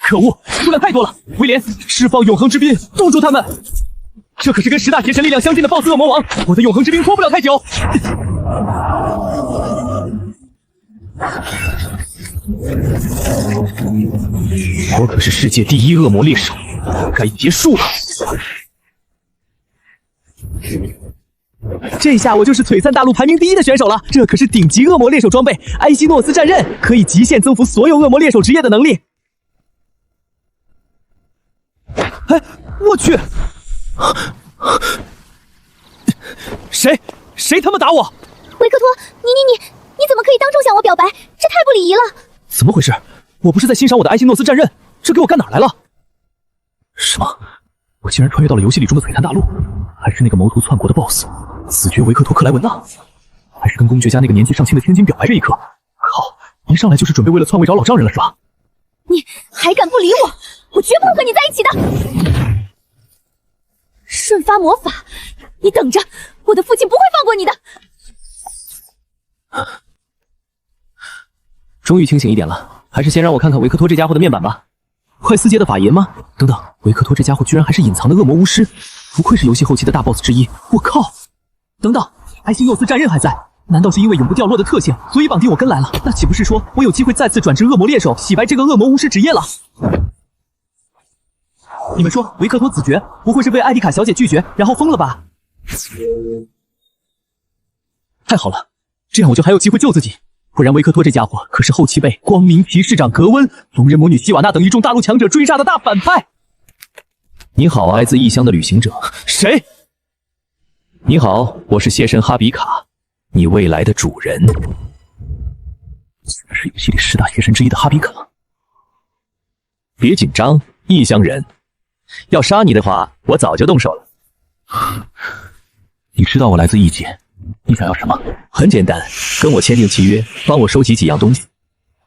可恶，数量太多了！威廉，释放永恒之冰，冻住他们！这可是跟10大邪神力量相近的 BOSS 恶魔王，我的永恒之冰拖不了太久。我可是世界第1恶魔猎手，该结束了。这下我就是璀璨大陆排名第1的选手了。这可是顶级恶魔猎手装备埃希诺斯战刃，可以极限增幅所有恶魔猎手职业的能力。哎，我去！谁他妈打我？维克托，你怎么可以当众向我表白？这太不礼仪了！怎么回事？我不是在欣赏我的埃希诺斯战刃，这给我干哪儿来了？什么？我竟然穿越到了游戏里中的璀璨大陆？还是那个谋图篡国的 BOSS 子爵维克托克莱文纳？还是跟公爵家那个年纪尚轻的天君表白这一刻？靠！一上来就是准备为了篡位找老丈人了是吧？你还敢不理我？我绝不会和你在一起的！瞬发魔法，你等着，我的父亲不会放过你的！终于清醒一点了，还是先让我看看维克托这家伙的面板吧。快4阶的法爷吗？等等，维克托这家伙居然还是隐藏的恶魔巫师，不愧是游戏后期的大 BOSS 之一。我靠！等等，埃希诺斯战刃还在，难道是因为永不掉落的特性，所以绑定我跟来了？那岂不是说我有机会再次转职恶魔猎手，洗白这个恶魔巫师职业了？你们说维克托子爵不会是被艾丽卡小姐拒绝，然后疯了吧？太好了，这样我就还有机会救自己。不然维克托这家伙可是后期被光明骑士长格温、龙人魔女希瓦娜等一众大陆强者追杀的大反派。你好，来自异乡的旅行者。谁？你好，我是邪神哈比卡，你未来的主人。是游戏里10大邪神之一的哈比卡。别紧张，异乡人。要杀你的话，我早就动手了。你知道我来自异界，你想要什么？很简单，跟我签订契约，帮我收集几样东西。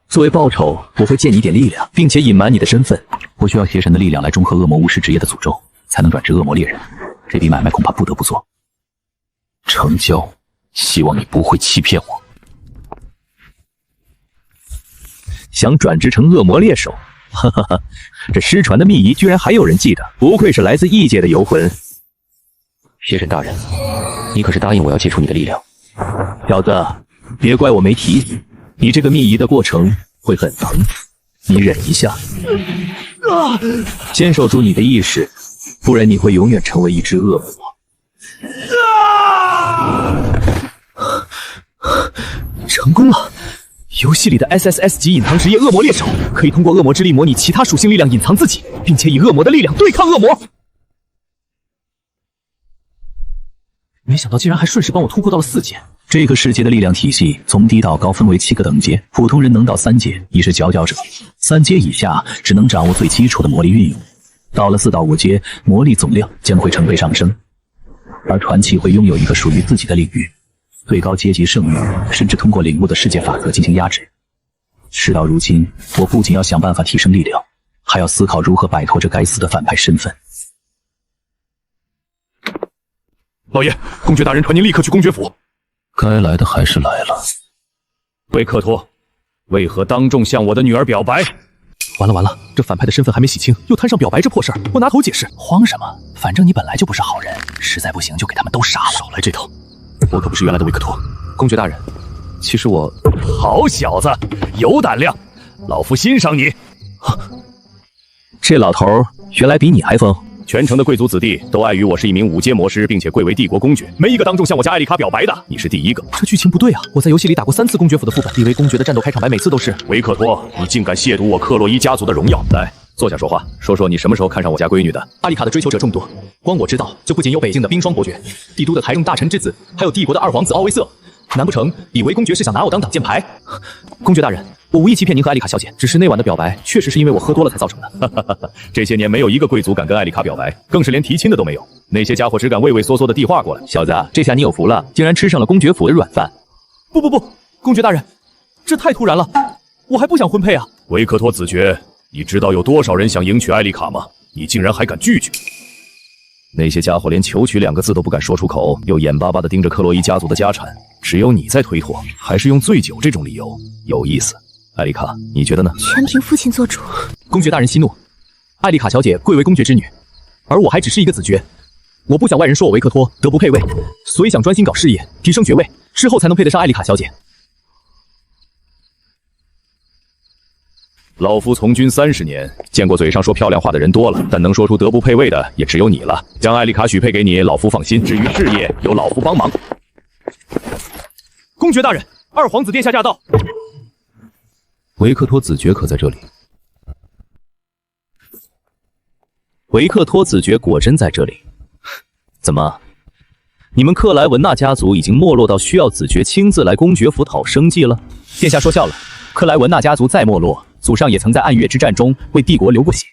作为报酬，我会借你一点力量，并且隐瞒你的身份。我需要邪神的力量来中和恶魔巫师职业的诅咒，才能转职恶魔猎人。这笔买卖恐怕不得不做。成交，希望你不会欺骗我。想转职成恶魔猎手？哈哈哈，这失传的秘仪居然还有人记得，不愧是来自异界的游魂。邪神大人，你可是答应我要接触你的力量。小子，别怪我没提醒，你这个秘仪的过程会很疼，你忍一下。先守住你的意识，不然你会永远成为一只恶魔。成功了！游戏里的 SSS 级隐藏职业恶魔猎手，可以通过恶魔之力模拟其他属性力量隐藏自己，并且以恶魔的力量对抗恶魔。没想到竟然还顺势帮我突破到了4阶。这个世界的力量体系从低到高分为7个等阶，普通人能到3阶已是佼佼者，3阶以下只能掌握最基础的魔力运用。到了4到5阶，魔力总量将会成倍上升，而传奇会拥有一个属于自己的领域。最高阶级圣域甚至通过领悟的世界法则进行压制。事到如今，我不仅要想办法提升力量，还要思考如何摆脱这该死的反派身份。老爷，公爵大人传您立刻去公爵府。该来的还是来了。维克托，为何当众向我的女儿表白？完了完了，这反派的身份还没洗清，又摊上表白这破事儿，我拿头解释？慌什么？反正你本来就不是好人，实在不行就给他们都杀了。少来这套！我可不是原来的维克托。公爵大人，其实我……好小子，有胆量，老夫欣赏你。这老头原来比你还疯。全城的贵族子弟都碍于我是一名5阶魔师，并且贵为帝国公爵，没一个当众向我家艾丽卡表白的，你是第一个。这剧情不对啊！我在游戏里打过3次公爵府的副本，地为公爵的战斗开场白每次都是维克托，你竟敢亵渎我克洛伊家族的荣耀！来，坐下说话，说说你什么时候看上我家闺女的？阿丽卡的追求者众多，光我知道就不仅有北境的冰霜伯爵，帝都的台中大臣之子，还有帝国的2皇子奥威瑟。难不成李维公爵是想拿我当挡箭牌？公爵大人，我无意欺骗您和艾丽卡小姐，只是那晚的表白确实是因为我喝多了才造成的。这些年没有一个贵族敢跟艾丽卡表白，更是连提亲的都没有。那些家伙只敢畏畏缩缩的递话过来。小子，这下你有福了，竟然吃上了公爵府的软饭。不，公爵大人，这太突然了，我还不想婚配啊。维克托子爵，你知道有多少人想迎娶艾丽卡吗？你竟然还敢拒绝！那些家伙连求娶2个字都不敢说出口，又眼巴巴地盯着克洛伊家族的家产，只有你在推脱，还是用醉酒这种理由，有意思。艾丽卡，你觉得呢？全凭父亲做主。公爵大人息怒，艾丽卡小姐贵为公爵之女，而我还只是一个子爵。我不想外人说我维克托德不配位，所以想专心搞事业，提升爵位，之后才能配得上艾丽卡小姐。老夫从军30年，见过嘴上说漂亮话的人多了，但能说出德不配位的也只有你了。将艾丽卡许配给你，老夫放心。至于事业，有老夫帮忙。公爵大人，二皇子殿下驾到。维克托子爵可在这里？维克托子爵果真在这里。怎么，你们克莱文纳家族已经没落到需要子爵亲自来公爵府讨生计了？殿下说笑了，克莱文纳家族再没落，祖上也曾在暗月之战中为帝国流过血。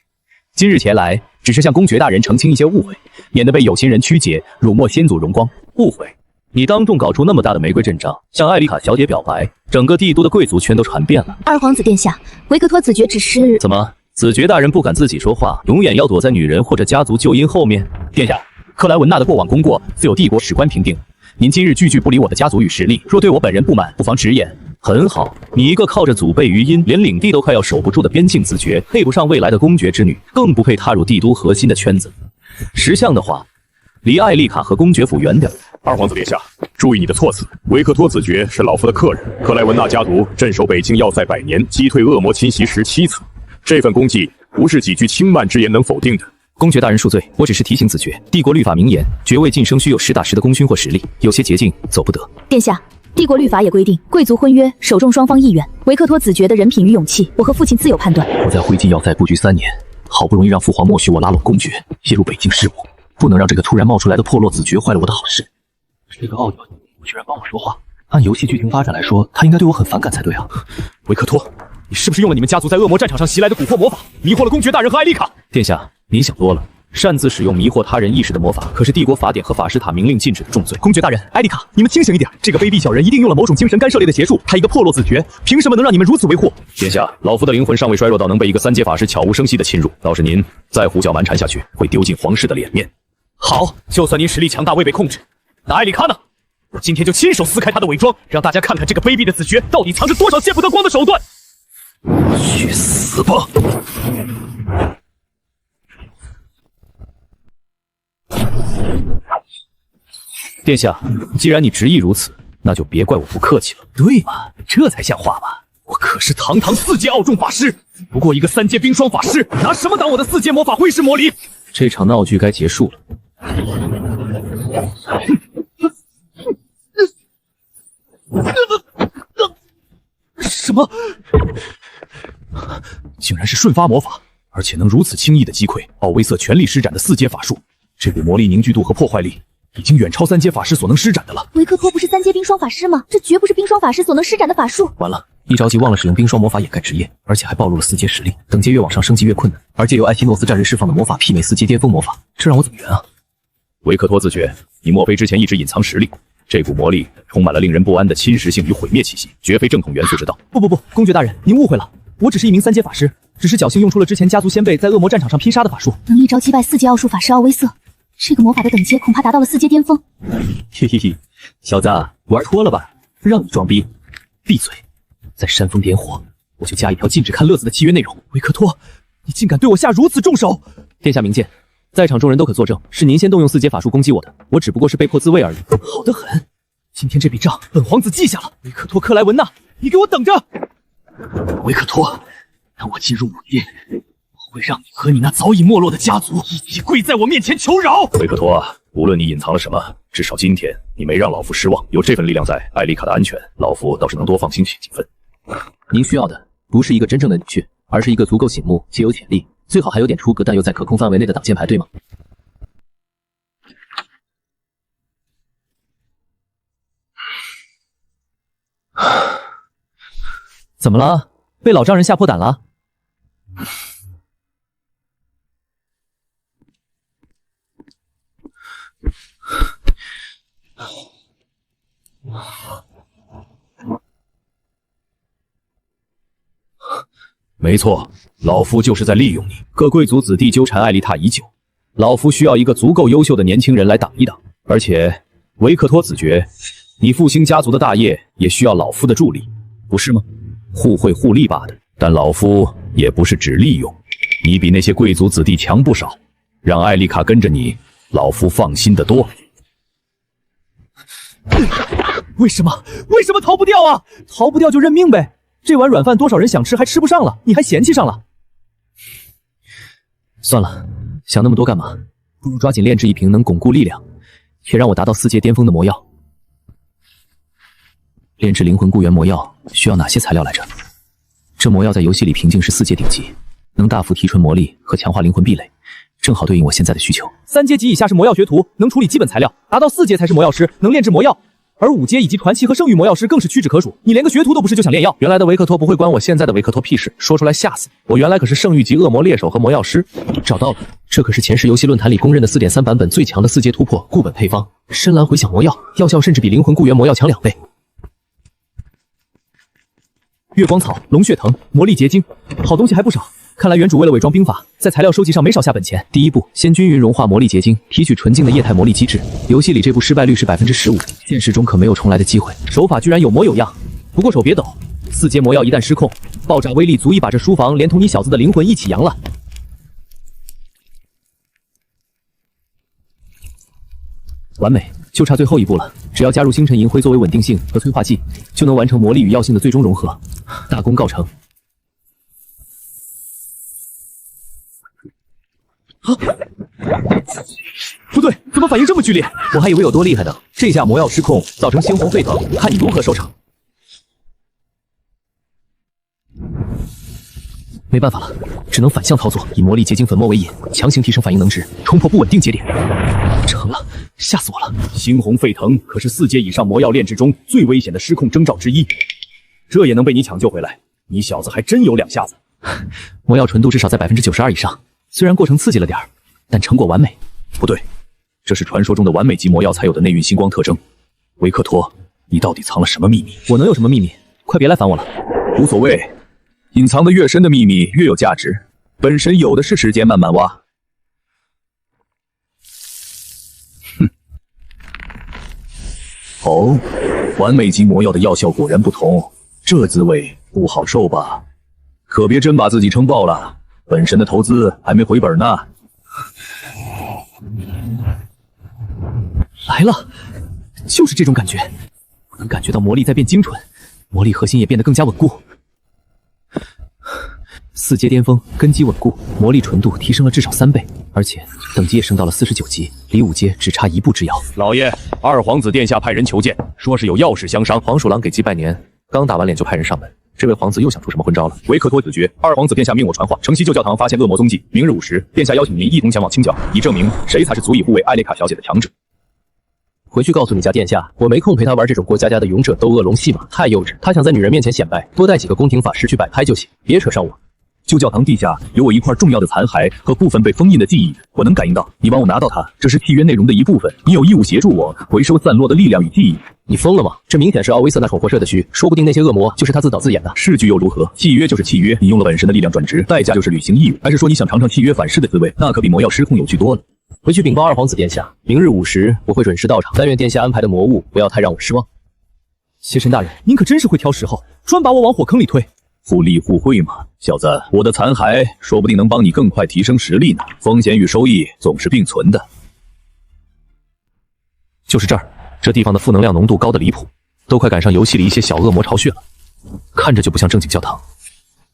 今日前来，只是向公爵大人澄清一些误会，免得被有心人曲解，辱没先祖荣光。误会？你当众搞出那么大的玫瑰阵仗，向艾丽卡小姐表白，整个帝都的贵族圈都传遍了。二皇子殿下，维克托子爵只是……怎么，子爵大人不敢自己说话，永远要躲在女人或者家族旧因后面？殿下，克莱文纳的过往功过自有帝国史官评定。您今日句句不理我的家族与实力，若对我本人不满，不妨直言。很好，你一个靠着祖辈余荫，连领地都快要守不住的边境子爵，配不上未来的公爵之女，更不配踏入帝都核心的圈子。识相的话，离艾丽卡和公爵府远点。二皇子殿下，注意你的措辞。维克托子爵是老夫的客人，克莱文纳家族镇守北境要塞100年，击退恶魔侵袭17次，这份功绩不是几句轻慢之言能否定的。公爵大人恕罪，我只是提醒子爵，帝国律法明言，爵位晋升需有实打实的功勋或实力，有些捷径走不得。殿下，帝国律法也规定，贵族婚约首重双方意愿。维克托子爵的人品与勇气，我和父亲自有判断。我在灰烬要塞布局3年，好不容易让父皇默许我拉拢公爵，介入北境事务，不能让这个突然冒出来的破落子爵坏了我的好事。这个傲娇居然帮我说话，按游戏剧情发展来说，他应该对我很反感才对啊。维克托，你是不是用了你们家族在恶魔战场上袭来的蛊惑魔法，迷惑了公爵大人和艾丽卡？殿下，您想多了。擅自使用迷惑他人意识的魔法，可是帝国法典和法师塔明令禁止的重罪。公爵大人，艾丽卡，你们清醒一点！这个卑鄙小人一定用了某种精神干涉类的邪术，他一个破落子爵，凭什么能让你们如此维护？殿下，老夫的灵魂尚未衰弱到能被一个3阶法师悄无声息的侵入，倒是您再胡搅蛮缠下去，会丢尽皇室的脸面。好，就算您实力强大未被控制，那艾丽卡呢？我今天就亲手撕开他的伪装，让大家看看这个卑鄙的子爵到底藏着多少见不得光的手段。去死吧！殿下，既然你执意如此，那就别怪我不客气了。对嘛，这才像话嘛！我可是堂堂4阶奥众法师，不过一个3阶冰霜法师，拿什么挡我的4阶魔法挥师魔离？这场闹剧该结束了。什么？竟然是瞬发魔法，而且能如此轻易的击溃奥威瑟全力施展的4阶法术，这股魔力凝聚度和破坏力已经远超3阶法师所能施展的了。维克托不是3阶冰霜法师吗？这绝不是冰霜法师所能施展的法术。完了，一着急忘了使用冰霜魔法掩盖职业，而且还暴露了4阶实力。等阶越往上升级越困难，而借由艾希诺斯战士释放的魔法媲美4阶巅峰魔法，这让我怎么圆啊？维克托子爵，你莫非之前一直隐藏实力？这股魔力充满了令人不安的侵蚀性与毁灭气息，绝非正统元素之道。不，公爵大人，您误会了，我只是一名3阶法师，只是侥幸用出了之前家族先辈在恶魔战场上劈杀的法术，能一招击败4阶奥术法师奥威瑟。这个魔法的等阶恐怕达到了4阶巅峰。嘿嘿嘿，小子，玩脱了吧？让你装逼！闭嘴！再煽风点火，我就加一条禁止看乐子的契约内容。维克托，你竟敢对我下如此重手！殿下明鉴，在场众人都可作证，是您先动用4阶法术攻击我的，我只不过是被迫自卫而已。好得很，今天这笔账本皇子记下了。维克托·克莱文纳，你给我等着！维克托，让我进入母殿，我会让你和你那早已没落的家族一起跪在我面前求饶。维克托啊，无论你隐藏了什么，至少今天你没让老夫失望。有这份力量在，艾丽卡的安全，老夫倒是能多放心些几分。您需要的不是一个真正的女婿，而是一个足够醒目且有潜力，最好还有点出格但又在可控范围内的挡箭牌，对吗？怎么了？被老丈人吓破胆了？没错，老夫就是在利用你。各贵族子弟纠缠艾丽塔已久，老夫需要一个足够优秀的年轻人来挡一挡。而且，维克托子爵，你复兴家族的大业也需要老夫的助力，不是吗？互惠互利罢了。但老夫也不是只利用，你比那些贵族子弟强不少，让艾丽卡跟着你，老夫放心得多。为什么逃不掉啊？逃不掉就认命呗。这碗软饭多少人想吃还吃不上了，你还嫌弃上了？算了，想那么多干嘛？不如抓紧炼制一瓶能巩固力量，且让我达到4阶巅峰的魔药。炼制灵魂固元魔药需要哪些材料来着？这魔药在游戏里评定是4阶顶级，能大幅提纯魔力和强化灵魂壁垒，正好对应我现在的需求。3阶级以下是魔药学徒，能处理基本材料；达到4阶才是魔药师，能炼制魔药。而5阶以及传奇和圣域魔药师更是屈指可数。你连个学徒都不是就想炼药？原来的维克托不会关我现在的维克托屁事，说出来吓死我！原来可是圣域级恶魔猎手和魔药师。找到了，这可是前10游戏论坛里公认的4.3版本最强的4阶突破固本配方，深蓝回响魔药，药效甚至比灵魂固元魔药强2倍。月光草、龙血藤、魔力结晶，好东西还不少。看来原主为了伪装兵法，在材料收集上没少下本钱。第一步，先均匀融化魔力结晶，提取纯净的液态魔力机制。游戏里这步失败率是15%，现实中可没有重来的机会。手法居然有模有样，不过手别抖，4阶魔药一旦失控，爆炸威力足以把这书房连同你小子的灵魂一起扬了。完美，就差最后一步了。只要加入星辰银灰作为稳定性和催化剂，就能完成魔力与药性的最终融合，大功告成。啊！不对，怎么反应这么剧烈？我还以为有多厉害呢。这下魔药失控，造成猩红沸腾，看你如何收场。没办法了，只能反向操作，以魔力结晶粉末为引，强行提升反应能值，冲破不稳定节点。成了，吓死我了！猩红沸腾可是4阶以上魔药炼制中最危险的失控征兆之一，这也能被你抢救回来，你小子还真有2下子。魔药纯度至少在92%以上。虽然过程刺激了点儿，但成果完美。不对，这是传说中的完美级魔药才有的内蕴星光特征。维克托，你到底藏了什么秘密？我能有什么秘密？快别来烦我了。无所谓，隐藏的越深的秘密越有价值。本神有的是时间慢慢挖。哼。哦，完美级魔药的药效果然不同，这滋味不好受吧？可别真把自己撑爆了。本神的投资还没回本呢。来了，就是这种感觉，我能感觉到魔力在变精纯，魔力核心也变得更加稳固。4阶巅峰，根基稳固，魔力纯度提升了至少3倍，而且等级也升到了49级，离5阶只差1步之遥。老爷，二皇子殿下派人求见，说是有要事相商。黄鼠狼给鸡拜年，刚打完脸就派人上门。这位皇子又想出什么昏招了？维克托子爵，二皇子殿下命我传话，城西旧教堂发现恶魔踪迹，明日5时，殿下邀请您一同前往清剿，以证明谁才是足以护卫艾丽卡小姐的强者。回去告诉你家殿下，我没空陪他玩这种过家家的勇者斗恶龙戏码，太幼稚。他想在女人面前显摆，多带几个宫廷法师去摆拍就行，别扯上我。旧教堂地下有我一块重要的残骸和部分被封印的记忆，我能感应到，你帮我拿到它，这是契约内容的一部分，你有义务协助我回收散落的力量与记忆。你疯了吗？这明显是奥威瑟那蠢货设的局，说不定那些恶魔就是他自导自演的。是局又如何？契约就是契约，你用了本神的力量转职，代价就是履行义务。还是说你想尝尝契约反噬的滋味？那可比魔药失控有趣多了。回去禀报二皇子殿下，明日5时我会准时到场，但愿殿下安排的魔物不要太让我失望。邪神大人，您可真是会挑时候，专把我往火坑里推。互利互惠嘛，小子，我的残骸说不定能帮你更快提升实力呢。风险与收益总是并存的。就是这儿，这地方的负能量浓度高的离谱，都快赶上游戏里一些小恶魔巢穴了。看着就不像正经教堂，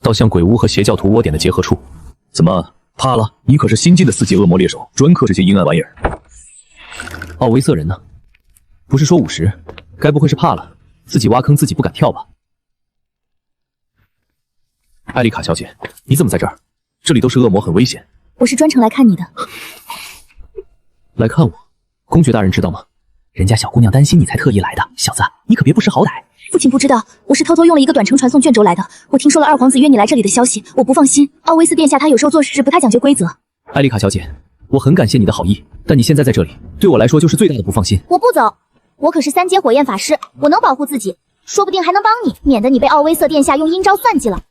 倒像鬼屋和邪教徒窝点的结合处。怎么怕了？你可是新晋的4级恶魔猎手，专克这些阴暗玩意儿。奥威瑟人呢？不是说5时？该不会是怕了，自己挖坑自己不敢跳吧？艾丽卡小姐，你怎么在这儿？这里都是恶魔，很危险。我是专程来看你的。来看我？公爵大人知道吗？人家小姑娘担心你才特意来的。小子，你可别不识好歹。父亲不知道，我是偷偷用了一个短程传送卷轴来的。我听说了二皇子约你来这里的消息，我不放心。奥威斯殿下他有时候做事不太讲究规则。艾丽卡小姐，我很感谢你的好意，但你现在在这里，对我来说就是最大的不放心。我不走，我可是3阶火焰法师，我能保护自己，说不定还能帮你，免得你被奥威瑟殿下用阴招算计了。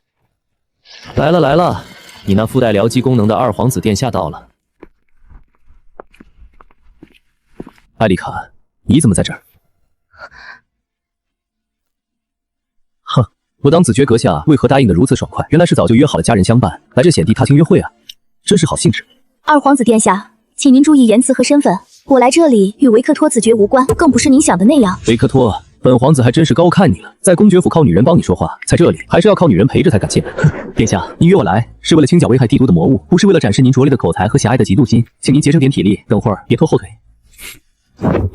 来了来了，你那附带僚机功能的二皇子殿下到了。艾丽卡，你怎么在这儿？我当子爵阁下为何答应得如此爽快？原来是早就约好了家人相伴，来这险地踏青约会啊，真是好兴致。二皇子殿下，请您注意言辞和身份。我来这里与维克托子爵无关，更不是您想的那样。维克托，本皇子还真是高看你了，在公爵府靠女人帮你说话，在这里还是要靠女人陪着才敢进来。殿下，您约我来是为了清剿危害帝都的魔物，不是为了展示您拙劣的口才和狭隘的嫉妒心，请您节省点体力，等会儿别拖后腿。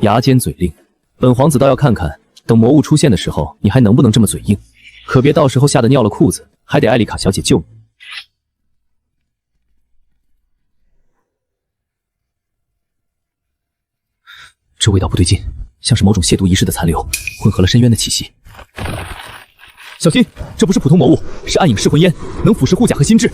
牙尖嘴利，本皇子倒要看看，等魔物出现的时候，你还能不能这么嘴硬？可别到时候吓得尿了裤子，还得艾丽卡小姐救你。这味道不对劲，像是某种亵渎仪式的残留，混合了深渊的气息。小心，这不是普通魔物，是暗影噬魂烟，能腐蚀护甲和心智。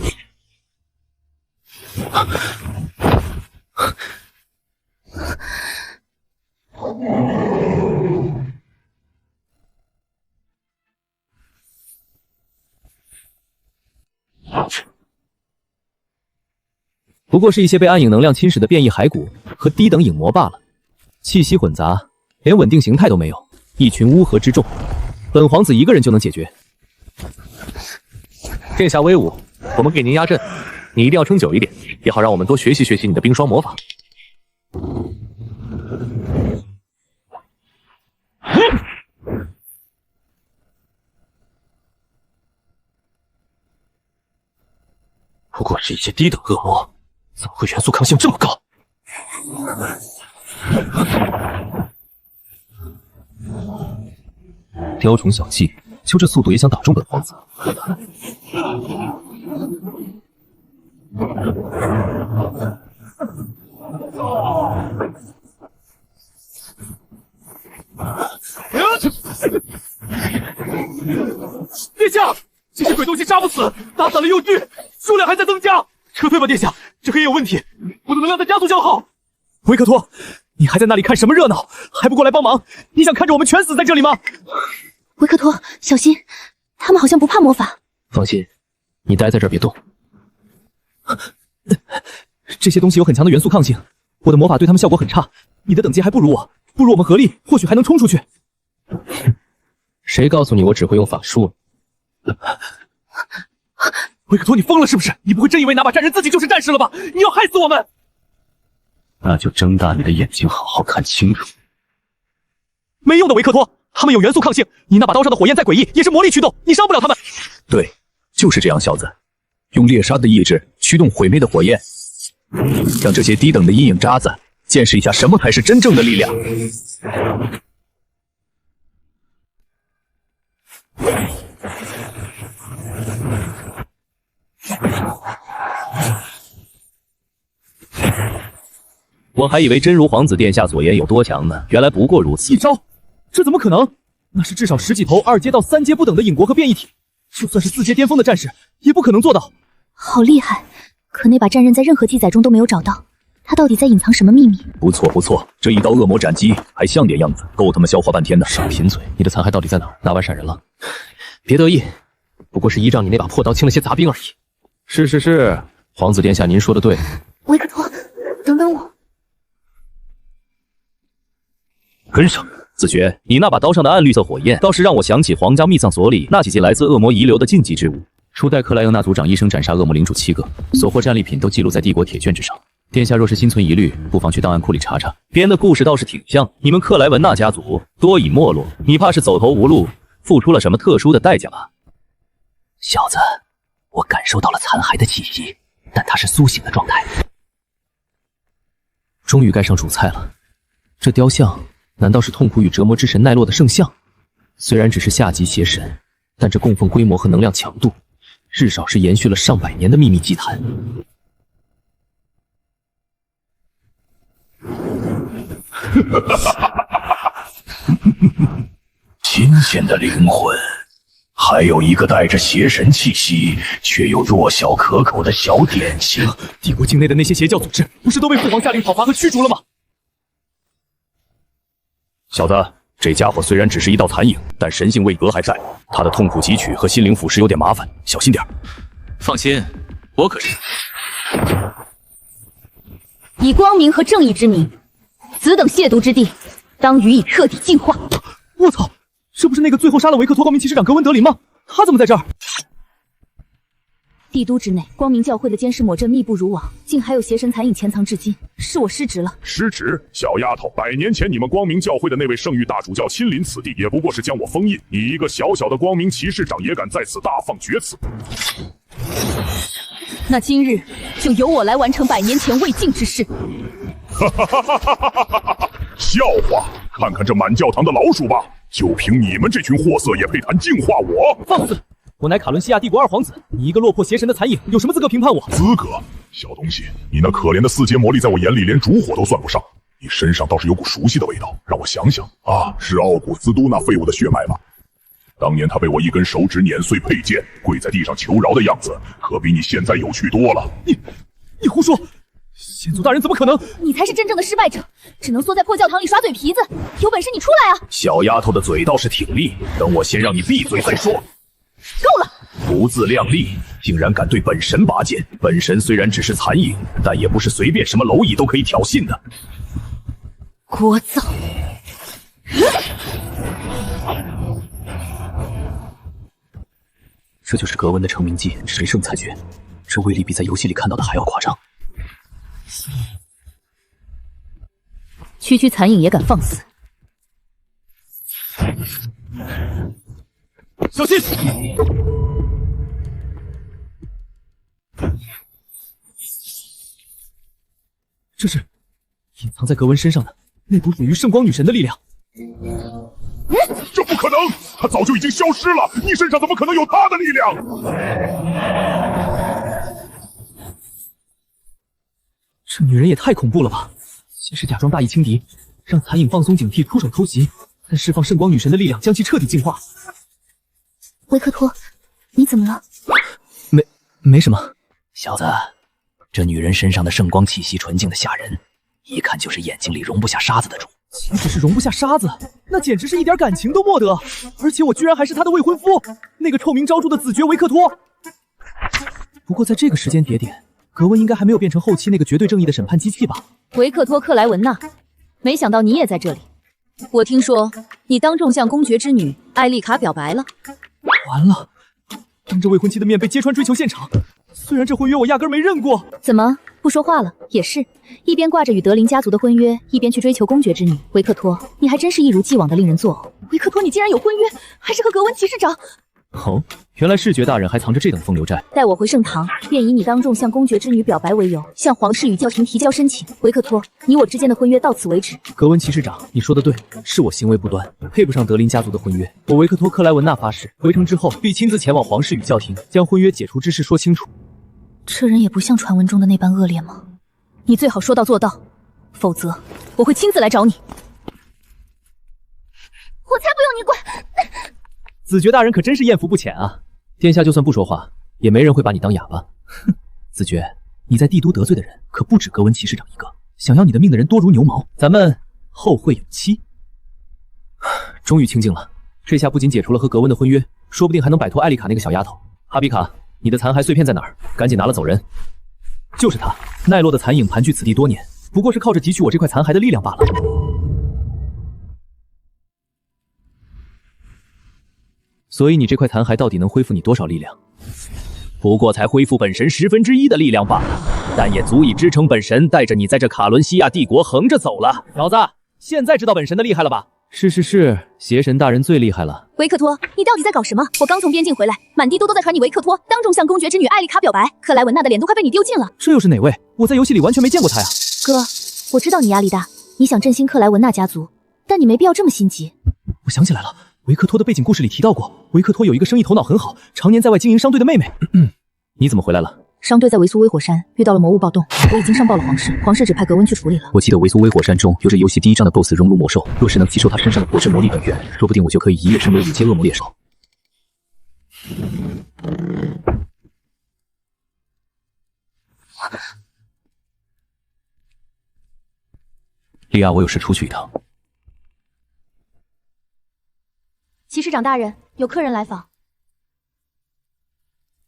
不过是一些被暗影能量侵蚀的变异骸骨和低等影魔罢了。气息混杂，连稳定形态都没有，一群乌合之众，本皇子一个人就能解决。殿下威武，我们给您压阵，你一定要撑久一点，也好让我们多学习学习你的冰霜魔法。不过是一些低等恶魔，怎么会元素抗性这么高？雕虫小技，就这速度也想打中本皇子？殿下，这些鬼东西杀不死，打散了又聚，数量还在增加。撤退吧，殿下，这黑有问题，我的能量在加速消耗。维克托，你还在那里看什么热闹？还不过来帮忙？你想看着我们全死在这里吗？维克托，小心，他们好像不怕魔法。放心，你待在这儿别动。这些东西有很强的元素抗性，我的魔法对他们效果很差。你的等级还不如我，不如我们合力，或许还能冲出去。谁告诉你我只会用法术？维克托，你疯了是不是？你不会真以为拿把战人自己就是战士了吧？你要害死我们！那就睁大你的眼睛，好好看清楚。没用的，维克托，他们有元素抗性，你那把刀上的火焰再诡异，也是魔力驱动，你伤不了他们。对，就是这样，小子，用猎杀的意志驱动毁灭的火焰，让这些低等的阴影渣子见识一下什么才是真正的力量。我还以为真如皇子殿下所言有多强呢，原来不过如此。一招，这怎么可能？那是至少10几头2阶到3阶不等的影国和变异体，就算是4阶巅峰的战士，也不可能做到。好厉害！可那把战刃在任何记载中都没有找到，他到底在隐藏什么秘密？不错不错，这一刀恶魔斩击还像点样子，够他们消化半天的。少贫嘴，你的残骸到底在哪儿？拿完闪人了？别得意，不过是依仗你那把破刀清了些杂兵而已。是，皇子殿下您说的对。维克托，等等我。跟上。子爵，你那把刀上的暗绿色火焰，倒是让我想起皇家秘藏所里那几件来自恶魔遗留的禁忌之物。初代克莱恩纳族长一生斩杀恶魔领主7个，所获战利品都记录在帝国铁卷之上。殿下若是心存疑虑，不妨去档案库里查查，编的故事倒是挺像。你们克莱文纳家族多已没落，你怕是走投无路，付出了什么特殊的代价吧？小子，我感受到了残骸的气息，但它是苏醒的状态。终于该上主菜了，这雕像难道是痛苦与折磨之神奈落的圣像？虽然只是下级邪神，但这供奉规模和能量强度，至少是延续了上百年的秘密祭坛。新鲜的灵魂，还有一个带着邪神气息却又弱小可口的小点心。帝国境内的那些邪教组织，不是都被父皇下令讨伐和驱逐了吗？小子，这家伙虽然只是一道残影，但神性位格还在。他的痛苦汲取和心灵腐蚀有点麻烦，小心点。放心，我可是以光明和正义之名，此等亵渎之地，当予以彻底净化。我操，这不是那个最后杀了维克托光明骑士长格温德林吗？他怎么在这儿？帝都之内，光明教会的监视魔阵密布如网，竟还有邪神残影潜藏至今，是我失职了。失职？小丫头，100年前你们光明教会的那位圣域大主教亲临此地，也不过是将我封印。你一个小小的光明骑士长，也敢在此大放厥词？那今日就由我来完成100年前未尽之事。哈哈哈哈哈哈！笑话！看看这满教堂的老鼠吧，就凭你们这群货色也配谈净化我？放肆！我乃卡伦西亚帝国2皇子，你一个落魄邪神的残影，有什么资格评判我？资格？小东西，你那可怜的4阶魔力在我眼里连烛火都算不上。你身上倒是有股熟悉的味道，让我想想啊，是奥古斯都那废物的血脉吧？当年他被我一根手指碾碎佩剑，跪在地上求饶的样子，可比你现在有趣多了。你胡说！先祖大人怎么可能？你才是真正的失败者，只能缩在破教堂里耍嘴皮子。有本事你出来啊！小丫头的嘴倒是挺利，等我先让你闭嘴再说。够了！不自量力，竟然敢对本神拔剑！本神虽然只是残影，但也不是随便什么蝼蚁都可以挑衅的。聒噪！这就是格温的成名技——神圣裁决，这威力比在游戏里看到的还要夸张。区区残影也敢放肆！小心！这是隐藏在格温身上的那股属于圣光女神的力量。这不可能，她早就已经消失了，你身上怎么可能有她的力量？这女人也太恐怖了吧！先是假装大义轻敌，让残影放松警惕，出手偷袭，再释放圣光女神的力量，将其彻底净化。维克托，你怎么了？没什么。小子，这女人身上的圣光气息纯净的吓人，一看就是眼睛里容不下沙子的主。岂止是容不下沙子，那简直是一点感情都没得。而且我居然还是他的未婚夫，那个臭名昭著的子爵维克托。不过在这个时间节点，格温应该还没有变成后期那个绝对正义的审判机器吧？维克托·克莱文纳，没想到你也在这里。我听说你当众向公爵之女艾丽卡表白了。完了，当着未婚妻的面被揭穿追求现场，虽然这婚约我压根没认过。怎么不说话了？也是，一边挂着与德林家族的婚约，一边去追求公爵之女。维克托，你还真是一如既往的令人作呕。维克托，你竟然有婚约，还是和格温骑士长？哦，原来世爵大人还藏着这等风流债。带我回圣堂，便以你当众向公爵之女表白为由，向皇室与教廷提交申请。维克托，你我之间的婚约到此为止。格温骑士长，你说的对，是我行为不端，配不上德林家族的婚约。我维克托·克莱文纳发誓，回城之后必亲自前往皇室与教廷，将婚约解除之事说清楚。这人也不像传闻中的那般恶劣吗？你最好说到做到，否则我会亲自来找你。我才不用你管！子爵大人可真是艳福不浅啊！殿下就算不说话，也没人会把你当哑巴。哼，子爵，你在帝都得罪的人可不止格温骑士长一个，想要你的命的人多如牛毛。咱们后会有期。终于清静了，这下不仅解除了和格温的婚约，说不定还能摆脱艾丽卡那个小丫头。哈比卡，你的残骸碎片在哪儿？赶紧拿了走人。就是他，奈落的残影盘踞此地多年，不过是靠着汲取我这块残骸的力量罢了。所以你这块残骸到底能恢复你多少力量？不过才恢复本神1/10的力量罢了，但也足以支撑本神带着你在这卡伦西亚帝国横着走了。小子，现在知道本神的厉害了吧？是，邪神大人最厉害了。维克托，你到底在搞什么？我刚从边境回来，满帝都在传你维克托当众向公爵之女艾丽卡表白，克莱文纳的脸都快被你丢尽了。这又是哪位？我在游戏里完全没见过他呀。哥，我知道你压力大，你想振兴克莱文纳家族，但你没必要这么心急。我想起来了，维克托的背景故事里提到过，维克托有一个生意头脑很好，常年在外经营商队的妹妹。你怎么回来了？商队在维苏威火山遇到了魔物暴动，我已经上报了皇室，皇室指派格温去处理了。我记得维苏威火山中有着游戏第1章的 BOSS 熔炉魔兽，若是能吸收他身上的火之魔力本源，说不定我就可以一跃升为5阶恶魔猎手。莉亚，我有事出去一趟。骑士长大人，有客人来访。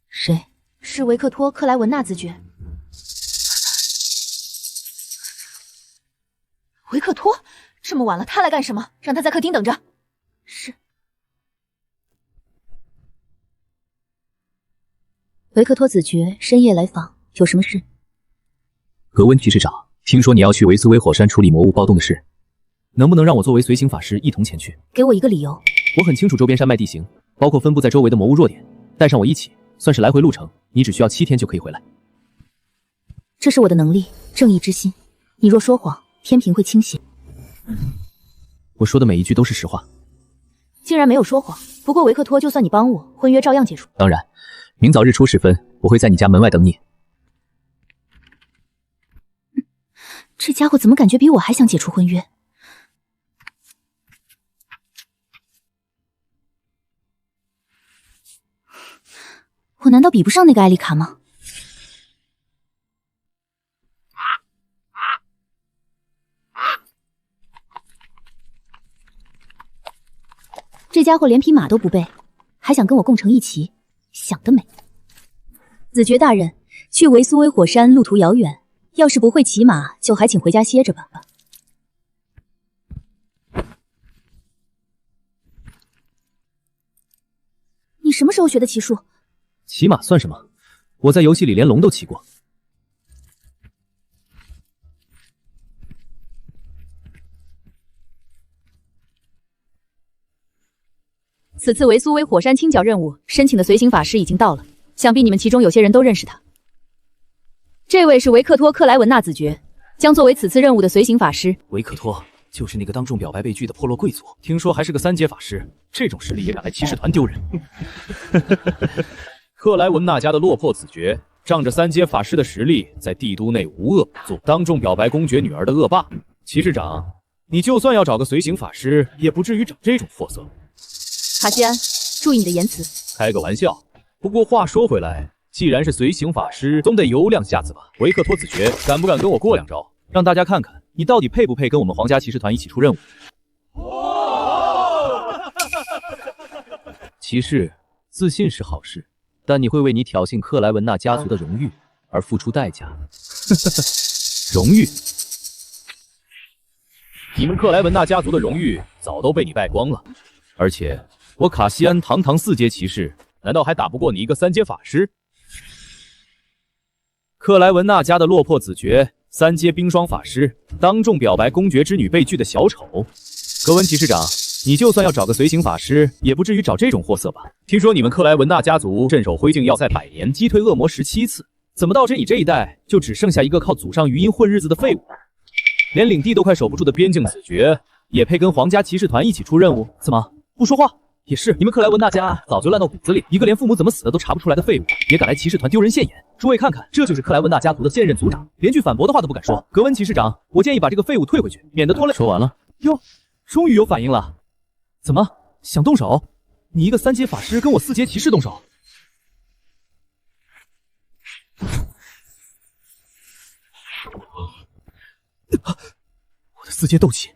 谁？是维克托·克莱文纳子爵。维克托，这么晚了，他来干什么？让他在客厅等着。是。维克托子爵深夜来访，有什么事？格温骑士长，听说你要去维斯威火山处理魔物暴动的事，能不能让我作为随行法师一同前去？给我一个理由。我很清楚周边山脉地形，包括分布在周围的魔物弱点，带上我一起，算是来回路程，你只需要7天就可以回来。这是我的能力，正义之心。你若说谎，天平会倾斜。我说的每一句都是实话。竟然没有说谎。不过维克托，就算你帮我，婚约照样解除。当然，明早日出时分，我会在你家门外等你。这家伙怎么感觉比我还想解除婚约？我难道比不上那个艾丽卡吗？这家伙连匹马都不备，还想跟我共乘一骑，想得美！子爵大人，去维苏威火山路途遥远，要是不会骑马，就还请回家歇着吧。你什么时候学的骑术？骑马算什么？我在游戏里连龙都骑过。此次维苏威火山清剿任务申请的随行法师已经到了，想必你们其中有些人都认识他。这位是维克托·克莱文纳子爵，将作为此次任务的随行法师。维克托就是那个当众表白被拒的破落贵族，听说还是个3阶法师，这种实力也敢来骑士团丢人。克莱文纳家的落魄子爵，仗着3阶法师的实力，在帝都内无恶不作，当众表白公爵女儿的恶霸。骑士长，你就算要找个随行法师，也不至于找这种货色。卡西安，注意你的言辞。开个玩笑。不过话说回来，既然是随行法师，总得有两下子吧？维克托子爵，敢不敢跟我过2招，让大家看看你到底配不配跟我们皇家骑士团一起出任务？骑士，自信是好事，但你会为你挑衅克莱文纳家族的荣誉而付出代价。荣誉？你们克莱文纳家族的荣誉早都被你败光了，而且我卡西安堂堂4阶骑士，难道还打不过你一个3阶法师？克莱文纳家的落魄子爵，3阶冰霜法师，当众表白公爵之女被拒的小丑。格温骑士长，你就算要找个随行法师，也不至于找这种货色吧？听说你们克莱文纳家族镇守灰烬要塞100年，击退恶魔17次，怎么到你这一代就只剩下一个靠祖上余荫混日子的废物？连领地都快守不住的边境子爵，也配跟皇家骑士团一起出任务？怎么不说话？也是，你们克莱文纳家早就烂到骨子里，一个连父母怎么死的都查不出来的废物，也敢来骑士团丢人现眼。诸位看看，这就是克莱文纳家族的现任族长，连句反驳的话都不敢说。格温骑士长，我建议把这个废物退回去，免得拖累。说完了。哟，终于有反应了。怎么想动手？你一个3阶法师跟我4阶骑士动手？我的4阶斗气，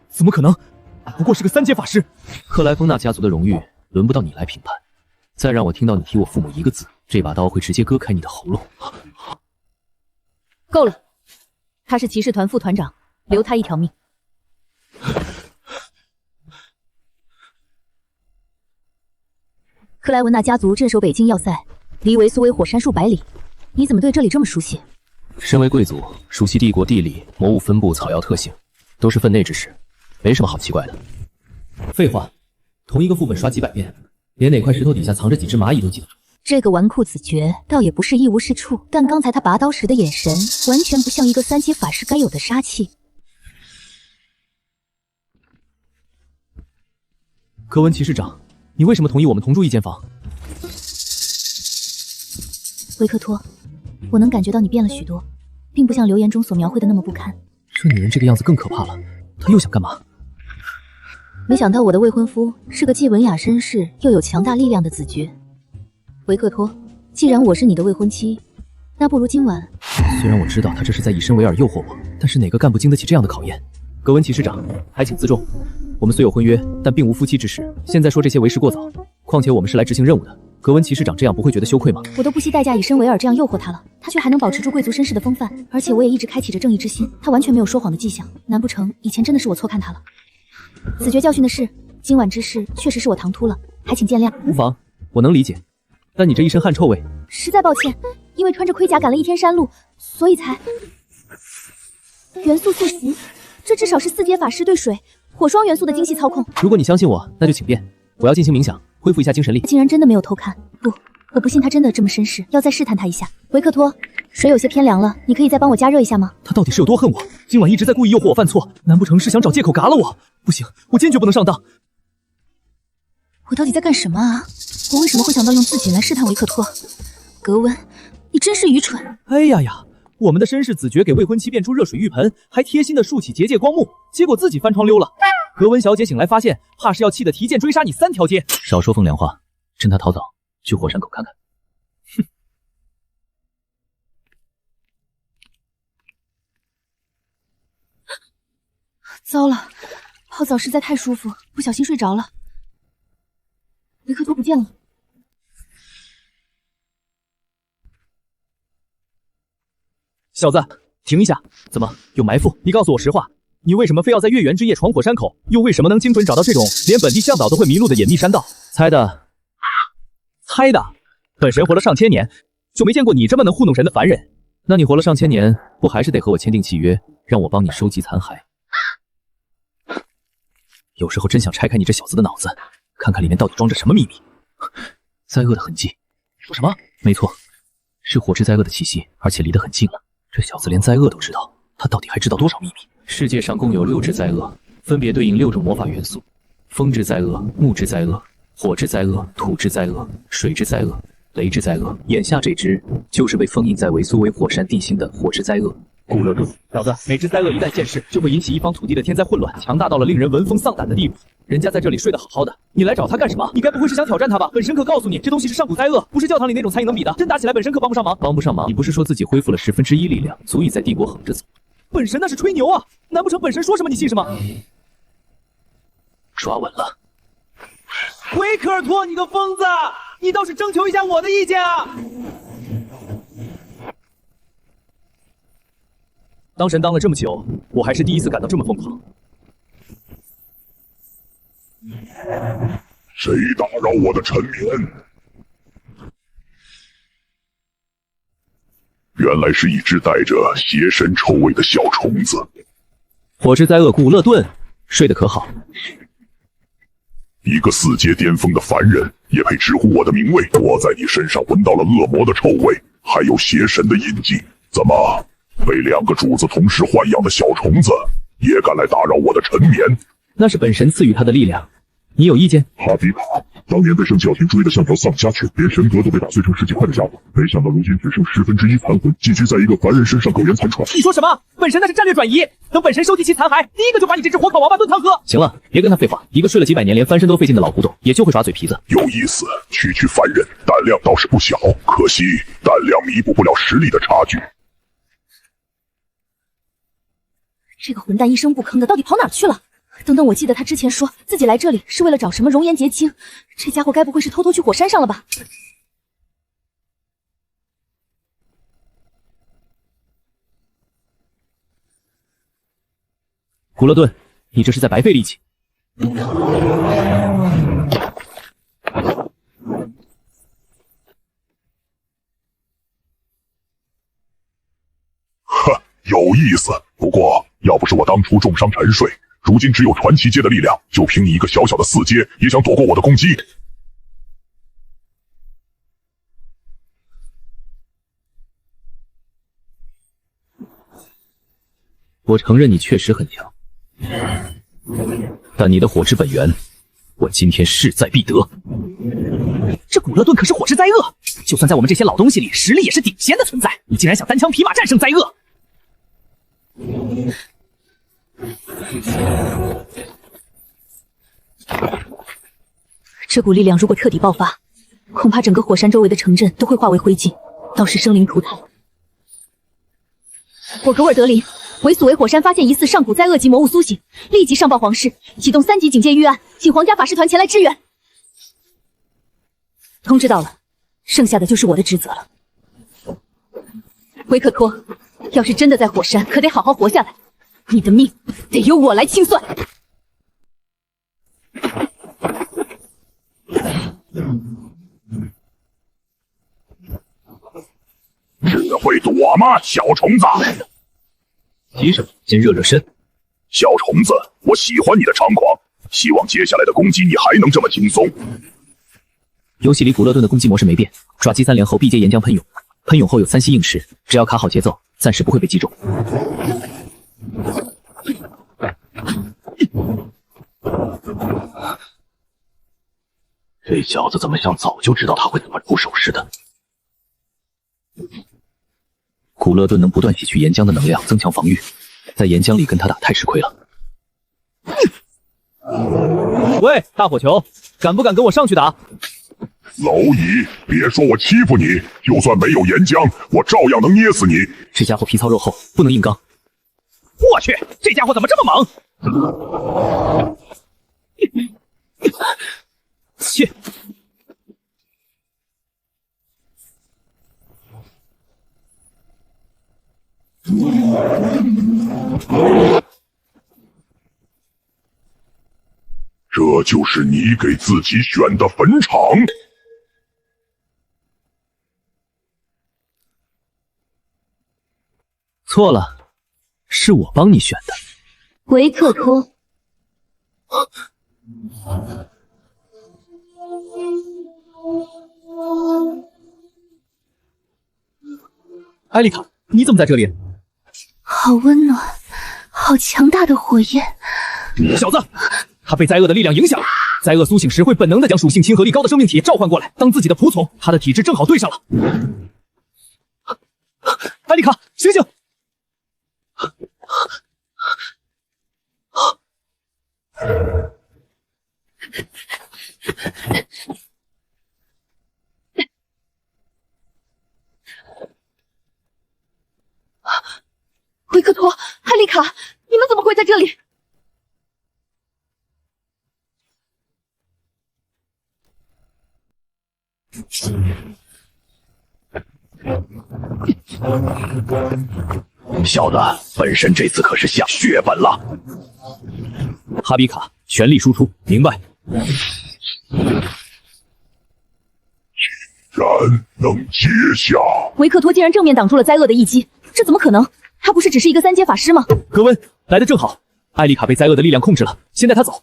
怎么可能？不过是个3阶法师。克莱风纳家族的荣誉轮不到你来评判。再让我听到你提我父母一个字，这把刀会直接割开你的喉咙。够了，他是骑士团副团长，留他一条命。克莱文纳家族镇守北境要塞，离维苏威火山数百里，你怎么对这里这么熟悉？身为贵族，熟悉帝国地理、魔物分布、草药特性，都是分内之事，没什么好奇怪的。废话，同一个副本刷几百遍，连哪块石头底下藏着几只蚂蚁都记得住。这个纨绔子爵倒也不是一无是处，但刚才他拔刀时的眼神，完全不像一个3阶法师该有的杀气。格温骑士长，你为什么同意我们同住一间房？维克托，我能感觉到你变了许多，并不像留言中所描绘的那么不堪。这女人这个样子更可怕了，她又想干嘛？没想到我的未婚夫是个既文雅绅士又有强大力量的子爵。维克托，既然我是你的未婚妻，那不如今晚……虽然我知道他这是在以身为饵诱惑我，但是哪个干部经得起这样的考验？格温骑士长，还请自重。我们虽有婚约，但并无夫妻之实，现在说这些为时过早。况且我们是来执行任务的，格温骑士长这样不会觉得羞愧吗？我都不惜代价以身为饵这样诱惑他了，他却还能保持住贵族绅士的风范，而且我也一直开启着正义之心，他完全没有说谎的迹象。难不成以前真的是我错看他了？子爵教训的是，今晚之事确实是我唐突了，还请见谅。无妨，我能理解。但你这一身汗臭味……实在抱歉，因为穿着盔甲赶了一天山路，所以才……元素塑形，这至少是4阶法师对水、火双元素的精细操控。如果你相信我，那就请便。我要进行冥想，恢复一下精神力。竟然真的没有偷看，不，我不信他真的这么绅士，要再试探他一下。维克托，水有些偏凉了，你可以再帮我加热一下吗？他到底是有多恨我？今晚一直在故意诱惑我犯错，难不成是想找借口嘎了我？不行，我坚决不能上当。我到底在干什么啊？我为什么会想到用自己来试探维克托？格温，你真是愚蠢！哎呀呀，我们的绅士子爵给未婚妻变出热水浴盆，还贴心的竖起结界光幕，结果自己翻窗溜了。格温小姐醒来发现，怕是要气得提剑追杀你3条街。少说风凉话，趁他逃走，去火山口看看。哼！糟了，泡澡实在太舒服，不小心睡着了。维克托不见了。小子，停一下！怎么有埋伏？你告诉我实话，你为什么非要在月圆之夜闯火山口？又为什么能精准找到这种连本地向导都会迷路的隐秘山道？猜的？本神活了上千年，就没见过你这么能糊弄人的凡人。那你活了上千年，不还是得和我签订契约，让我帮你收集残骸？有时候真想拆开你这小子的脑子，看看里面到底装着什么秘密。灾厄的痕迹？你说什么？没错，是火之灾厄的气息，而且离得很近了。这小子连灾厄都知道，他到底还知道多少秘密？世界上共有6只灾厄，分别对应6种魔法元素：风之灾厄、木之灾厄、火之灾厄、土之灾厄、水之灾厄、雷之灾厄。眼下这只就是被封印在维苏维火山地心的火之灾厄。古勒顿，小子，每只灾厄一旦现世，就会引起一方土地的天灾混乱，强大到了令人闻风丧胆的地步。人家在这里睡得好好的，你来找他干什么？你该不会是想挑战他吧？本神可告诉你，这东西是上古灾厄，不是教堂里那种苍蝇能比的。真打起来，本神可帮不上忙。帮不上忙？你不是说自己恢复了1/10力量，足以在帝国横着走？本神那是吹牛啊！难不成本神说什么你信什么？抓稳了！维克尔托，你个疯子！你倒是征求一下我的意见啊！当神当了这么久，我还是第一次感到这么疯狂。谁打扰我的沉眠？原来是一只带着邪神臭味的小虫子。火之灾厄古勒顿，睡得可好？一个4阶巅峰的凡人也配直呼我的名谓？我在你身上闻到了恶魔的臭味，还有邪神的印记。怎么，被2个主子同时豢养的小虫子也敢来打扰我的沉眠？那是本神赐予他的力量，你有意见？哈迪卡，当年被圣教廷追得像条丧家犬，连神格都被打碎成10几块的家伙，没想到如今只剩1/10残魂，寄居在一个凡人身上苟延残喘。你说什么？本神那是战略转移，等本神收集其残骸，第一个就把你这只火烤王八炖汤喝。行了，别跟他废话，一个睡了几百年连翻身都费劲的老古董，也就会耍嘴皮子。有意思，区区凡人，胆量倒是不小，可惜胆量弥补不了实力的差距。这个混蛋一声不吭的，到底跑哪儿去了？等等，我记得他之前说自己来这里是为了找什么熔岩结晶，这家伙该不会是偷偷去火山上了吧？古勒顿，你这是在白费力气。呵，有意思。不过，要不是我当初重伤沉睡，如今只有传奇阶的力量，就凭你一个小小的4阶，也想躲过我的攻击？我承认你确实很强，但你的火之本源，我今天势在必得。这古勒顿可是火之灾厄，就算在我们这些老东西里，实力也是顶尖的存在。你竟然想单枪匹马战胜灾厄？这股力量如果彻底爆发，恐怕整个火山周围的城镇都会化为灰烬，到时生灵涂炭。我格尔德林，维苏维火山发现疑似上古灾厄级魔物苏醒，立即上报皇室，启动3级警戒预案，请皇家法师团前来支援。通知到了，剩下的就是我的职责了。维克托，要是真的在火山，可得好好活下来，你的命得由我来清算。会躲吗，小虫子？急什么？先热热身。小虫子，我喜欢你的猖狂，希望接下来的攻击你还能这么轻松。游戏里古勒顿的攻击模式没变，爪击3连后必接岩浆喷涌，喷涌后有3吸硬吃，只要卡好节奏，暂时不会被击中。这小子怎么像早就知道他会怎么出手似的？古勒顿能不断吸取岩浆的能量，增强防御，在岩浆里跟他打太吃亏了。喂，大火球，敢不敢跟我上去打？蝼蚁，别说我欺负你，就算没有岩浆，我照样能捏死你。这家伙皮糙肉厚，不能硬刚。我去，这家伙怎么这么猛？切！这就是你给自己选的坟场？错了，是我帮你选的。维克托，艾丽卡，你怎么在这里？好温暖，好强大的火焰！小子，他被灾厄的力量影响，灾厄苏醒时会本能的将属性亲和力高的生命体召唤过来，当自己的仆从。他的体质正好对上了。艾丽卡，醒醒！维克托，艾丽卡，你们怎么会在这里？小子，本神这次可是下血本了。哈比卡，全力输出，明白？然能接下。维克托竟然正面挡住了灾厄的一击，这怎么可能？他不是只是一个3阶法师吗？格温来的正好，艾丽卡被灾厄的力量控制了，先带他走。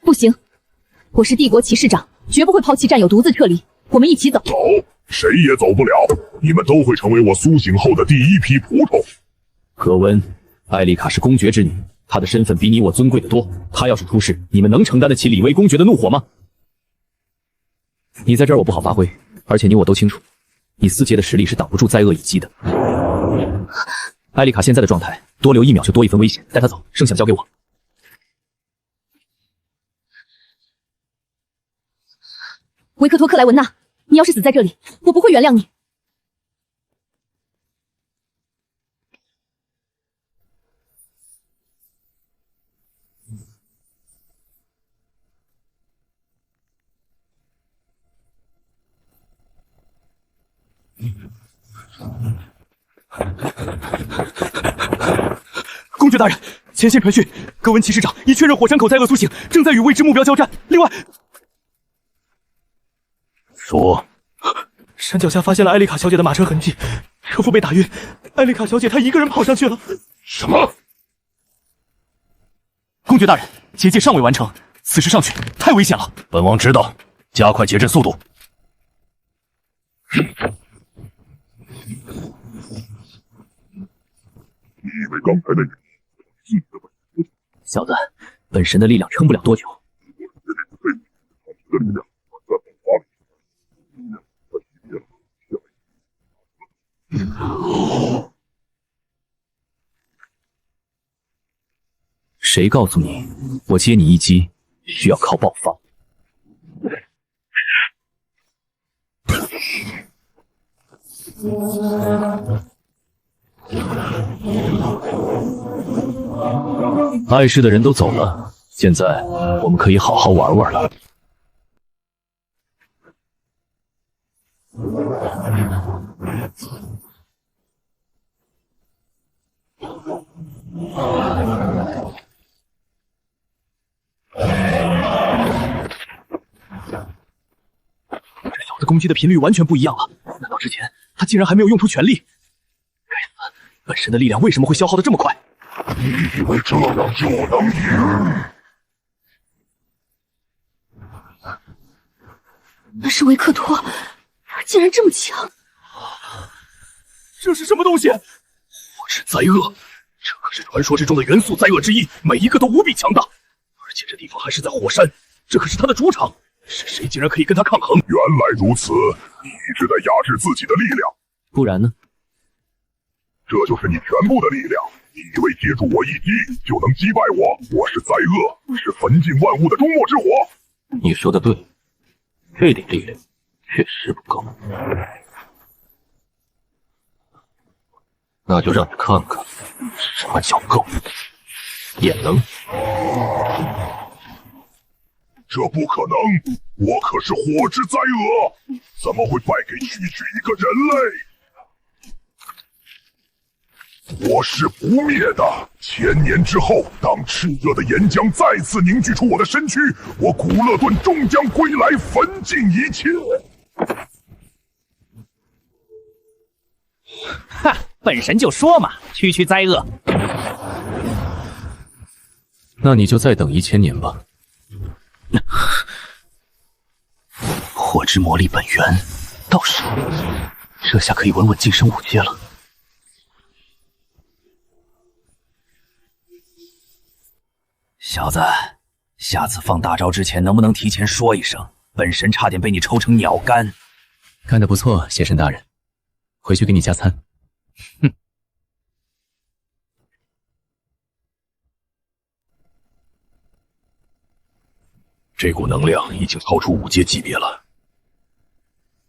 不行，我是帝国骑士长，绝不会抛弃战友独自撤离。我们一起走。走，谁也走不了。你们都会成为我苏醒后的第一批仆从。格温，艾丽卡是公爵之女，她的身份比你我尊贵的多。她要是出事，你们能承担得起李威公爵的怒火吗？你在这儿我不好发挥，而且你我都清楚，你4阶的实力是挡不住灾厄一击的。艾丽卡现在的状态，多留1秒就多1分危险。带她走，剩下的交给我。维克托·克莱文纳，你要是死在这里，我不会原谅你。公爵大人，前线传讯，格温骑士长已确认火山口灾厄苏醒，正在与未知目标交战。另外，说，山脚下发现了艾丽卡小姐的马车痕迹，车夫被打晕，艾丽卡小姐她一个人跑上去了。什么？公爵大人，结界尚未完成，此时上去太危险了。本王知道，加快结阵速度。你以为刚才那小子，本神的力量撑不了多久。谁告诉你，我接你一击需要靠爆发？碍事的人都走了，现在我们可以好好玩玩了。攻击的频率完全不一样了。难道之前他竟然还没有用出全力？该死，本身的力量为什么会消耗的这么快？你以为这样就能赢？那是维克托，他竟然这么强！这是什么东西？火之灾厄，这可是传说之中的元素灾厄之一，每一个都无比强大。而且这地方还是在火山，这可是他的主场，是谁竟然可以跟他抗衡？原来如此，你一直在压制自己的力量，不然呢？这就是你全部的力量。你以为借助我一击就能击败我？我是灾厄，是焚尽万物的终末之火。你说的对，这点力量确实不够。那就让你看看什么叫够。也能？这不可能，我可是火之灾厄，怎么会败给区区一个人类？我是不灭的。1000年之后，当炽热的岩浆再次凝聚出我的身躯，我古勒顿终将归来，焚尽一切。哈，本神就说嘛，区区灾厄。那你就再等1000年吧。火之魔力本源，倒是，这下可以稳稳晋升5阶了。小子，下次放大招之前能不能提前说一声？本神差点被你抽成鸟干。干得不错，邪神大人，回去给你加餐。哼。这股能量已经超出5阶级别了。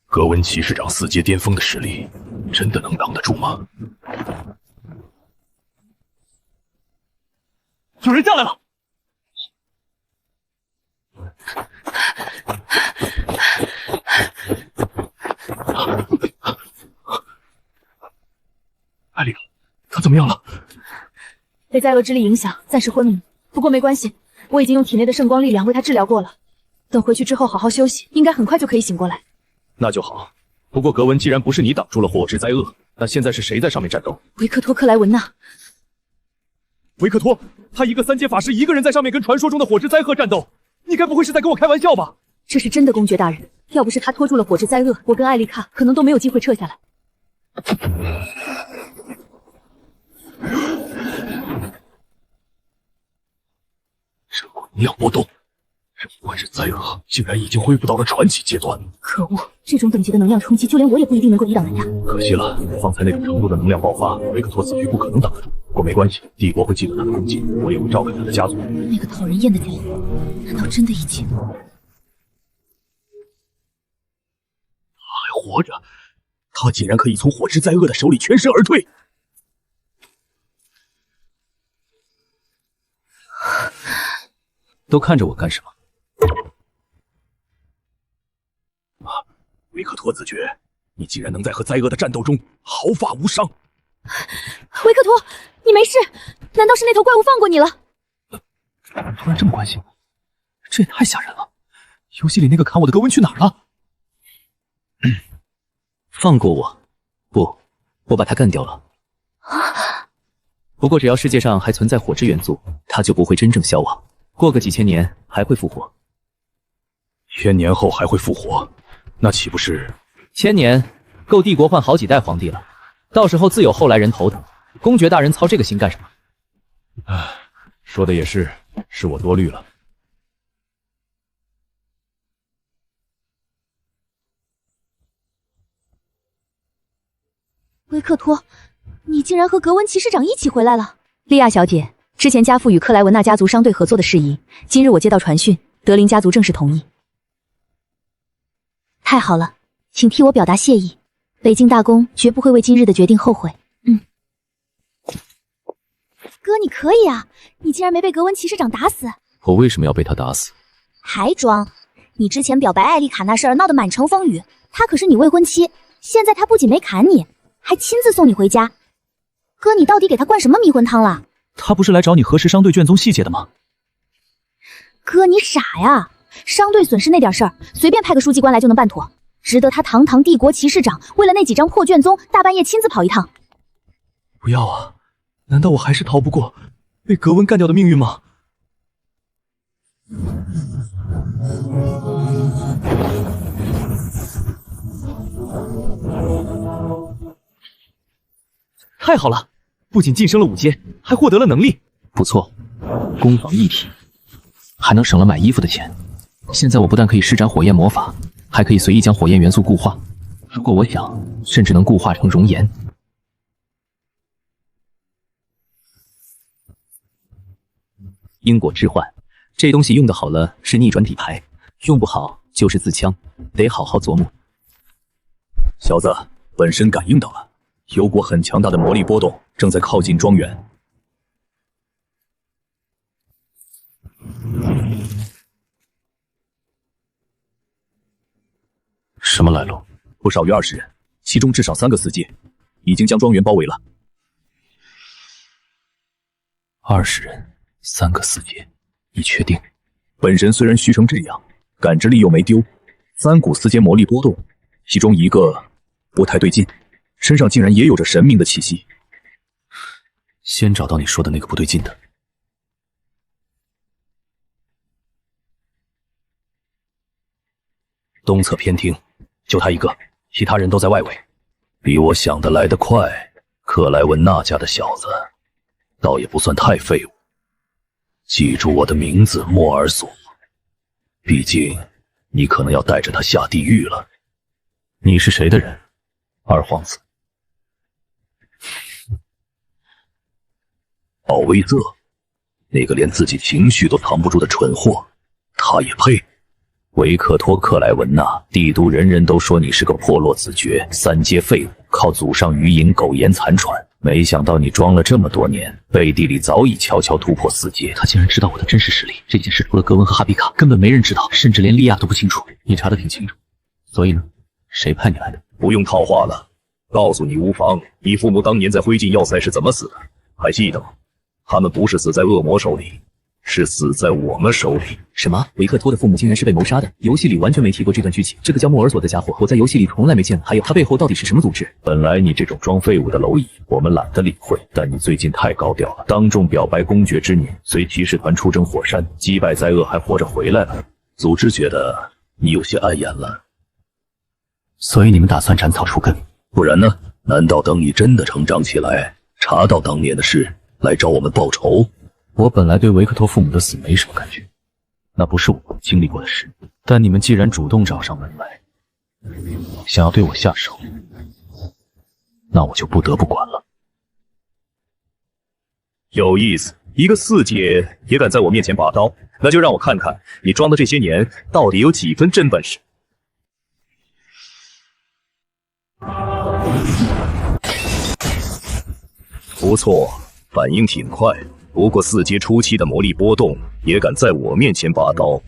格温骑士长4阶巅峰的实力，真的能挡得住吗？有人下来了！艾丽，他怎么样了？被灾厄之力影响，暂时昏迷。不过没关系，我已经用体内的圣光力量为他治疗过了。等回去之后好好休息，应该很快就可以醒过来。那就好。不过格温既然不是你挡住了火之灾厄，那现在是谁在上面战斗？维克托·克莱文纳。维克托，他一个3阶法师一个人在上面跟传说中的火之灾厄战斗，你该不会是在跟我开玩笑吧？这是真的，公爵大人。要不是他拖住了火之灾厄，我跟艾丽卡可能都没有机会撤下来。这股能量波动，这不愧是灾厄，竟然已经恢复到了传奇阶段。可恶，这种等级的能量冲击，就连我也不一定能够抵挡得下。可惜了，方才那种程度的能量爆发，维克托死局不可能挡得住。不过没关系，帝国会记得他的功绩，我也会照看他的家族。那个讨人厌的家伙，难道真的已经……还活着？他竟然可以从火之灾厄的手里全身而退！都看着我干什么？维克托子爵，你竟然能在和灾厄的战斗中毫发无伤！维克托，你没事？难道是那头怪物放过你了？突然这么关心我，这也太吓人了！游戏里那个砍我的格温去哪儿了？放过我？不，我把他干掉了。不过只要世界上还存在火之元素，它就不会真正消亡。过个几千年还会复活。1000年后还会复活，那岂不是？1000年够帝国换好几代皇帝了，到时候自有后来人头疼。公爵大人操这个心干什么？唉，说的也是，是我多虑了。维克托，你竟然和格温骑士长一起回来了。莉亚小姐，之前家父与克莱文纳家族商队合作的事宜，今日我接到传讯，德林家族正式同意。太好了，请替我表达谢意。北境大公绝不会为今日的决定后悔。哥，你可以啊！你竟然没被格温骑士长打死。我为什么要被他打死？还装？你之前表白艾丽卡那事儿闹得满城风雨，她可是你未婚妻，现在她不仅没砍你，还亲自送你回家。哥，你到底给他灌什么迷魂汤了？他不是来找你核实商队卷宗细节的吗？哥，你傻呀！商队损失那点事儿，随便派个书记官来就能办妥。值得他堂堂帝国骑士长为了那几张破卷宗大半夜亲自跑一趟？不要啊！难道我还是逃不过被格温干掉的命运吗？太好了，不仅晋升了5阶，还获得了能力。不错，攻防一体，还能省了买衣服的钱。现在我不但可以施展火焰魔法，还可以随意将火焰元素固化。如果我想，甚至能固化成熔岩。因果置换，这东西用得好了是逆转底牌，用不好就是自枪，得好好琢磨。小子，本身感应到了，有股很强大的魔力波动正在靠近庄园。什么来路？不少于20人，其中至少3个4阶，已经将庄园包围了。20人，3个4阶，你确定？本神虽然虚成这样，感知力又没丢，3股4阶魔力波动，其中一个不太对劲，身上竟然也有着神明的气息。先找到你说的那个不对劲的。东侧偏厅，就他一个，其他人都在外围。比我想的来得快，克莱文那家的小子，倒也不算太废物。记住我的名字，莫尔索。毕竟，你可能要带着他下地狱了。你是谁的人？二皇子。奥威瑟，那个连自己情绪都藏不住的蠢货，他也配？维克托·克莱文纳，帝都人人都说你是个破落子爵，3阶废物，靠祖上余荫苟延残喘。没想到你装了这么多年，背地里早已悄悄突破4阶。他竟然知道我的真实实力，这件事除了格温和哈比卡，根本没人知道，甚至连莉亚都不清楚。你查得挺清楚，所以呢，谁派你来的？不用套话了，告诉你无妨。你父母当年在灰烬要塞是怎么死的？还记得吗？他们不是死在恶魔手里，是死在我们手里。什么？维克托的父母竟然是被谋杀的？游戏里完全没提过这段剧情。这个叫莫尔索的家伙，我在游戏里从来没见过。还有，他背后到底是什么组织？本来你这种装废物的蝼蚁，我们懒得理会。但你最近太高调了，当众表白公爵之女，随骑士团出征火山，击败灾厄，还活着回来了。组织觉得你有些碍眼了。所以你们打算斩草除根？不然呢？难道等你真的成长起来，查到当年的事，来找我们报仇？我本来对维克托父母的死没什么感觉，那不是我经历过的事。但你们既然主动找上门来，想要对我下手，那我就不得不管了。有意思，一个4阶也敢在我面前拔刀，那就让我看看你装的这些年到底有几分真本事。不错，反应挺快。不过4阶初期的魔力波动也敢在我面前拔刀，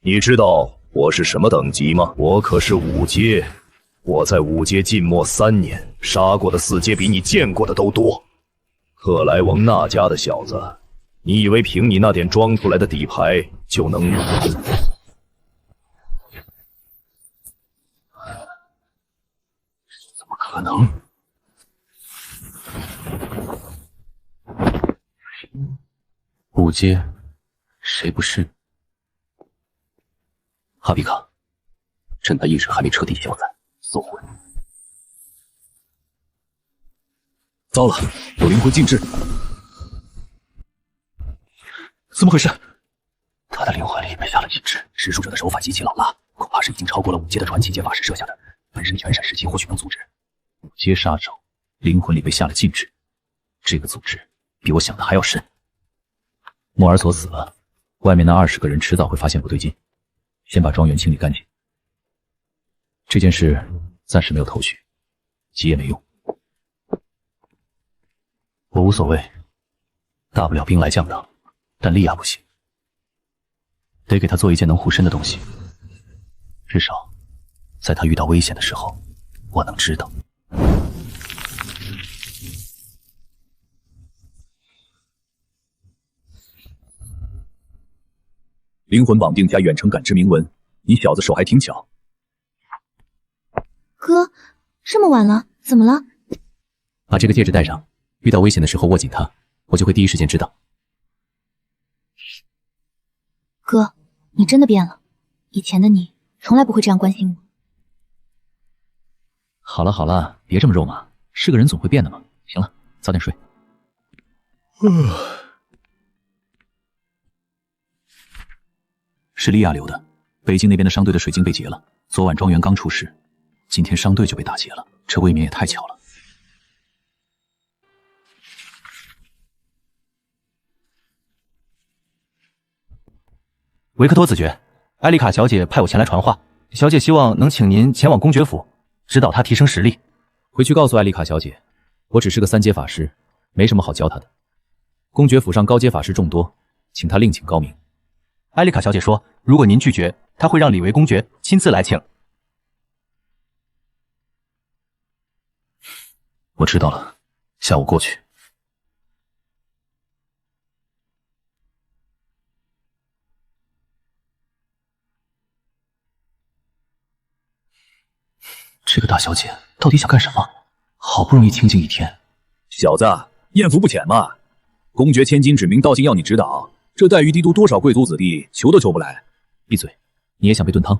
你知道我是什么等级吗？我可是5阶，我在5阶浸没3年，杀过的4阶比你见过的都多。克莱王那家的小子，你以为凭你那点装出来的底牌就能？怎么可能？5阶，谁不是？哈比卡，趁他意识还没彻底消散，搜魂。糟了，有灵魂禁制！怎么回事？他的灵魂里被下了禁制，施术者的手法极其老辣，恐怕是已经超过了5阶的传奇阶法师设下的。本身全闪时期或许能阻止。5阶杀手，灵魂里被下了禁制，这个组织比我想的还要深。莫尔索死了，外面那20个人迟早会发现不对劲，先把庄园清理干净。这件事暂时没有头绪，急也没用。我无所谓，大不了兵来将挡，但莉亚不行，得给他做一件能护身的东西，至少在他遇到危险的时候，我能知道。灵魂绑定加远程感知铭文，你小子手还挺巧。哥，这么晚了，怎么了？把这个戒指戴上，遇到危险的时候握紧它，我就会第一时间知道。哥，你真的变了，以前的你从来不会这样关心我。好了好了，别这么肉麻，是个人总会变的嘛。行了，早点睡。是莉亚留的，北京那边的商队的水晶被劫了，昨晚庄园刚出事，今天商队就被打劫了，这未免也太巧了。维克托子爵，艾丽卡小姐派我前来传话，小姐希望能请您前往公爵府，指导她提升实力。回去告诉艾丽卡小姐，我只是个3阶法师，没什么好教她的。公爵府上高阶法师众多，请她另请高明。艾丽卡小姐说，如果您拒绝，她会让李维公爵亲自来请。我知道了，下午过去。这个大小姐到底想干什么？好不容易清静一天。小子，艳福不浅嘛！公爵千金指名道姓要你指导，这待遇低都多少贵族子弟求都求不来。闭嘴！你也想被炖汤？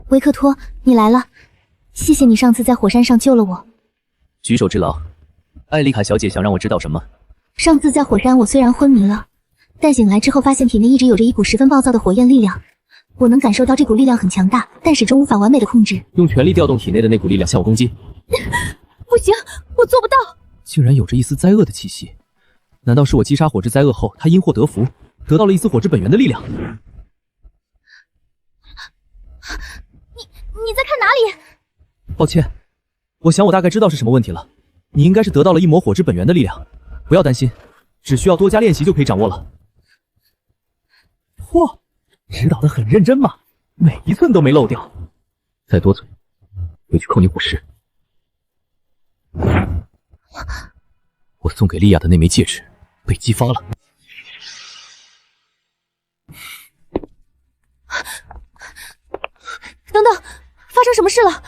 维克托，你来了，谢谢你上次在火山上救了我。举手之劳。艾丽卡小姐想让我知道什么？上次在火山，我虽然昏迷了，但醒来之后发现体内一直有着一股十分暴躁的火焰力量。我能感受到这股力量很强大，但始终无法完美的控制。用全力调动体内的那股力量向我攻击。不行，我做不到。竟然有着一丝灾厄的气息，难道是我击杀火之灾厄后，他因祸得福，得到了一丝火之本源的力量？你在看哪里？抱歉，我想我大概知道是什么问题了。你应该是得到了一抹火之本源的力量，不要担心，只需要多加练习就可以掌握了。嚯，指导得很认真嘛，每一寸都没漏掉。再多嘴，回去扣你50。我送给莉亚的那枚戒指被激发了。等等，发生什么事了？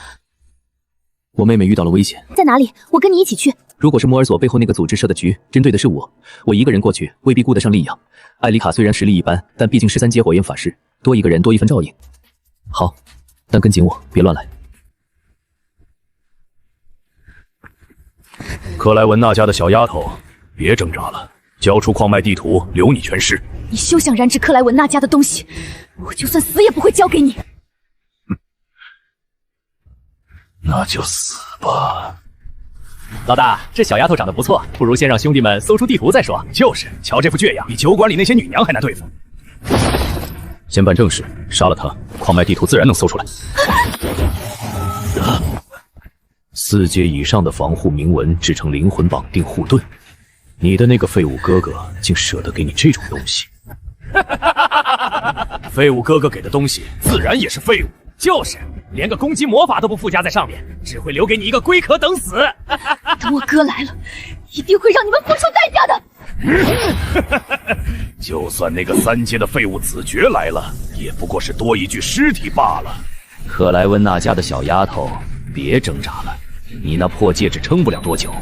我妹妹遇到了危险。在哪里？我跟你一起去。如果是摩尔索背后那个组织设的局，针对的是我，我一个人过去未必顾得上莉亚。艾丽卡虽然实力一般，但毕竟是3阶火焰法师，多一个人多一份照应。好，但跟紧我，别乱来。克莱文娜家的小丫头，别挣扎了，交出矿脉地图，留你全尸。你休想染指克莱文娜家的东西，我就算死也不会交给你。那就死吧。老大，这小丫头长得不错，不如先让兄弟们搜出地图再说。就是，瞧这副倔样，比酒馆里那些女娘还难对付。先办正事，杀了她，矿脉地图自然能搜出来。4阶以上的防护铭文制成灵魂绑定护盾，你的那个废物哥哥竟舍得给你这种东西。废物哥哥给的东西自然也是废物。就是，连个攻击魔法都不附加在上面，只会留给你一个龟壳等死。等我哥来了，一定会让你们付出代价的。就算那个3阶的废物子爵来了，也不过是多一具尸体罢了。克莱温娜家的小丫头，别挣扎了，你那破戒指撑不了多久。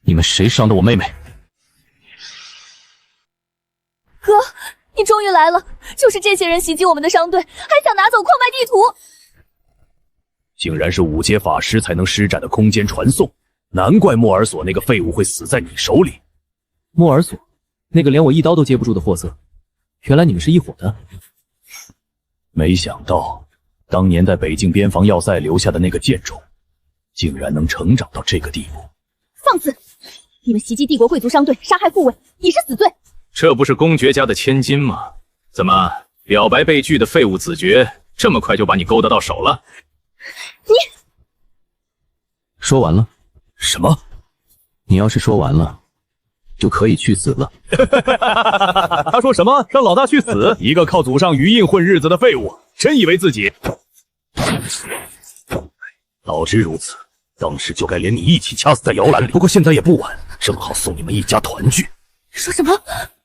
你们谁伤的我妹妹？哥，你终于来了！就是这些人袭击我们的商队，还想拿走矿脉地图。竟然是5阶法师才能施展的空间传送，难怪莫尔索那个废物会死在你手里。莫尔索，那个连我一刀都接不住的货色，原来你们是一伙的。没想到，当年在北境边防要塞留下的那个贱种，竟然能成长到这个地步。放肆！你们袭击帝国贵族商队，杀害护卫，已是死罪。这不是公爵家的千金吗？怎么表白被拒的废物子爵，这么快就把你勾搭到手了？你说完了？什么？你要是说完了，就可以去死了。他说什么？让老大去死？一个靠祖上余印混日子的废物，真以为自己早知如此，当时就该连你一起掐死在摇篮里。不过现在也不晚，正好送你们一家团聚。说什么？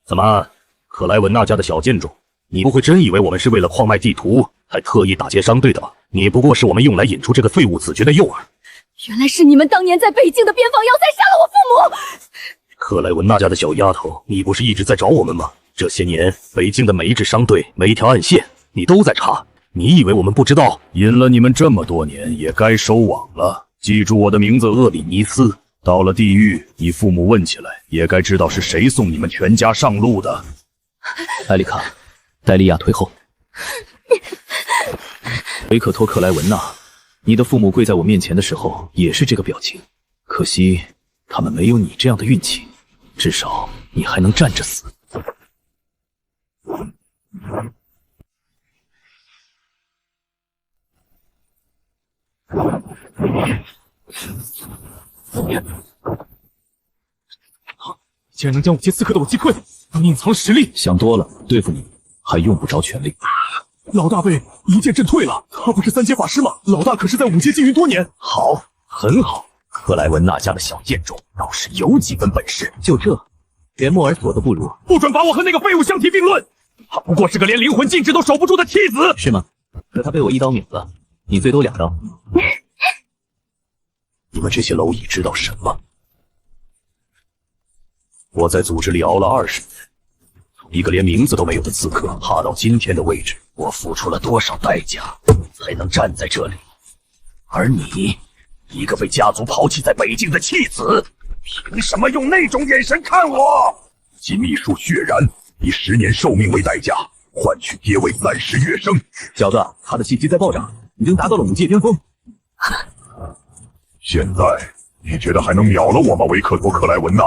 怎么，克莱文娜家的小贱种，你不会真以为我们是为了矿脉地图才特意打劫商队的吧？你不过是我们用来引出这个废物子爵的诱饵。原来是你们当年在北境的边防要塞杀了我父母！克莱文娜家的小丫头，你不是一直在找我们吗？这些年，北境的每一支商队、每一条暗线，你都在查。你以为我们不知道？引了你们这么多年，也该收网了。记住我的名字厄里尼斯。到了地狱，你父母问起来，也该知道是谁送你们全家上路的。艾丽卡，戴利亚退后。维克托·克莱文娜，你的父母跪在我面前的时候也是这个表情，可惜他们没有你这样的运气，至少你还能站着死。竟然能将武界刺客的武器溃，能隐藏实力。想多了，对付你还用不着全力。老大被一剑震退了，他不是三阶法师吗？老大可是在武界经营多年。好，很好。克莱文娜家的小贱种倒是有几分本事。就这，连莫尔索都不如。不准把我和那个废物相提并论。他不过是个连灵魂禁制都守不住的弃子。是吗？可他被我一刀秒了，你最多2刀。你们这些蝼蚁知道什么？我在组织里熬了20年，从一个连名字都没有的刺客爬到今天的位置，我付出了多少代价才能站在这里？而你，一个被家族抛弃在北境的弃子，凭什么用那种眼神看我？其秘术血然，以10年寿命为代价，换取爹位30月生。小子，他的气息在暴涨，已经达到了武界巅峰。现在你觉得还能秒了我吗，维克托·克莱文娜？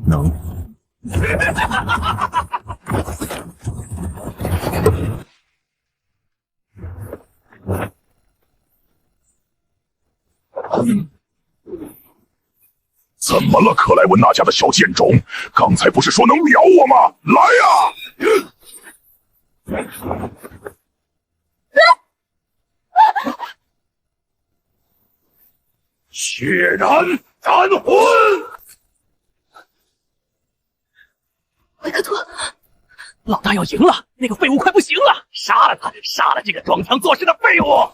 能。怎么了，克莱文娜家的小贱种？刚才不是说能秒我吗？来呀！血染斩魂！维克托，老大要赢了，那个废物快不行了，杀了他，杀了这个装腔作势的废物！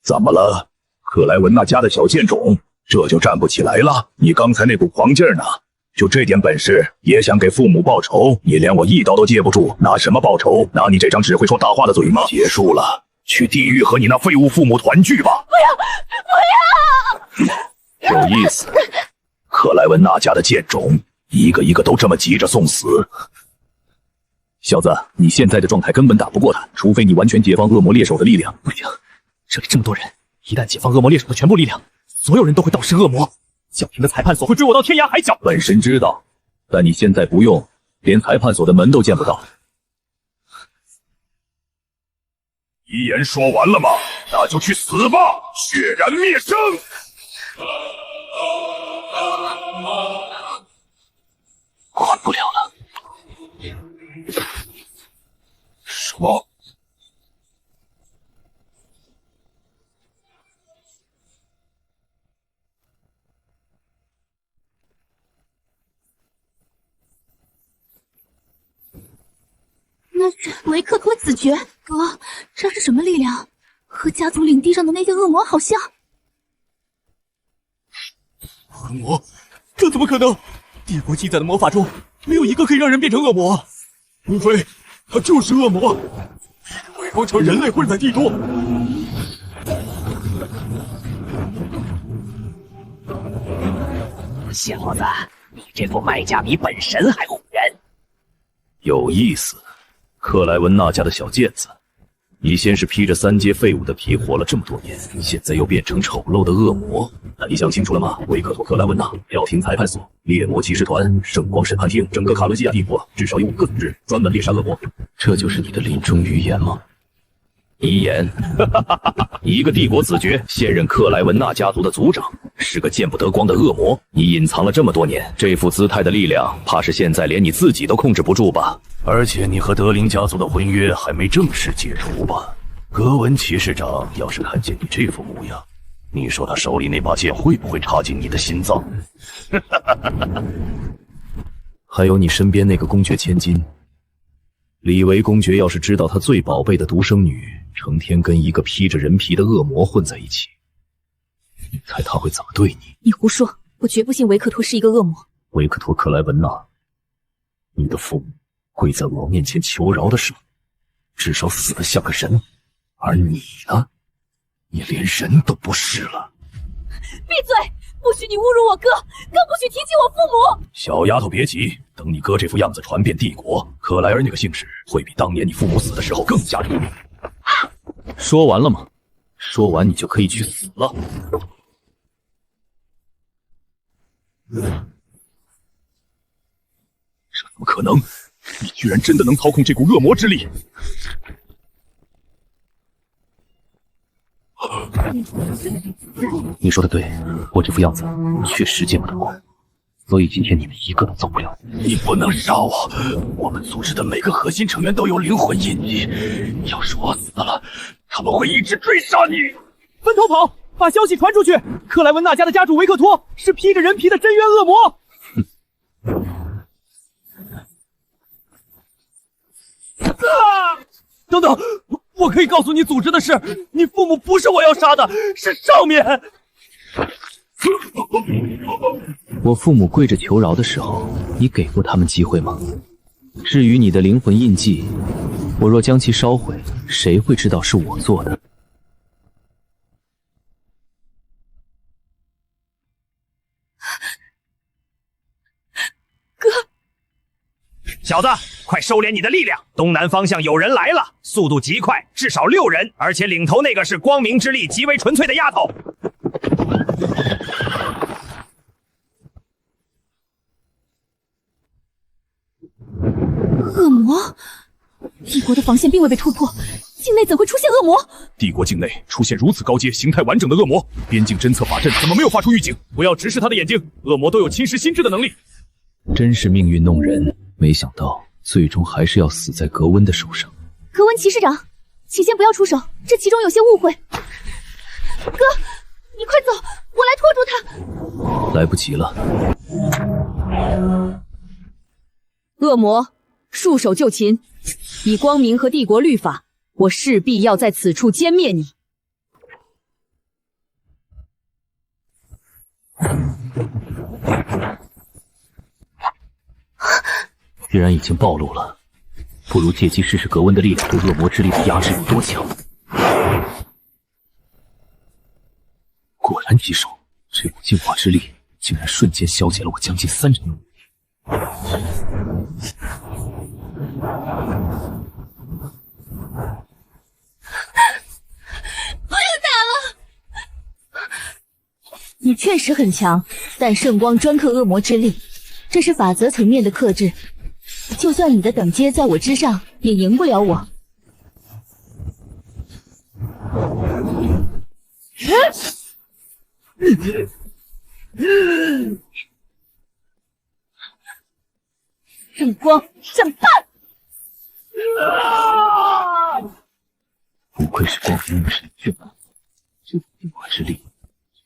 怎么了，克莱文娜家的小贱种，这就站不起来了？你刚才那股狂劲儿呢？就这点本事，也想给父母报仇？你连我一刀都接不住，拿什么报仇？拿你这张只会说大话的嘴吗？结束了，去地狱和你那废物父母团聚吧！不要！有意思，克莱文娜家的贱种，一个一个都这么急着送死。小子，你现在的状态根本打不过他，除非你完全解放恶魔猎手的力量。不行，这里这么多人，一旦解放恶魔猎手的全部力量，所有人都会倒噬恶魔。教廷的裁判所会追我到天涯海角。本神知道，但你现在不用，连裁判所的门都见不到。遗言说完了吗？那就去死吧，血然灭生！管不了了。什么？那是维克托子爵。哥，这是什么力量？和家族领地上的那些恶魔好像。恶魔？这怎么可能？帝国记载的魔法中，没有一个可以让人变成恶魔。除非他就是恶魔，伪装成人类混在帝都。小子，你这副卖价比本神还唬人。有意思，克莱文娜家的小贱子，你先是披着3阶废物的皮活了这么多年，现在又变成丑陋的恶魔，那你想清楚了吗？维克托·克莱文娜、调停裁判所、猎魔骑士团、圣光审判厅，整个卡伦西亚帝国至少有5个组织专门猎杀恶魔。这就是你的临终遗言吗？遗言，一个帝国子爵，现任克莱文娜家族的族长，是个见不得光的恶魔。你隐藏了这么多年，这副姿态的力量，怕是现在连你自己都控制不住吧？而且你和德林家族的婚约还没正式解除吧？格文骑士长要是看见你这副模样，你说他手里那把剑会不会插进你的心脏？还有你身边那个公爵千金，李维公爵要是知道他最宝贝的独生女成天跟一个披着人皮的恶魔混在一起，你猜他会怎么对你？你胡说，我绝不信维克托是一个恶魔。维克托·克莱文纳，你的父母跪在我面前求饶的时候，至少死得像个人，而你呢？你连人都不是了。闭嘴！不许你侮辱我哥，更不许提起我父母！小丫头别急，等你哥这副样子传遍帝国，克莱尔那个姓氏会比当年你父母死的时候更加出名。说完了吗？说完你就可以去死了。这怎么可能？你居然真的能操控这股恶魔之力！你说的对，我这副样子确实见不得光，所以今天你们一个都走不了。你不能杀我！我们组织的每个核心成员都有灵魂印记，要是我死了，他们会一直追杀你。分头跑，把消息传出去！克莱文纳家的家主维克托是披着人皮的真渊恶魔。等等，我可以告诉你组织的事，你父母不是我要杀的，是上面。我父母跪着求饶的时候，你给过他们机会吗？至于你的灵魂印记，我若将其烧毁，谁会知道是我做的？哥，小子，快收敛你的力量！东南方向有人来了，速度极快，至少6人，而且领头那个是光明之力极为纯粹的丫头。恶魔？帝国的防线并未被突破，境内怎会出现恶魔？帝国境内出现如此高阶、形态完整的恶魔，边境侦测法阵怎么没有发出预警？不要直视他的眼睛，恶魔都有侵蚀心智的能力。真是命运弄人，没想到最终还是要死在格温的手上。格温骑士长，请先不要出手，这其中有些误会。哥，你快走，我来拖住他。来不及了。恶魔，束手就擒！以光明和帝国律法，我势必要在此处歼灭你。既然已经暴露了，不如借机试试格温的力量对恶魔之力的压制有多强。果然棘手，这股净化之力竟然瞬间消解了我将近3成的武力。不要打了！你确实很强，但圣光专克恶魔之力，这是法则层面的克制。就算你的等阶在我之上，也赢不了我。圣光审判！不愧是光明神眷，这股净化之力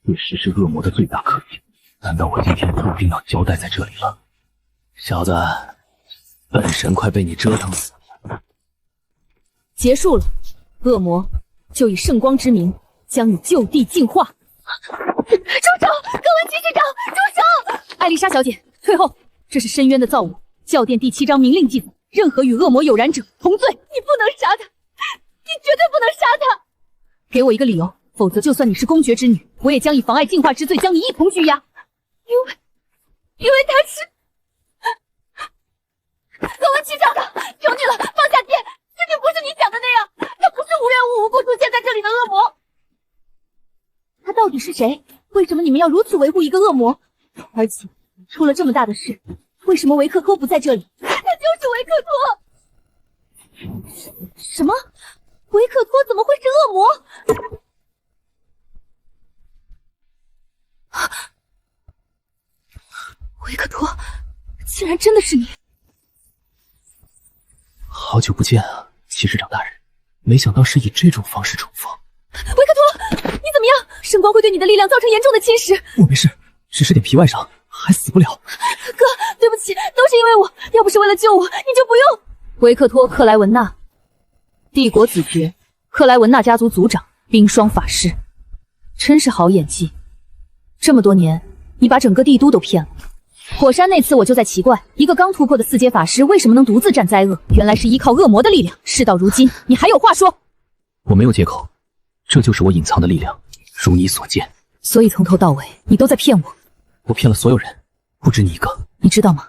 确实是恶魔的最大克星。难道我今天注定要交代在这里了？小子，本神快被你折腾死了。结束了，恶魔，就以圣光之名将你就地净化。住手！格温骑士长，住手！艾丽莎小姐，退后！这是深渊的造物，教殿第7章明令记载，任何与恶魔有染者同罪。你不能杀他，你绝对不能杀他！给我一个理由，否则就算你是公爵之女，我也将以妨碍进化之罪将你一同拘押。因为他是格温骑士长，求你了，放下剑！事情不是你想的那样，他不是无故出现在这里的恶魔。他到底是谁？为什么你们要如此维护一个恶魔？而且出了这么大的事，为什么维克托不在这里？他就是维克托！什么？维克托怎么会是恶魔？维克托，竟然真的是你！好久不见啊，骑士长大人，没想到是以这种方式重逢。维克托，你怎么样？圣光会对你的力量造成严重的侵蚀。我没事，只是点皮外伤，还死不了。哥，对不起，都是因为我，要不是为了救我，你就不用。维克托·克莱文纳，帝国子爵，克莱文纳家族族长，冰霜法师，真是好演技。这么多年，你把整个帝都都骗了。火山那次我就在奇怪，一个刚突破的4阶法师为什么能独自战灾厄？原来是依靠恶魔的力量。事到如今，你还有话说？我没有借口，这就是我隐藏的力量，如你所见。所以从头到尾，你都在骗我。我骗了所有人，不止你一个。你知道吗？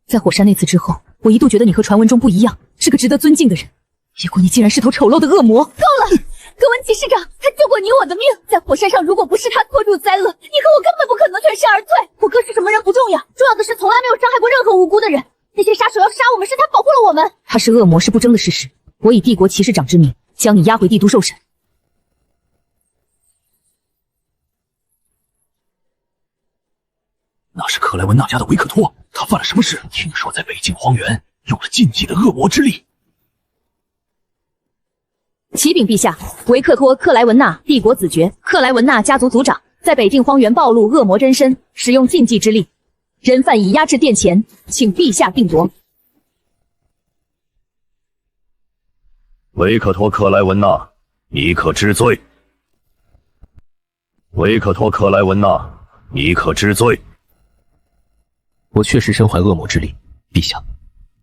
在火山那次之后，我一度觉得你和传闻中不一样，是个值得尊敬的人。结果你竟然是头丑陋的恶魔！够了！格文骑士长，他救过你我的命，在火山上，如果不是他拖住灾厄，你和我根本不可能全身而退。我哥是什么人不重要，重要的是从来没有伤害过任何无辜的人。那些杀手要杀我们，是他保护了我们。他是恶魔是不争的事实。我以帝国骑士长之名，将你押回帝都受审。那是克莱文纳家的维克托，他犯了什么事？听说在北境荒原用了禁忌的恶魔之力。启禀陛下，维克托·克莱文纳，帝国子爵，克莱文纳家族族长，在北境荒原暴露恶魔真身，使用禁忌之力，人犯已押至殿前，请陛下定夺。维克托·克莱文纳，你可知罪？维克托·克莱文纳，你可知罪？我确实身怀恶魔之力，陛下，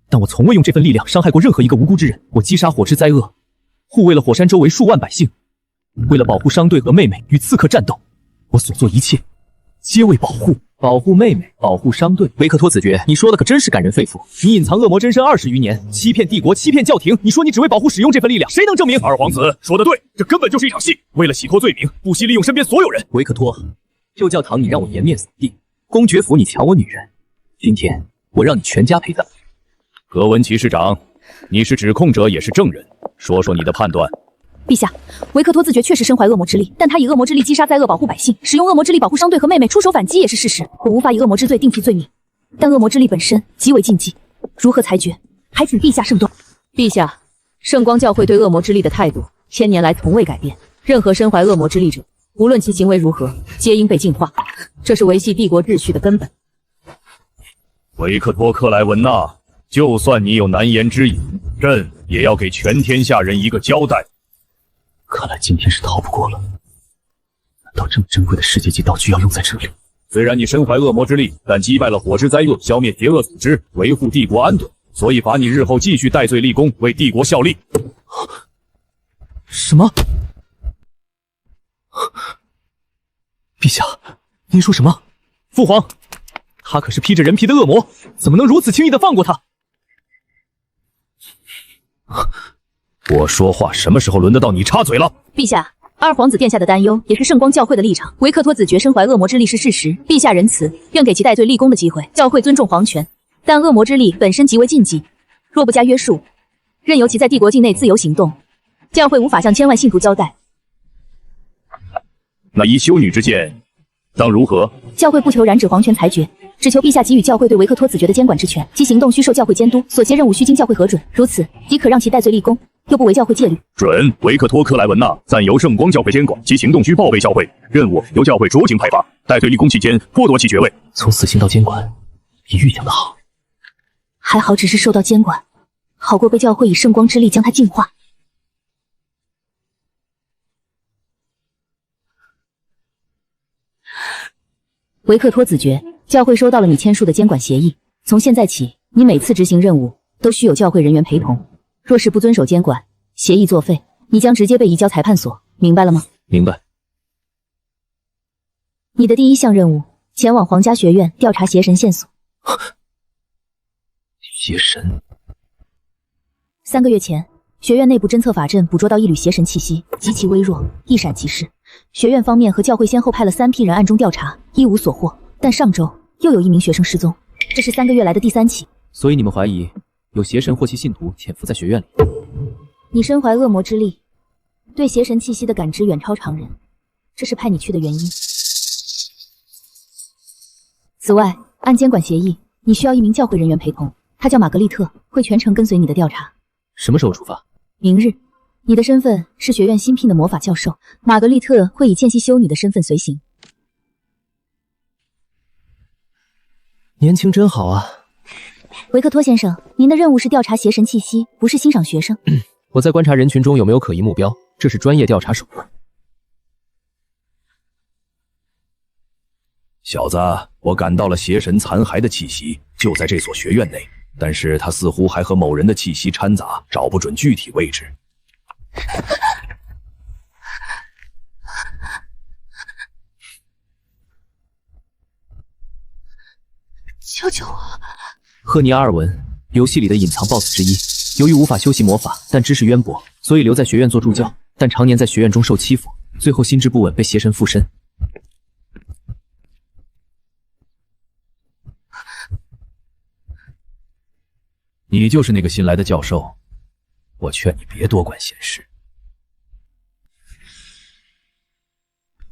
但我从未用这份力量伤害过任何一个无辜之人。我击杀火之灾厄，护卫了火山周围数万百姓，为了保护商队和妹妹与刺客战斗，我所做一切皆为保护妹妹，保护商队。维克托子爵，你说的可真是感人肺腑。你隐藏恶魔真身20余年，欺骗帝国，欺骗教廷，你说你只为保护使用这份力量，谁能证明？二皇子说得对，这根本就是一场戏，为了洗脱罪名，不惜利用身边所有人。维克托，旧教堂你让我颜面扫地，公爵府你抢我女人，今天我让你全家陪葬。格文骑士长，你是指控者也是证人，说说你的判断。陛下，维克托自觉确实身怀恶魔之力，但他以恶魔之力击杀灾厄，保护百姓，使用恶魔之力保护商队和妹妹，出手反击也是事实。我无法以恶魔之罪定其罪名，但恶魔之力本身极为禁忌，如何裁决，还请陛下圣断。陛下，圣光教会对恶魔之力的态度1000年来从未改变，任何身怀恶魔之力者，无论其行为如何，皆应被净化，这是维系帝国秩序的根本。维克托·克莱文纳，就算你有难言之隐，朕也要给全天下人一个交代。看来今天是逃不过了。难道这么珍贵的世界级道具要用在这里？虽然你身怀恶魔之力，但击败了火之灾厄，消灭邪恶组织，维护帝国安顿，所以罚你日后继续戴罪立功，为帝国效力。什么？陛下，您说什么？父皇，他可是披着人皮的恶魔，怎么能如此轻易地放过他？我说话什么时候轮得到你插嘴了？陛下，二皇子殿下的担忧也是圣光教会的立场。维克托子爵身怀恶魔之力是事实，陛下仁慈，愿给其戴罪立功的机会。教会尊重皇权，但恶魔之力本身极为禁忌，若不加约束，任由其在帝国境内自由行动，教会无法向千万信徒交代。那依修女之见，当如何？教会不求染指皇权裁决，只求陛下给予教会对维克托子爵的监管之权，其行动需受教会监督，所接任务需经教会核准，如此即可让其戴罪立功，又不违教会戒律。准。维克托·克莱文纳暂由圣光教会监管，其行动需报备教会，任务由教会酌情派发。戴罪立功期间，剥夺其爵位。从死刑到监管，比预想的好。还好只是受到监管，好过被教会以圣光之力将他净化。维克托子爵，教会收到了你签署的监管协议，从现在起，你每次执行任务都需有教会人员陪同，若是不遵守监管，协议作废，你将直接被移交裁判所，明白了吗？明白。你的第一项任务，前往皇家学院调查邪神线索。邪神？3个月前，学院内部侦测法阵捕捉到一缕邪神气息，极其微弱，一闪即逝。学院方面和教会先后派了3批人暗中调查，一无所获。但上周又有1名学生失踪，这是3个月来的第3起。所以你们怀疑有邪神或其信徒潜伏在学院里？你身怀恶魔之力，对邪神气息的感知远超常人，这是派你去的原因。此外，按监管协议，你需要1名教会人员陪同，他叫玛格丽特，会全程跟随你的调查。什么时候出发？明日。你的身份是学院新聘的魔法教授，玛格丽特会以见习修女的身份随行。年轻真好啊。维克托先生，您的任务是调查邪神气息，不是欣赏学生。我在观察人群中有没有可疑目标，这是专业调查手段。小子，我感到了邪神残骸的气息，就在这所学院内，但是他似乎还和某人的气息掺杂，找不准具体位置。救救我！赫尼阿尔文，游戏里的隐藏 BOSS 之一。由于无法修习魔法，但知识渊博，所以留在学院做助教，但常年在学院中受欺负，最后心智不稳，被邪神附身。你就是那个新来的教授，我劝你别多管闲事。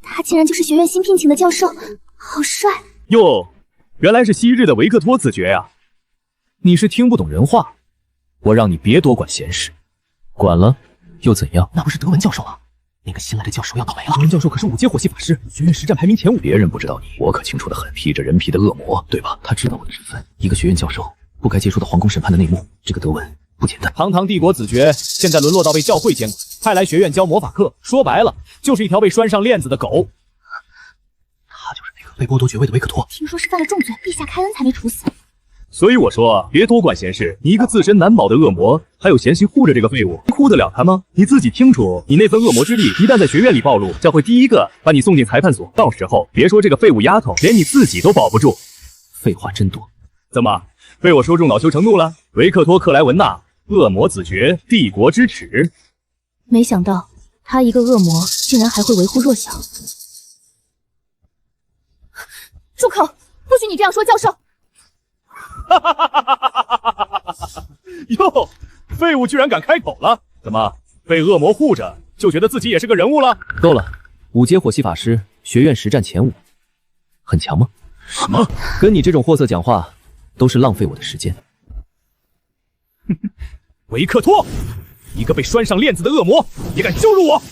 他竟然就是学院新聘请的教授，好帅！哟，原来是昔日的维克托子爵呀！你是听不懂人话，我让你别多管闲事。管了又怎样？那不是德文教授啊！那个新来的教授要倒霉了。德文教授可是5阶火系法师，学院实战排名前5。别人不知道你，我可清楚得很。披着人皮的恶魔，对吧？他知道我的身份，一个学院教授不该接触到皇宫审判的内幕。这个德文不简单。堂堂帝国子爵，现在沦落到被教会监管，派来学院教魔法课，说白了就是一条被拴上链子的狗。他就是那个被剥夺爵位的维克托。听说是犯了重罪，陛下开恩才没处死。所以我说，别多管闲事。你一个自身难保的恶魔，还有闲心护着这个废物，护得了他吗？你自己清楚，你那份恶魔之力一旦在学院里暴露，将会第一个把你送进裁判所。到时候别说这个废物丫头，连你自己都保不住。废话真多。怎么被我说中恼羞成怒了？维克托·克莱文纳，恶魔子爵，帝国之耻。没想到他一个恶魔，竟然还会维护弱小。住口！不许你这样说，教授！哈哈哈哈哈！哟，废物居然敢开口了！怎么被恶魔护着，就觉得自己也是个人物了？够了，5阶火系法师，学院实战前5，很强吗？什么？跟你这种货色讲话，都是浪费我的时间。维克托，一个被拴上链子的恶魔，也敢羞辱我！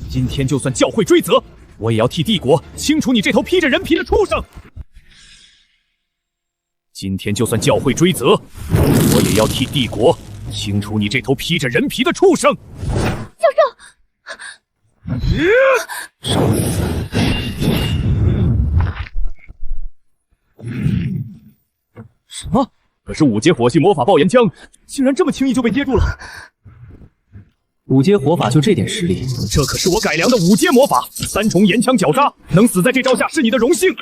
今天就算教会追责，我也要替帝国清除你这头披着人皮的畜生！今天就算教会追责，我也要替帝国清除你这头披着人皮的畜生！教授，什么？可是5阶火系魔法爆炎枪，竟然这么轻易就被接住了！5阶火法就这点实力，这可是我改良的5阶魔法，3重岩枪绞扎，能死在这招下是你的荣幸。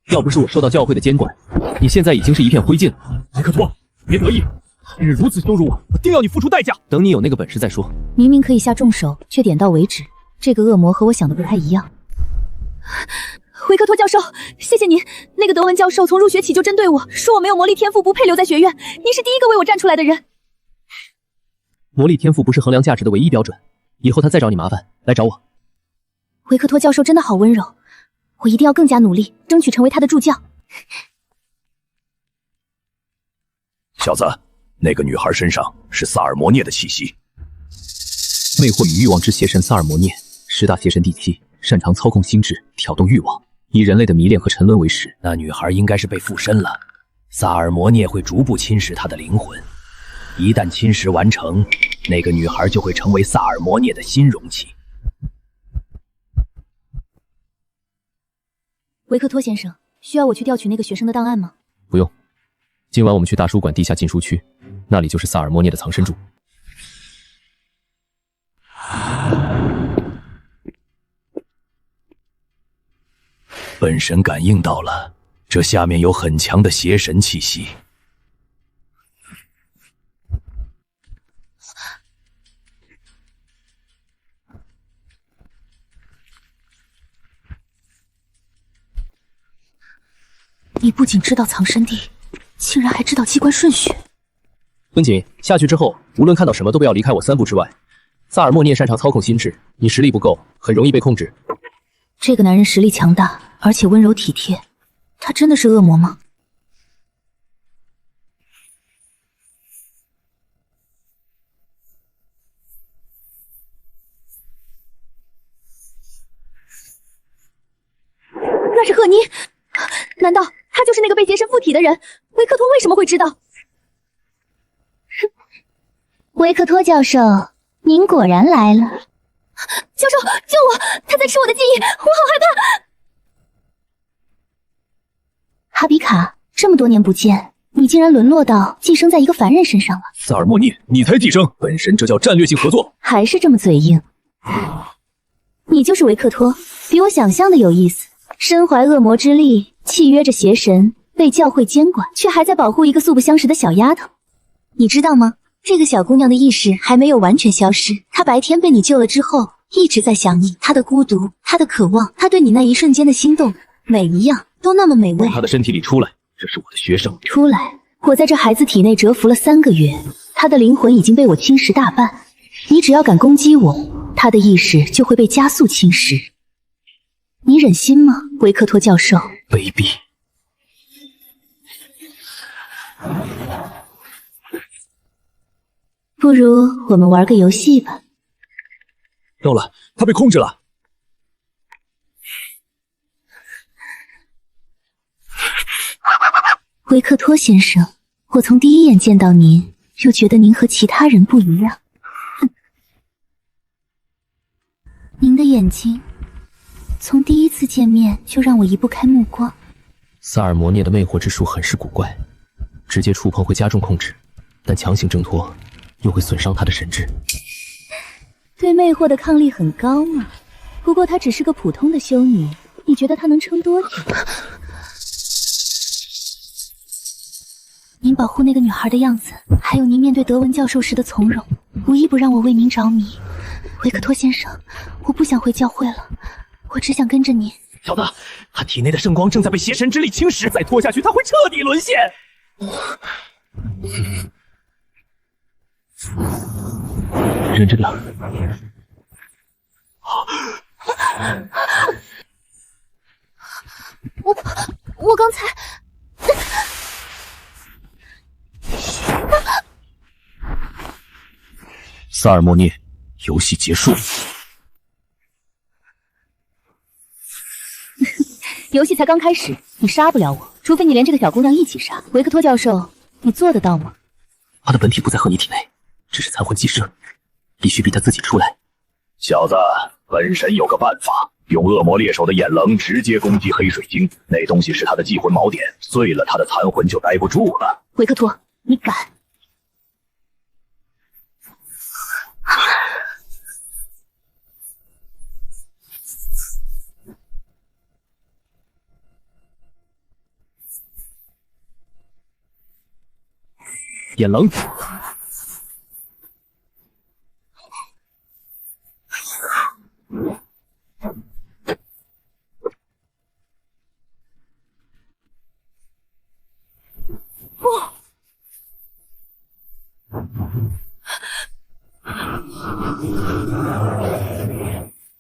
要不是我受到教会的监管，你现在已经是一片灰烬了。维克托，别得意，今日如此羞辱我，我定要你付出代价。等你有那个本事再说。明明可以下重手，却点到为止。这个恶魔和我想的不太一样。维克托教授，谢谢您。那个德文教授从入学起就针对我，说我没有魔力天赋，不配留在学院。您是第一个为我站出来的人。魔力天赋不是衡量价值的唯一标准，以后他再找你麻烦，来找我。维克托教授真的好温柔，我一定要更加努力，争取成为他的助教。小子，那个女孩身上是萨尔摩涅的气息。魅惑与欲望之邪神萨尔摩涅，10大邪神第7，擅长操控心智，挑动欲望，以人类的迷恋和沉沦为食。那女孩应该是被附身了，萨尔摩涅会逐步侵蚀她的灵魂。一旦侵蚀完成，那个女孩就会成为萨尔摩涅的新容器。维克托先生，需要我去调取那个学生的档案吗？不用，今晚我们去大书馆地下禁书区，那里就是萨尔摩涅的藏身处。本神感应到了，这下面有很强的邪神气息。你不仅知道藏身地，竟然还知道机关顺序。温景，下去之后，无论看到什么都不要离开我3步之外。萨尔默涅擅长操控心智，你实力不够，很容易被控制。这个男人实力强大，而且温柔体贴，他真的是恶魔吗？那是赫尼，难道他就是那个被邪神附体的人？维克托为什么会知道？维克托教授，您果然来了。教授，救我！他在吃我的记忆，我好害怕。哈比卡，这么多年不见，你竟然沦落到寄生在一个凡人身上了。萨尔默涅，你才寄生，本神这叫战略性合作。还是这么嘴硬。你就是维克托，比我想象的有意思。身怀恶魔之力，契约着邪神，被教会监管，却还在保护一个素不相识的小丫头。你知道吗？这个小姑娘的意识还没有完全消失，她白天被你救了之后，一直在想你，她的孤独，她的渴望，她对你那一瞬间的心动，每一样都那么美味。从她的身体里出来，这是我的学生。出来，我在这孩子体内蛰伏了3个月，他的灵魂已经被我侵蚀大半。你只要敢攻击我，他的意识就会被加速侵蚀。你忍心吗，维克托教授？卑鄙！不如我们玩个游戏吧。够了，他被控制了。维克托先生，我从第一眼见到您，就觉得您和其他人不一样。您的眼睛，从第一次见面就让我移不开目光。萨尔摩涅的魅惑之术很是古怪，直接触碰会加重控制，但强行挣脱又会损伤他的神智。对魅惑的抗力很高嘛，不过她只是个普通的修女，你觉得她能撑多久？您保护那个女孩的样子，还有您面对德文教授时的从容，无一不让我为您着迷。维克托先生，我不想回教会了，我只想跟着您。小子，他体内的圣光正在被邪神之力侵蚀，再拖下去他会彻底沦陷。忍着点。我刚才萨尔默涅，游戏结束。游戏才刚开始，你杀不了我，除非你连这个小姑娘一起杀。维克托教授，你做得到吗？他的本体不在赫尼体内，只是残魂寄生，必须逼他自己出来。小子，本神有个办法，用恶魔猎手的眼棱直接攻击黑水晶，那东西是他的祭魂锚点，碎了他的残魂就待不住了。维克托，你敢？眼棱，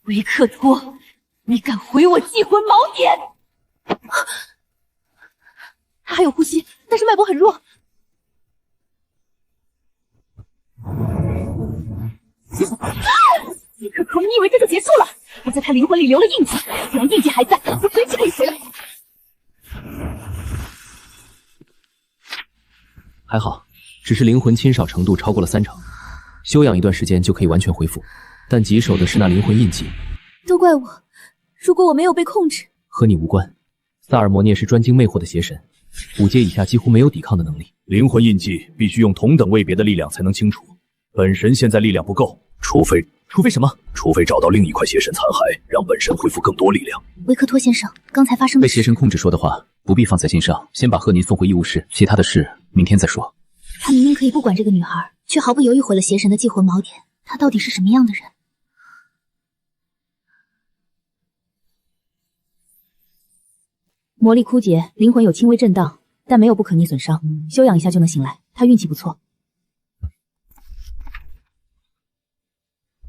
维克托，你敢毁我祭魂锚点？他还有呼吸，但是脉搏很弱。维克托，你以为这就结束了？我在他灵魂里留了印记，只要印记还在，我随时可以回来。还好，只是灵魂侵扰程度超过了30%，休养一段时间就可以完全恢复。但棘手的是那灵魂印记，都怪我，如果我没有被控制，和你无关。萨尔摩涅是专精魅惑的邪神，5阶以下几乎没有抵抗的能力。灵魂印记必须用同等位别的力量才能清除，本神现在力量不够，除非什么？除非找到另一块邪神残骸，让本神恢复更多力量。维克托先生，刚才发生的事，被邪神控制说的话不必放在心上，先把赫尼送回医务室，其他的事明天再说。他明明可以不管这个女孩，却毫不犹豫毁了邪神的祭魂锚点，他到底是什么样的人？魔力枯竭，灵魂有轻微震荡，但没有不可逆损伤，休养一下就能醒来。他运气不错。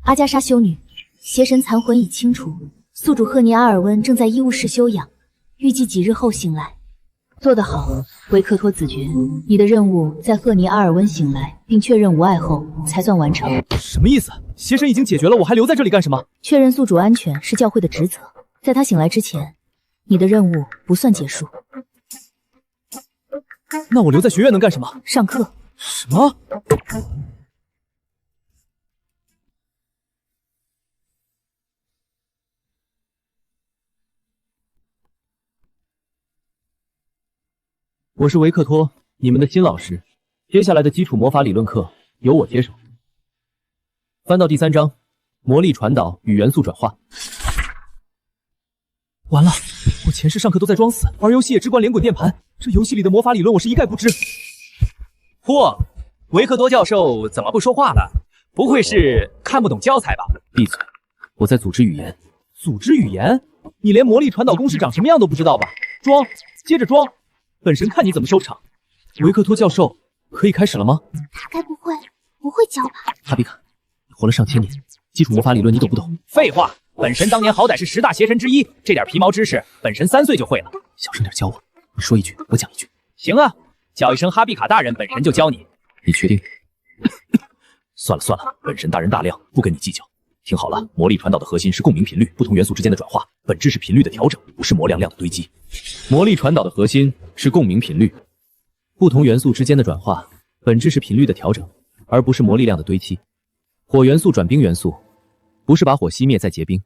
阿加莎修女，邪神残魂已清除，宿主赫尼阿尔温正在医务室休养，预计几日后醒来。做得好，维克托子爵，你的任务在赫尼阿尔温醒来并确认无碍后才算完成。什么意思？邪神已经解决了，我还留在这里干什么？确认宿主安全是教会的职责，在他醒来之前，你的任务不算结束。那我留在学院能干什么？上课。什么？我是维克托，你们的新老师。接下来的基础魔法理论课由我接手。翻到第3章，魔力传导与元素转化。完了，我前世上课都在装死，玩游戏也只管连滚键盘，这游戏里的魔法理论我是一概不知。嚯，维克多教授怎么不说话了？不会是看不懂教材吧？闭嘴！我在组织语言。组织语言？你连魔力传导公式长什么样都不知道吧？装，接着装。本神看你怎么收场。维克托教授，可以开始了吗？他该不会教吧？哈比卡，你活了上千年，基础魔法理论你懂不懂？废话，本神当年好歹是10大邪神之一，这点皮毛知识，本神3岁就会了。小声点教我，你说一句，我讲一句。行啊，叫一声哈比卡大人，本神就教你。你确定？算了，本神大人大量，不跟你计较。听好了，魔力传导的核心是共鸣频率，不同元素之间的转化，本质是频率的调整，不是模量的堆积。魔力传导的核心是共鸣频率，不同元素之间的转化，本质是频率的调整，而不是魔力量的堆积。火元素转冰元素，不是把火熄灭再结冰，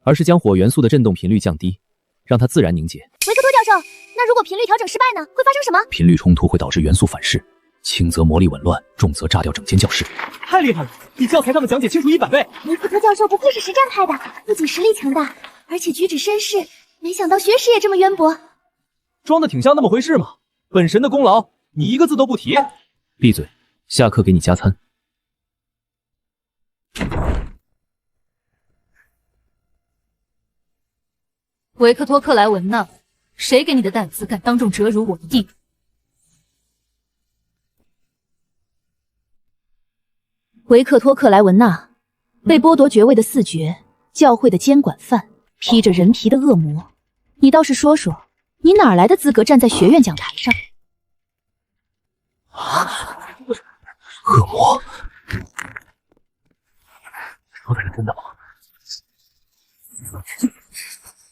而是将火元素的振动频率降低，让它自然凝结。维克托教授，那如果频率调整失败呢？会发生什么？频率冲突会导致元素反噬，轻则魔力紊乱，重则炸掉整间教室。太厉害了，比教材上的讲解清楚100倍。维克托教授不愧是实战派的，不仅实力强大，而且举止绅士，没想到学识也这么渊博。装的挺像那么回事嘛，本神的功劳你一个字都不提。闭嘴，下课给你加餐。维克托·克莱文纳，谁给你的胆子敢当众折辱我的弟弟？维克托·克莱文纳，被剥夺爵位的4爵，教会的监管犯，披着人皮的恶魔。你倒是说说，你哪来的资格站在学院讲台上？恶魔，说的是真的吗？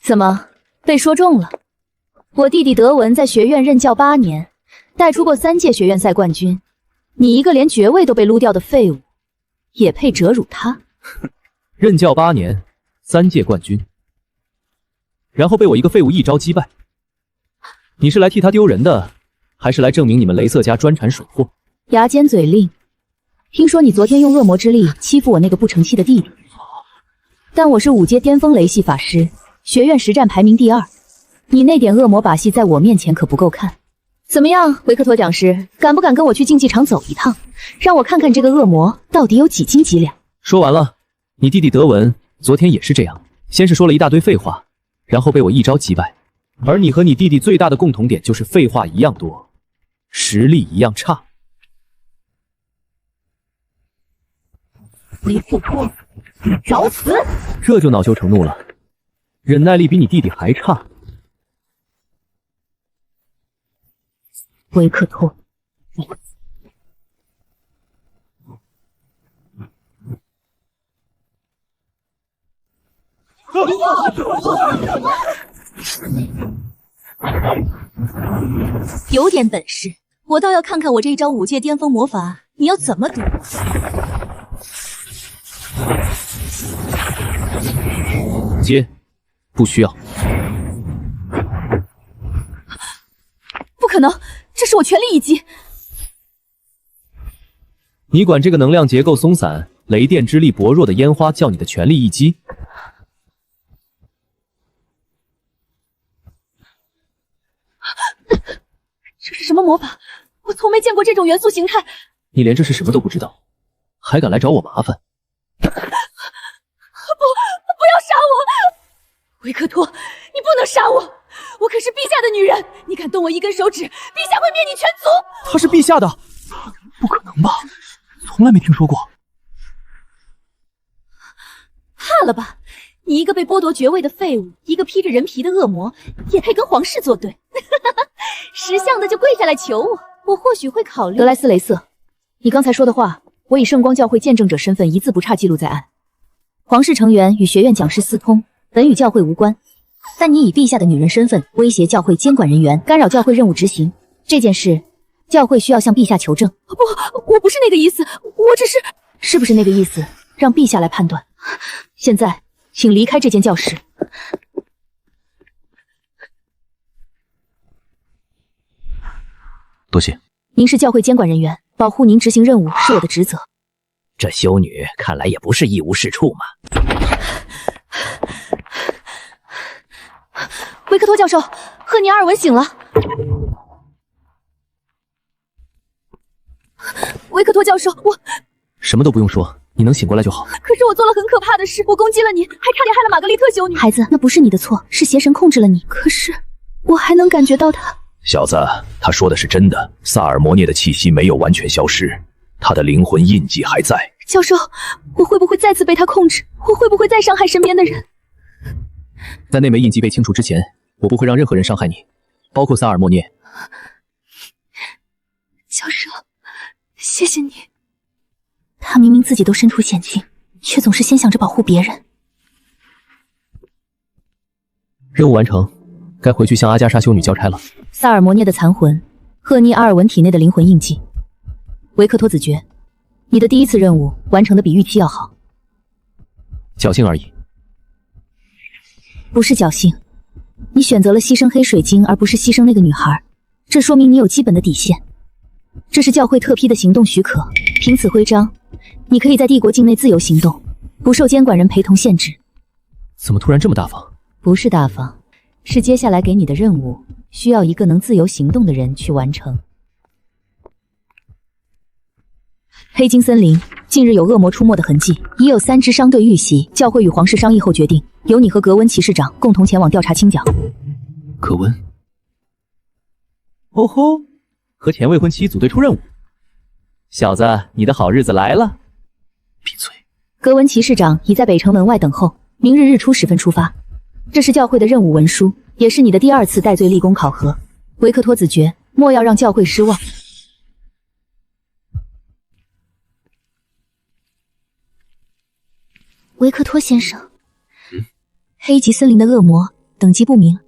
怎么被说中了？我弟弟德文在学院任教8年，带出过3届学院赛冠军。你一个连爵位都被撸掉的废物，也配折辱他？任教8年，3届冠军，然后被我一个废物一招击败。你是来替他丢人的，还是来证明你们雷瑟家专产水货？牙尖嘴利。听说你昨天用恶魔之力欺负我那个不成器的弟弟，但我是5阶巅峰雷系法师，学院实战排名第2，你那点恶魔把戏在我面前可不够看。怎么样，维克托讲师，敢不敢跟我去竞技场走一趟，让我看看这个恶魔到底有几斤几两？说完了，你弟弟德文昨天也是这样，先是说了一大堆废话，然后被我一招击败。而你和你弟弟最大的共同点就是废话一样多，实力一样差。维克托，找死！这就恼羞成怒了，忍耐力比你弟弟还差。维克托，有点本事，我倒要看看我这一招5阶巅峰魔法你要怎么赌。接，不需要。不可能，这是我全力一击。你管这个能量结构松散、雷电之力薄弱的烟花叫你的全力一击？这是什么魔法？我从没见过这种元素形态。你连这是什么都不知道，还敢来找我麻烦？不要杀我！维克托，你不能杀我！我可是陛下的女人，你敢动我一根手指，陛下会灭你全族。她是陛下的，不可能吧？从来没听说过。怕了吧？你一个被剥夺爵位的废物，一个披着人皮的恶魔，也配跟皇室作对？识相的就跪下来求我，我或许会考虑。德莱斯雷瑟，你刚才说的话，我以圣光教会见证者身份一字不差记录在案。皇室成员与学院讲师私通，本与教会无关，但你以陛下的女人身份威胁教会监管人员，干扰教会任务执行，这件事，教会需要向陛下求证。我不是那个意思，我只是……是不是那个意思，让陛下来判断。现在，请离开这间教室。多谢。您是教会监管人员，保护您执行任务是我的职责。这修女看来也不是一无是处嘛。维克托教授，赫尼阿尔文醒了。维克托教授，我什么都不用说，你能醒过来就好。可是我做了很可怕的事，我攻击了你，还差点害了玛格丽特修女。孩子，那不是你的错，是邪神控制了你。可是我还能感觉到他。小子，他说的是真的，萨尔摩涅的气息没有完全消失，他的灵魂印记还在。教授，我会不会再次被他控制？我会不会再伤害身边的人？在那枚印记被清除之前，我不会让任何人伤害你，包括萨尔莫涅。教授，谢谢你。他明明自己都身处险境，却总是先想着保护别人。任务完成，该回去向阿加莎修女交差了。萨尔摩涅的残魂，赫尼阿尔文体内的灵魂印记。维克托子爵，你的第一次任务完成的比预期要好。侥幸而已。不是侥幸，你选择了牺牲黑水晶，而不是牺牲那个女孩，这说明你有基本的底线。这是教会特批的行动许可，凭此徽章，你可以在帝国境内自由行动，不受监管人陪同限制。怎么突然这么大方？不是大方，是接下来给你的任务需要一个能自由行动的人去完成。黑金森林近日有恶魔出没的痕迹，已有3支商队遇袭。教会与皇室商议后决定，由你和格温骑士长共同前往调查清剿。格温，哦吼，和前未婚妻组队出任务，小子，你的好日子来了。闭嘴！格温骑士长已在北城门外等候，明日日出时分出发。这是教会的任务文书，也是你的第2次戴罪立功考核。维克托子爵，莫要让教会失望。维克托先生，黑级森林的恶魔等级不明，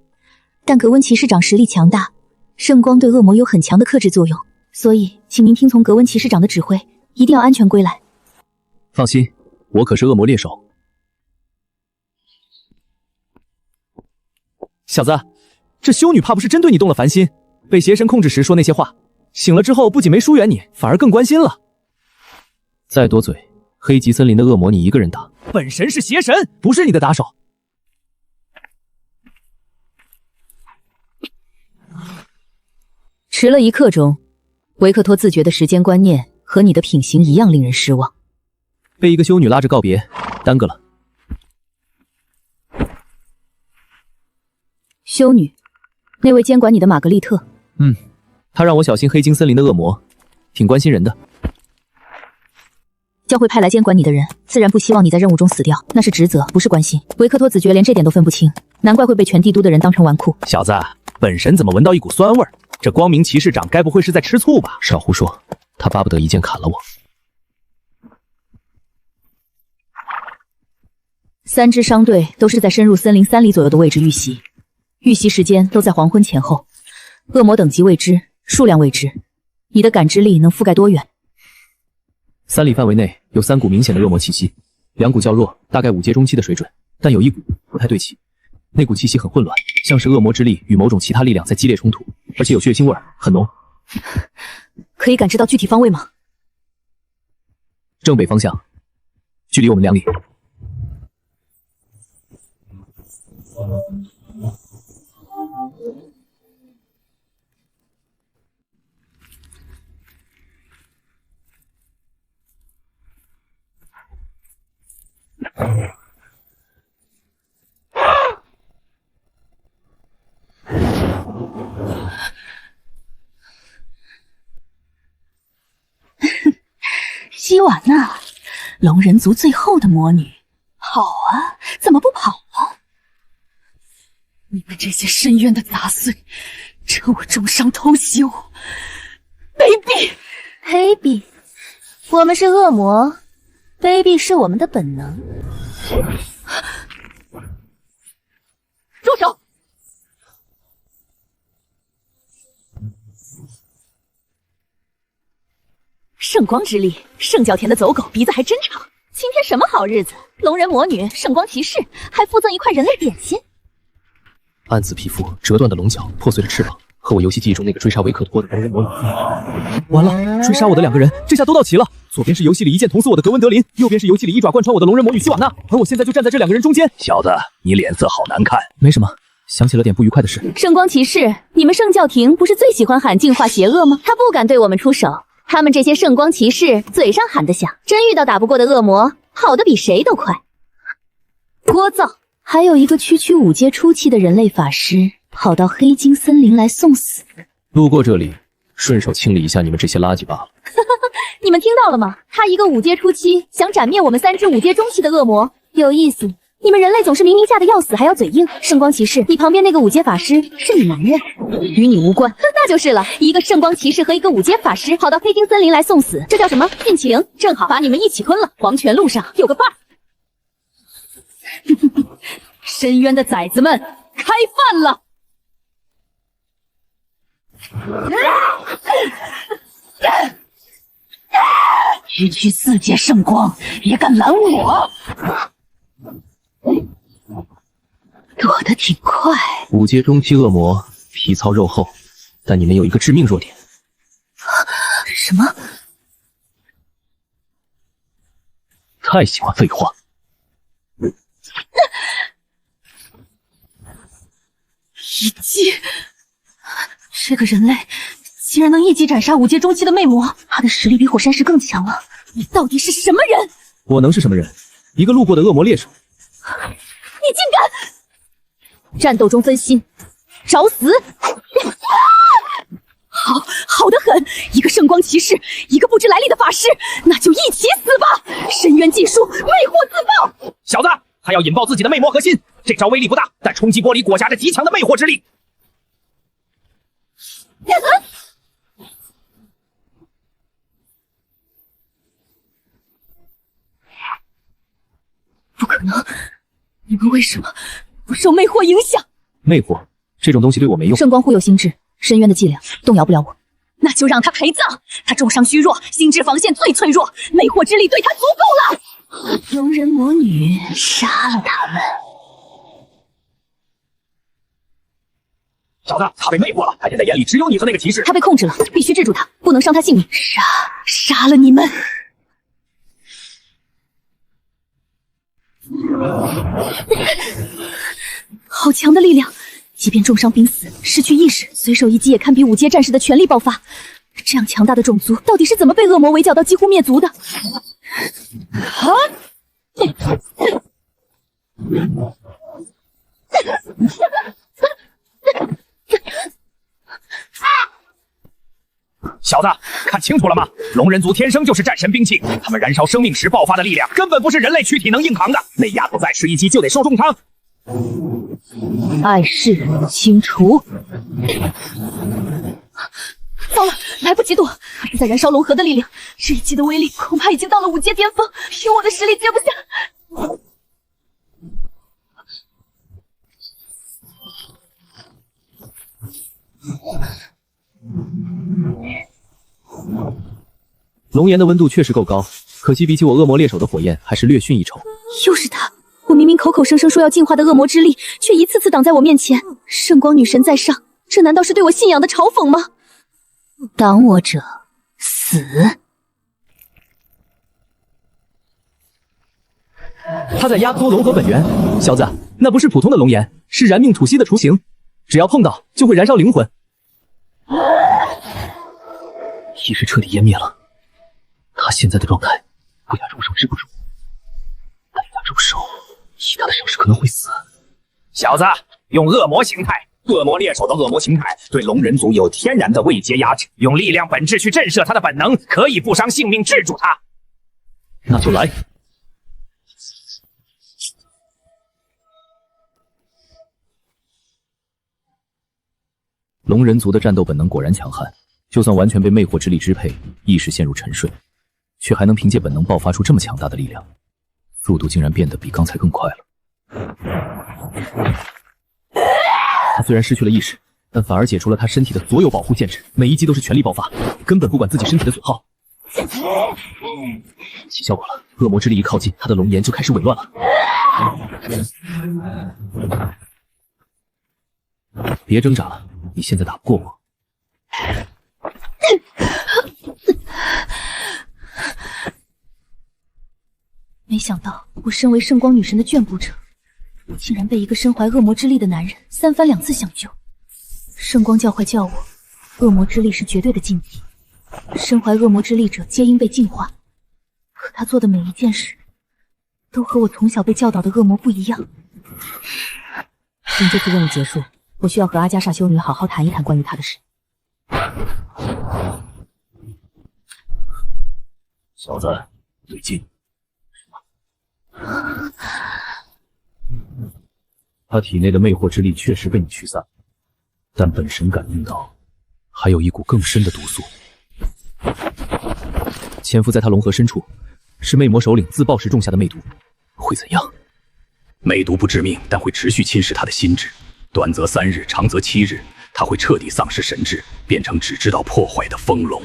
但格温骑士长实力强大，圣光对恶魔有很强的克制作用，所以请您听从格温骑士长的指挥，一定要安全归来。放心，我可是恶魔猎手。小子，这修女怕不是真对你动了凡心？被邪神控制时说那些话，醒了之后不仅没疏远你，反而更关心了。再多嘴，黑级森林的恶魔你一个人打。本神是邪神，不是你的打手。迟了1刻钟，维克托自觉的时间观念和你的品行一样令人失望。被一个修女拉着告别，耽搁了。修女，那位监管你的玛格丽特。她让我小心黑金森林的恶魔，挺关心人的。教会派来监管你的人，自然不希望你在任务中死掉，那是职责，不是关心。维克托子爵连这点都分不清，难怪会被全帝都的人当成纨绔。小子，本神怎么闻到一股酸味儿？这光明骑士长该不会是在吃醋吧？少胡说，他巴不得一剑砍了我。3支商队都是在深入森林3里左右的位置遇袭，遇袭时间都在黄昏前后。恶魔等级未知，数量未知，你的感知力能覆盖多远？3里范围内有3股明显的恶魔气息，2股较弱，大概5阶中期的水准，但有1股不太对齐。那股气息很混乱，像是恶魔之力与某种其他力量在激烈冲突，而且有血腥味，很浓。可以感知到具体方位吗？正北方向，距离我们2里。希瓦娜，龙人族最后的魔女。好啊，怎么不跑了？你们这些深渊的杂碎，趁我重伤偷袭我，卑鄙！卑鄙！我们是恶魔，卑鄙是我们的本能。住手！圣光之力，圣教田的走狗鼻子还真长。今天什么好日子？龙人魔女，圣光骑士，还附赠一块人类点心。暗紫皮肤，折断的龙角，破碎的翅膀，和我游戏记忆中那个追杀维克托的龙人魔女。完了，追杀我的两个人，这下都到齐了。左边是游戏里一剑捅死我的格温德林，右边是游戏里一爪贯穿我的龙人魔女希瓦娜，而我现在就站在这两个人中间。小子，你脸色好难看。没什么，想起了点不愉快的事。圣光骑士，你们圣教廷不是最喜欢喊净化邪恶吗？他不敢对我们出手。他们这些圣光骑士嘴上喊得响，真遇到打不过的恶魔，跑得比谁都快。聒噪！还有一个区区5阶初期的人类法师，跑到黑金森林来送死。路过这里，顺手清理一下你们这些垃圾罢了。你们听到了吗？他一个5阶初期，想斩灭我们3只5阶中期的恶魔，有意思。你们人类总是明明吓得要死还要嘴硬。圣光骑士，你旁边那个5阶法师是你男人，与你无关。那就是了，一个圣光骑士和一个5阶法师跑到黑金森林来送死，这叫什么？禁启灵，正好把你们一起吞了。黄泉路上有个伴儿。深渊的崽子们，开饭了！区区4阶圣光，也敢拦我？躲得挺快。5阶中期恶魔，皮糙肉厚，但你们有一个致命弱点。什么？太喜欢废话。一击！这个人类竟然能一击斩杀5阶中期的魅魔，他的实力比火山石更强了。你到底是什么人？我能是什么人？一个路过的恶魔猎手。你竟敢！战斗中分心，找死！好得很，一个圣光骑士，一个不知来历的法师，那就一起死吧！深渊技术，魅惑自爆！小子，他要引爆自己的魅魔核心，这招威力不大，但冲击波里裹挟着极强的魅惑之力。不可能！你们为什么不受魅惑影响？魅惑这种东西对我没用。圣光忽悠心智，深渊的伎俩动摇不了我。那就让他陪葬！他重伤虚弱，心智防线最脆弱，魅惑之力对他足够了。龙人魔女杀了他们。小子，他被魅惑了，他现在眼里只有你和那个骑士。他被控制了，必须制住他，不能伤他性命。杀了你们！好强的力量，即便重伤濒死，失去意识，随手一击也堪比5阶战士的全力爆发。这样强大的种族，到底是怎么被恶魔围剿到几乎灭族的？小子，看清楚了吗？龙人族天生就是战神兵器，他们燃烧生命时爆发的力量，根本不是人类躯体能硬扛的。那丫头再吃一击就得受重伤。碍事清除。糟了，来不及躲，还是在燃烧龙核的力量，这一击的威力恐怕已经到了5阶巅峰，凭我的实力接不下。龙岩的温度确实够高，可惜比起我恶魔猎手的火焰，还是略逊一筹。又是他！我明明口口声声说要净化的恶魔之力，却一次次挡在我面前。圣光女神在上，这难道是对我信仰的嘲讽吗？挡我者死！他在压缩龙核本源，小子，那不是普通的龙岩，是燃命吐息的雏形，只要碰到就会燃烧灵魂。意识彻底湮灭了，他现在的状态，不加入手治不住，但加入手，以他的伤势可能会死。小子，用恶魔形态，恶魔猎手的恶魔形态对龙人族有天然的位阶压制，用力量本质去震慑他的本能，可以不伤性命制住他。那就来。龙人族的战斗本能果然强悍，就算完全被魅惑之力支配，意识陷入沉睡，却还能凭借本能爆发出这么强大的力量，速度竟然变得比刚才更快了。他虽然失去了意识，但反而解除了他身体的所有保护限制，每一击都是全力爆发，根本不管自己身体的损耗。起效果了，恶魔之力一靠近，他的龙颜就开始紊乱了。别挣扎了，你现在打不过我。没想到我身为圣光女神的眷顾者，竟然被一个身怀恶魔之力的男人三番两次相救。圣光教会教我，恶魔之力是绝对的禁忌，身怀恶魔之力者皆应被净化。可他做的每一件事，都和我从小被教导的恶魔不一样。等这次任务结束，我需要和阿加莎修女好好谈一谈关于她的事。小子，对劲。他体内的魅惑之力确实被你驱散，但本神感应到，还有一股更深的毒素潜伏在他龙核深处，是魅魔首领自爆时种下的魅毒。会怎样？魅毒不致命，但会持续侵蚀他的心智，短则3日，长则7日，他会彻底丧失神智，变成只知道破坏的疯龙。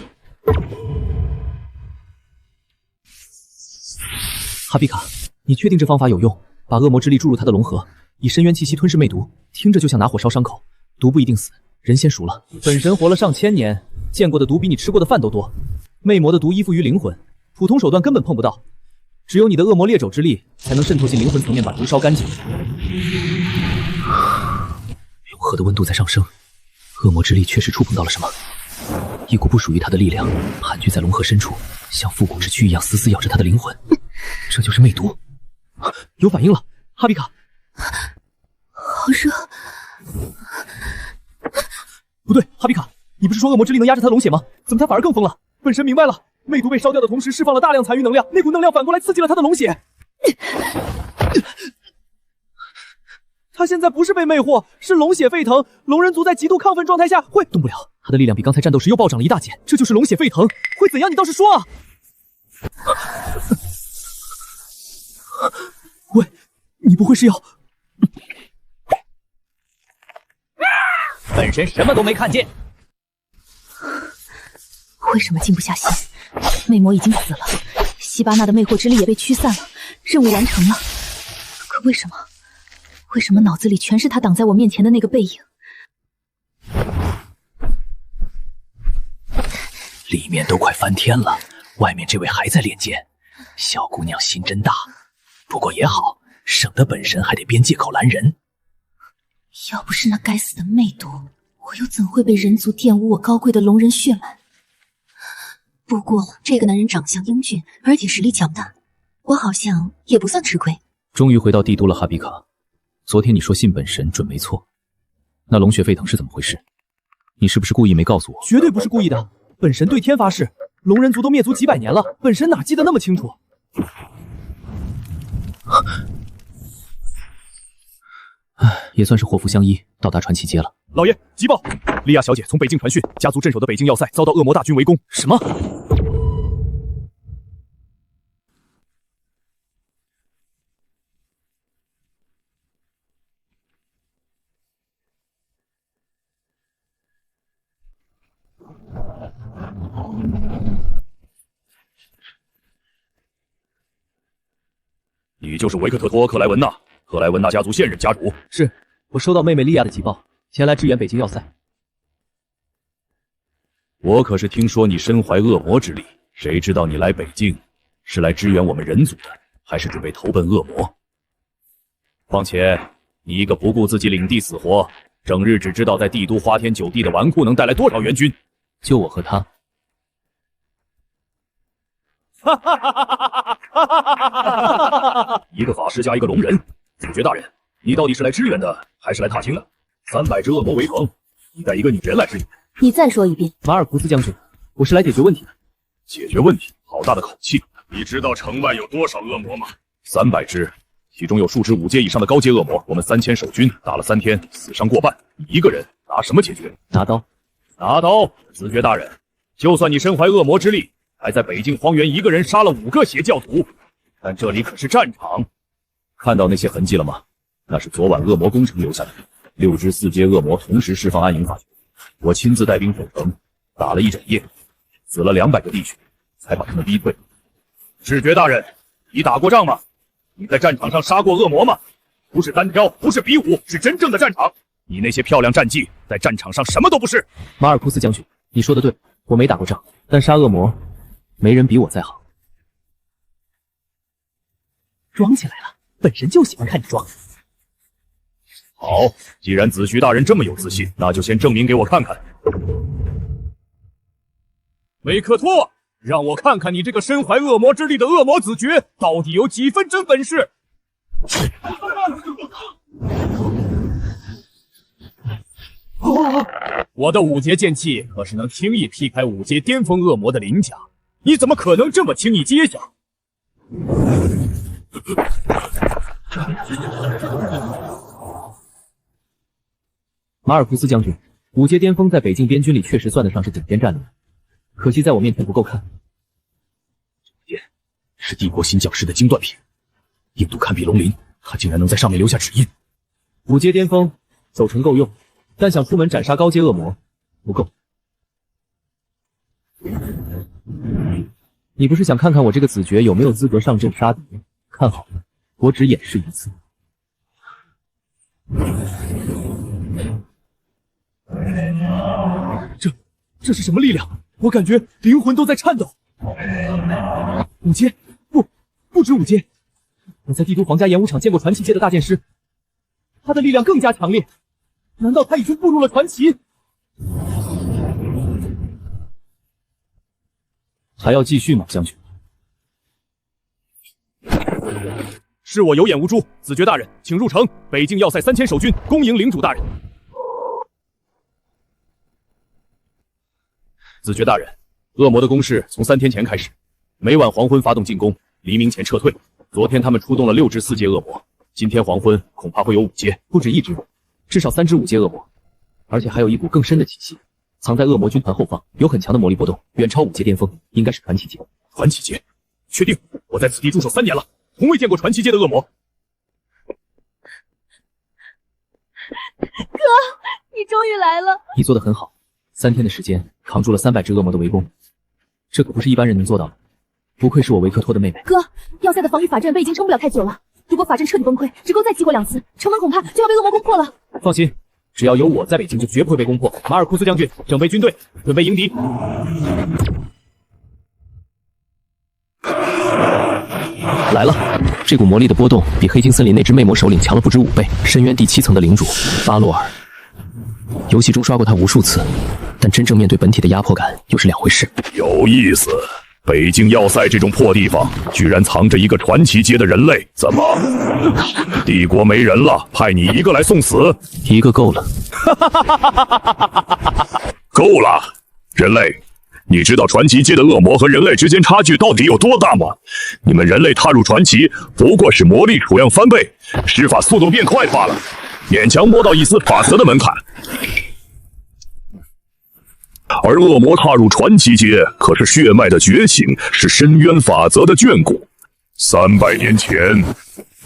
哈比卡，你确定这方法有用？把恶魔之力注入他的龙核，以深渊气息吞噬魅毒，听着就像拿火烧伤口。毒不一定死，人先熟了。本神活了上千年，见过的毒比你吃过的饭都多。魅魔的毒依附于灵魂，普通手段根本碰不到，只有你的恶魔猎肘之力才能渗透进灵魂层面，把毒烧干净。龙核的温度在上升，恶魔之力确实触碰到了什么，一股不属于他的力量盘踞在龙核深处，像复古之躯一样死死咬着他的灵魂。这就是魅毒。有反应了，哈比卡。好热。不对，哈比卡，你不是说恶魔之力能压制他龙血吗？怎么他反而更疯了？本神明白了，魅毒被烧掉的同时释放了大量残余能量，那股能量反过来刺激了他的龙血。他现在不是被魅惑，是龙血沸腾，龙人族在极度亢奋状态下会动不了。他的力量比刚才战斗时又暴涨了一大截，这就是龙血沸腾。会怎样？你倒是说啊！喂，你不会是要……本神什么都没看见。为什么静不下心？魅魔已经死了，希巴纳的魅惑之力也被驱散了，任务完成了。可为什么脑子里全是他挡在我面前的那个背影？里面都快翻天了，外面这位还在练剑，小姑娘心真大。不过也好，省得本神还得编借口拦人。要不是那该死的魅毒，我又怎会被人族玷污我高贵的龙人血脉？不过这个男人长相英俊，而且实力强大，我好像也不算吃亏。终于回到帝都了，哈比卡。昨天你说信本神准没错，那龙血沸腾是怎么回事？你是不是故意没告诉我？绝对不是故意的，本神对天发誓，龙人族都灭族几百年了，本神哪记得那么清楚？也算是祸福相依，到达传奇街了。老爷，急报！莉亚小姐从北境传讯，家族镇守的北境要塞遭到恶魔大军围攻。什么？你就是维克特托·克莱文纳，克莱文纳家族现任家主。是，我收到妹妹莉亚的急报，前来支援北京要塞。我可是听说你身怀恶魔之力，谁知道你来北境是来支援我们人族的，还是准备投奔恶魔？况且你一个不顾自己领地死活，整日只知道在帝都花天酒地的纨绔能带来多少援军？就我和他。一个法师加一个龙人，子爵大人，你到底是来支援的，还是来踏青的？300只恶魔围城，你带一个女人来支援？你再说一遍。马尔库斯将军，我是来解决问题的。解决问题？好大的口气！你知道城外有多少恶魔吗？300只，其中有数只5阶以上的高阶恶魔。我们3000守军打了3天，死伤过半。你一个人拿什么解决？拿刀。拿刀！子爵大人，就算你身怀恶魔之力，还在北境荒原一个人杀了5个邪教徒，但这里可是战场。看到那些痕迹了吗？那是昨晚恶魔攻城留下的。6只4阶恶魔同时释放暗影法诀，我亲自带兵守城，打了一整夜，死了200个弟兄，才把他们逼退。子爵大人，你打过仗吗？你在战场上杀过恶魔吗？不是单挑，不是比武，是真正的战场。你那些漂亮战绩，在战场上什么都不是。马尔库斯将军，你说的对，我没打过仗，但杀恶魔，没人比我在行。装起来了，本神就喜欢看你装。好，既然子虚大人这么有自信，那就先证明给我看看。维克托，让我看看你这个身怀恶魔之力的恶魔子爵到底有几分真本事。我的5阶剑气可是能轻易劈开5阶巅峰恶魔的鳞甲，你怎么可能这么轻易接下？马尔库斯将军，5阶巅峰在北境边军里确实算得上是顶尖战力，可惜在我面前不够看。这是帝国新教师的精断品，印度堪比龙鳞，他竟然能在上面留下指印。5阶巅峰走城够用，但想出门斩杀高阶恶魔不够。你不是想看看我这个子爵有没有资格上阵杀敌？看好了，我只演示一次。这是什么力量？我感觉灵魂都在颤抖。5阶，不止5阶。我在帝都皇家演武场见过传奇阶的大剑师，他的力量更加强烈。难道他已经步入了传奇？还要继续吗，将军？是我有眼无珠，子爵大人，请入城。北境要塞3000守军恭迎领主大人。子爵大人，恶魔的攻势从3天前开始，每晚黄昏发动进攻，黎明前撤退。昨天他们出动了6只4阶恶魔，今天黄昏恐怕会有5阶，不止1只，至少3只5阶恶魔，而且还有一股更深的气息，藏在恶魔军团后方，有很强的魔力波动，远超5阶巅峰，应该是传奇阶。传奇阶？确定？我在此地驻守3年了，从未见过传奇阶的恶魔。哥，你终于来了！你做得很好，3天的时间扛住了300只恶魔的围攻，这可不是一般人能做到的。不愧是我维克托的妹妹。哥，要塞的防御法阵被已经撑不了太久了，如果法阵彻底崩溃，只够再激活2次，城门恐怕就要被恶魔攻破了。放心，只要有我在北京，就绝不会被攻破。马尔库斯将军，整备军队，准备迎敌。来了，这股魔力的波动比黑金森林那只魅魔首领强了不止5倍。深渊第7层的领主巴洛尔，游戏中刷过他无数次，但真正面对本体的压迫感又是2回事。有意思，北境要塞这种破地方，居然藏着一个传奇阶的人类，怎么？帝国没人了，派你一个来送死？一个够了。够了，人类。你知道传奇阶的恶魔和人类之间差距到底有多大吗？你们人类踏入传奇，不过是魔力储量翻倍，施法速度变快罢了，勉强摸到一丝法则的门槛。而恶魔踏入传奇阶，可是血脉的觉醒，是深渊法则的眷顾。300年前，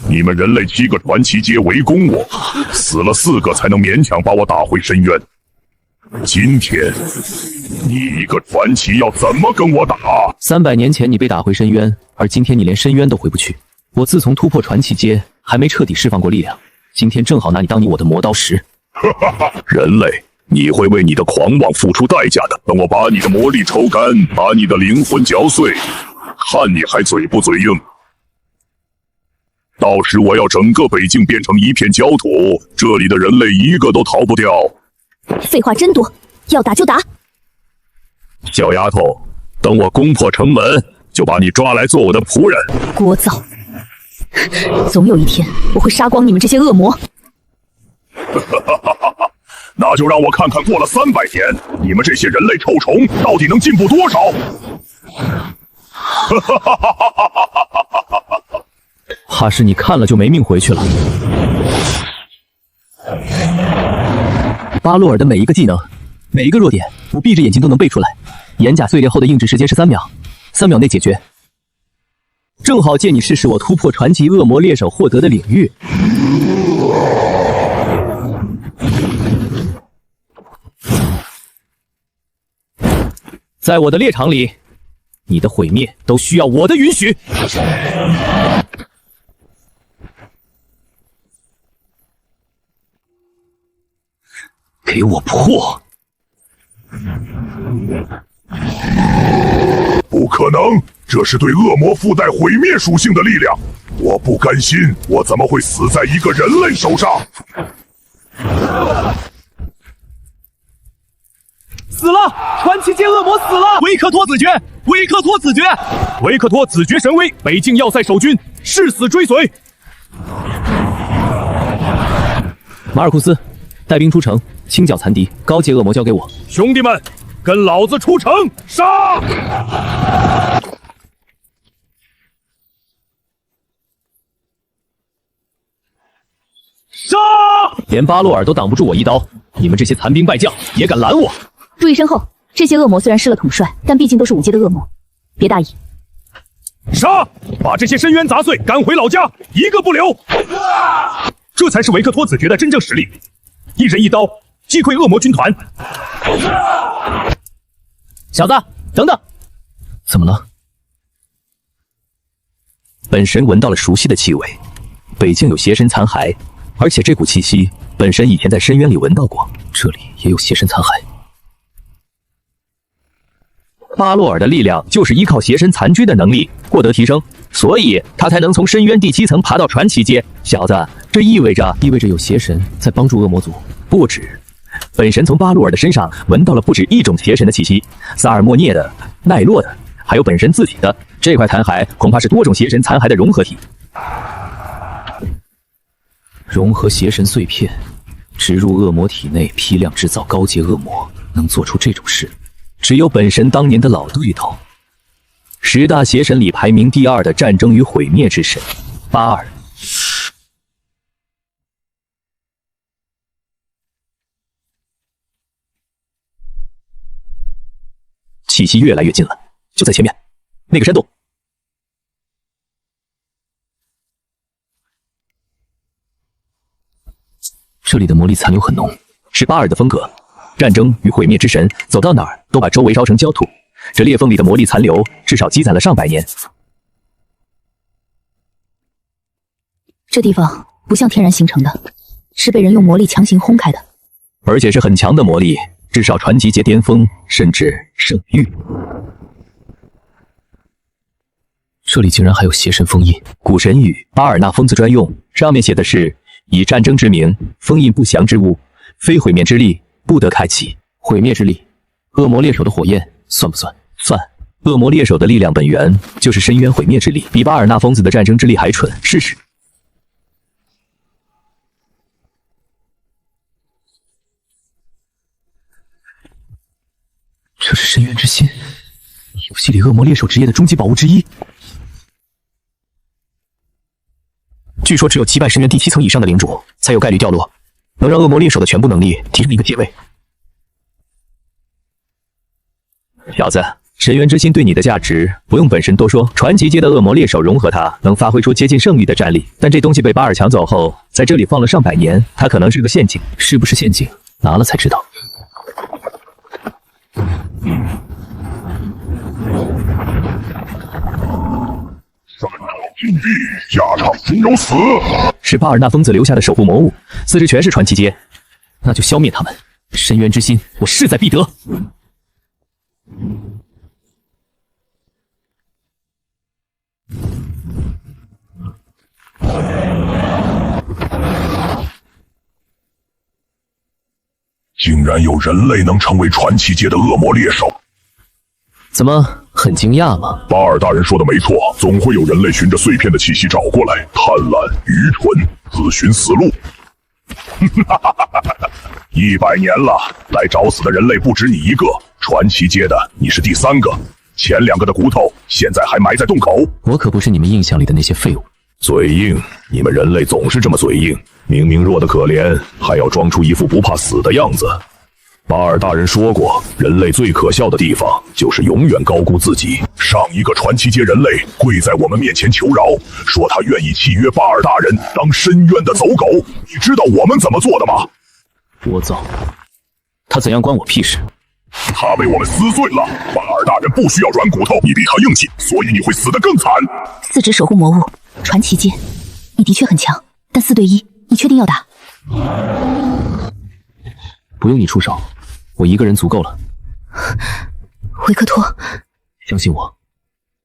你们人类7个传奇阶围攻我，死了4个才能勉强把我打回深渊。今天，你一个传奇要怎么跟我打？300年前你被打回深渊，而今天你连深渊都回不去。我自从突破传奇阶，还没彻底释放过力量，今天正好拿你当我的磨刀石。人类，你会为你的狂妄付出代价的。等我把你的魔力抽干，把你的灵魂嚼碎，看你还嘴不嘴硬。到时我要整个北境变成一片焦土，这里的人类一个都逃不掉。废话真多，要打就打。小丫头，等我攻破城门，就把你抓来做我的仆人。聒噪！总有一天，我会杀光你们这些恶魔。那就让我看看过了300年，你们这些人类臭虫到底能进步多少。怕是你看了就没命回去了。巴洛尔的每一个技能，每一个弱点，我闭着眼睛都能背出来。眼甲碎裂后的硬直时间是3秒，3秒内解决。正好借你试试我突破传奇恶魔猎手获得的领域。在我的猎场里，你的毁灭都需要我的允许。给我破！不可能，这是对恶魔附带毁灭属性的力量，我不甘心，我怎么会死在一个人类手上？死了！传奇界恶魔死了！维克托子爵，维克托子爵，维克托子爵神威，北境要塞守军，誓死追随。马尔库斯，带兵出城，清剿残敌。高阶恶魔交给我。兄弟们，跟老子出城！杀！杀！连巴洛尔都挡不住我一刀，你们这些残兵败将也敢拦我？注意身后，这些恶魔虽然失了统帅，但毕竟都是5阶的恶魔，别大意。杀！把这些深渊杂碎赶回老家，一个不留！这才是维克托子爵的真正实力，一人一刀击溃恶魔军团。小子，等等！怎么了？本神闻到了熟悉的气味，北境有邪神残骸，而且这股气息，本神以前在深渊里闻到过，这里也有邪神残骸。巴洛尔的力量就是依靠邪神残躯的能力获得提升，所以他才能从深渊第7层爬到传奇阶。小子，这意味着有邪神在帮助恶魔族。不止，本神从巴洛尔的身上闻到了不止一种邪神的气息，萨尔莫涅的、奈洛的，还有本神自己的。这块残骸恐怕是多种邪神残骸的融合体。融合邪神碎片，植入恶魔体内，批量制造高阶恶魔，能做出这种事，只有本神当年的老对头，10大邪神里排名第2的战争与毁灭之神巴尔。气息越来越近了，就在前面，那个山洞。这里的魔力残留很浓，是巴尔的风格。战争与毁灭之神走到哪儿都把周围烧成焦土，这裂缝里的魔力残留至少积攒了上百年。这地方不像天然形成的，是被人用魔力强行轰开的，而且是很强的魔力，至少传奇阶巅峰，甚至圣域。这里竟然还有邪神封印，古神语巴尔纳疯子专用，上面写的是以战争之名封印不祥之物，非毁灭之力不得开启。毁灭之力，恶魔猎手的火焰算不算？算。恶魔猎手的力量本源就是深渊毁灭之力，比巴尔纳疯子的战争之力还蠢。试试。这是深渊之心，游戏里恶魔猎手职业的终极宝物之一。据说只有击败深渊第7层以上的领主才有概率掉落，能让恶魔猎手的全部能力提升一个阶位。小子，深渊之心对你的价值不用本神多说，传奇阶的恶魔猎手融合它，能发挥出接近圣域的战力。但这东西被巴尔抢走后，在这里放了上百年，它可能是个陷阱。是不是陷阱？拿了才知道。三场禁地，下场只有死。是巴尔纳疯子留下的守护魔物，四肢全是传奇阶，那就消灭他们。深渊之心，我势在必得。竟然有人类能成为传奇界的恶魔猎手，怎么很惊讶吗？巴尔大人说的没错，总会有人类循着碎片的气息找过来，贪婪、愚蠢，自寻死路。100年了，来找死的人类不止你一个，传奇界的你是第3个，前2个的骨头现在还埋在洞口。我可不是你们印象里的那些废物。嘴硬，你们人类总是这么嘴硬，明明弱得可怜，还要装出一副不怕死的样子。巴尔大人说过，人类最可笑的地方就是永远高估自己。上一个传奇阶人类跪在我们面前求饶，说他愿意契约巴尔大人当深渊的走狗。你知道我们怎么做的吗？聒噪！他怎样关我屁事？他被我们撕碎了。巴尔大人不需要软骨头，你比他硬气，所以你会死得更惨。4只守护魔物，传奇阶，你的确很强，但4对1，你确定要打？不用你出手，我一个人足够了。维克托，相信我，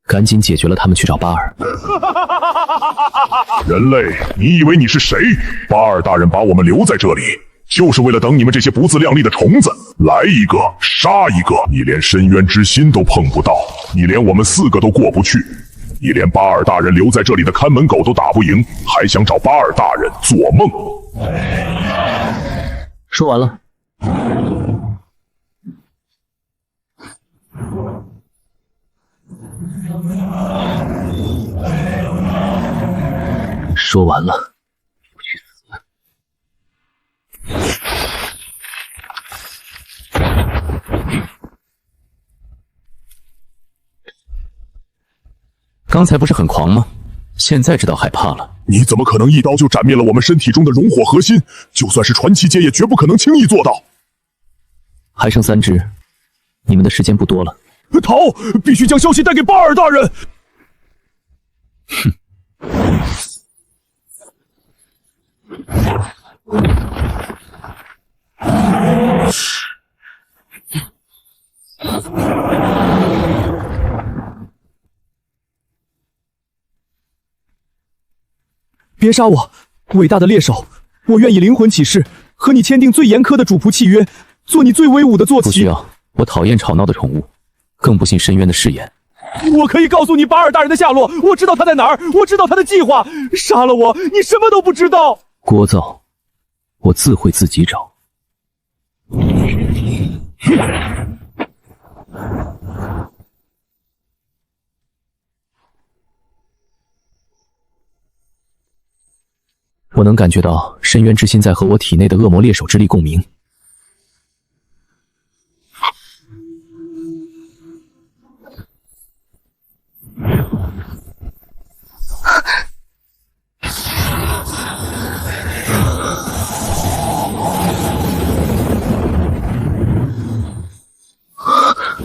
赶紧解决了他们，去找巴尔。人类，你以为你是谁？巴尔大人把我们留在这里，就是为了等你们这些不自量力的虫子，来一个杀一个。你连深渊之心都碰不到，你连我们4个都过不去，你连巴尔大人留在这里的看门狗都打不赢，还想找巴尔大人做梦？说完了。说完了，我去死！刚才不是很狂吗？现在知道害怕了。你怎么可能一刀就斩灭了我们身体中的熔火核心？就算是传奇阶，也绝不可能轻易做到。还剩3只，你们的时间不多了。逃！必须将消息带给巴尔大人。哼。别杀我，伟大的猎手！我愿以灵魂起誓，和你签订最严苛的主仆契约，做你最威武的坐骑。不需要，我讨厌吵闹的宠物，更不信深渊的誓言。我可以告诉你巴尔大人的下落，我知道他在哪儿，我知道他的计划。杀了我，你什么都不知道。聒噪！我自会自己找。我能感觉到深渊之心在和我体内的恶魔猎手之力共鸣。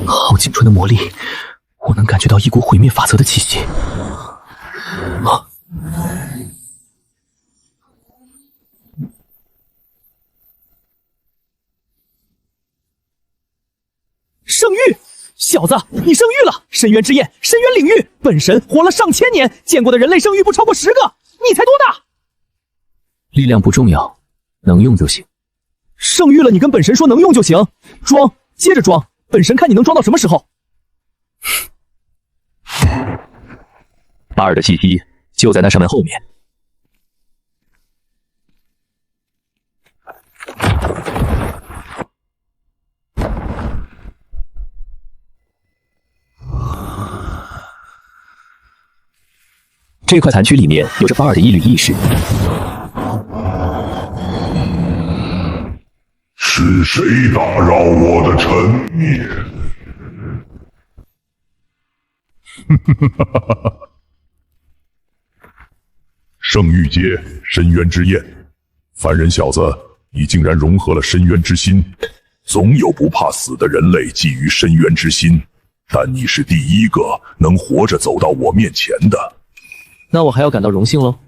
好精纯的魔力，我能感觉到一股毁灭法则的气息。啊！圣域，小子，你圣域了！深渊之焰，深渊领域，本神活了上千年，见过的人类圣域不超过10个，你才多大？力量不重要，能用就行。圣域了，你跟本神说能用就行，装，接着装，本神看你能装到什么时候。巴尔的气息就在那扇门后面。这块残躯里面有着巴尔的一缕意识。是谁打扰我的沉眠？圣域阶，深渊之焰，凡人小子，你竟然融合了深渊之心。总有不怕死的人类觊觎深渊之心，但你是第一个能活着走到我面前的。那我还要感到荣幸喽。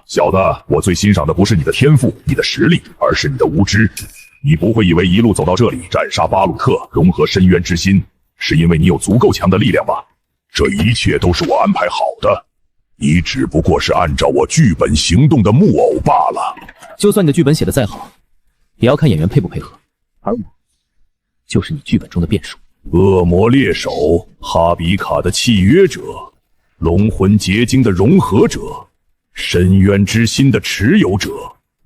小子，我最欣赏的不是你的天赋、你的实力，而是你的无知。你不会以为一路走到这里，斩杀巴鲁特，融合深渊之心，是因为你有足够强的力量吧？这一切都是我安排好的，你只不过是按照我剧本行动的木偶罢了。就算你的剧本写得再好，也要看演员配不配合，而我就是你剧本中的变数。恶魔猎手，哈比卡的契约者，龙魂结晶的融合者，深渊之心的持有者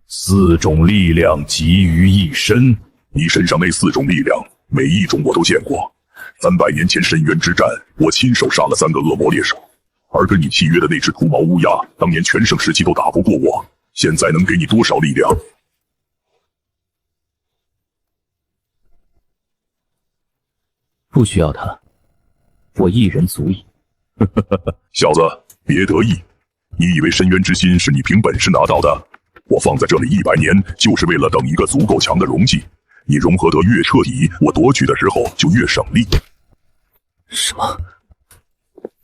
，4种力量集于一身。你身上那4种力量，每一种我都见过。300年前深渊之战，我亲手杀了3个恶魔猎手，而跟你契约的那只秃毛乌鸦，当年全盛时期都打不过我，现在能给你多少力量？不需要他，我一人足矣。小子，别得意，你以为深渊之心是你凭本事拿到的？我放在这里100年，就是为了等一个足够强的溶剂。你融合得越彻底，我夺取的时候就越省力。什么？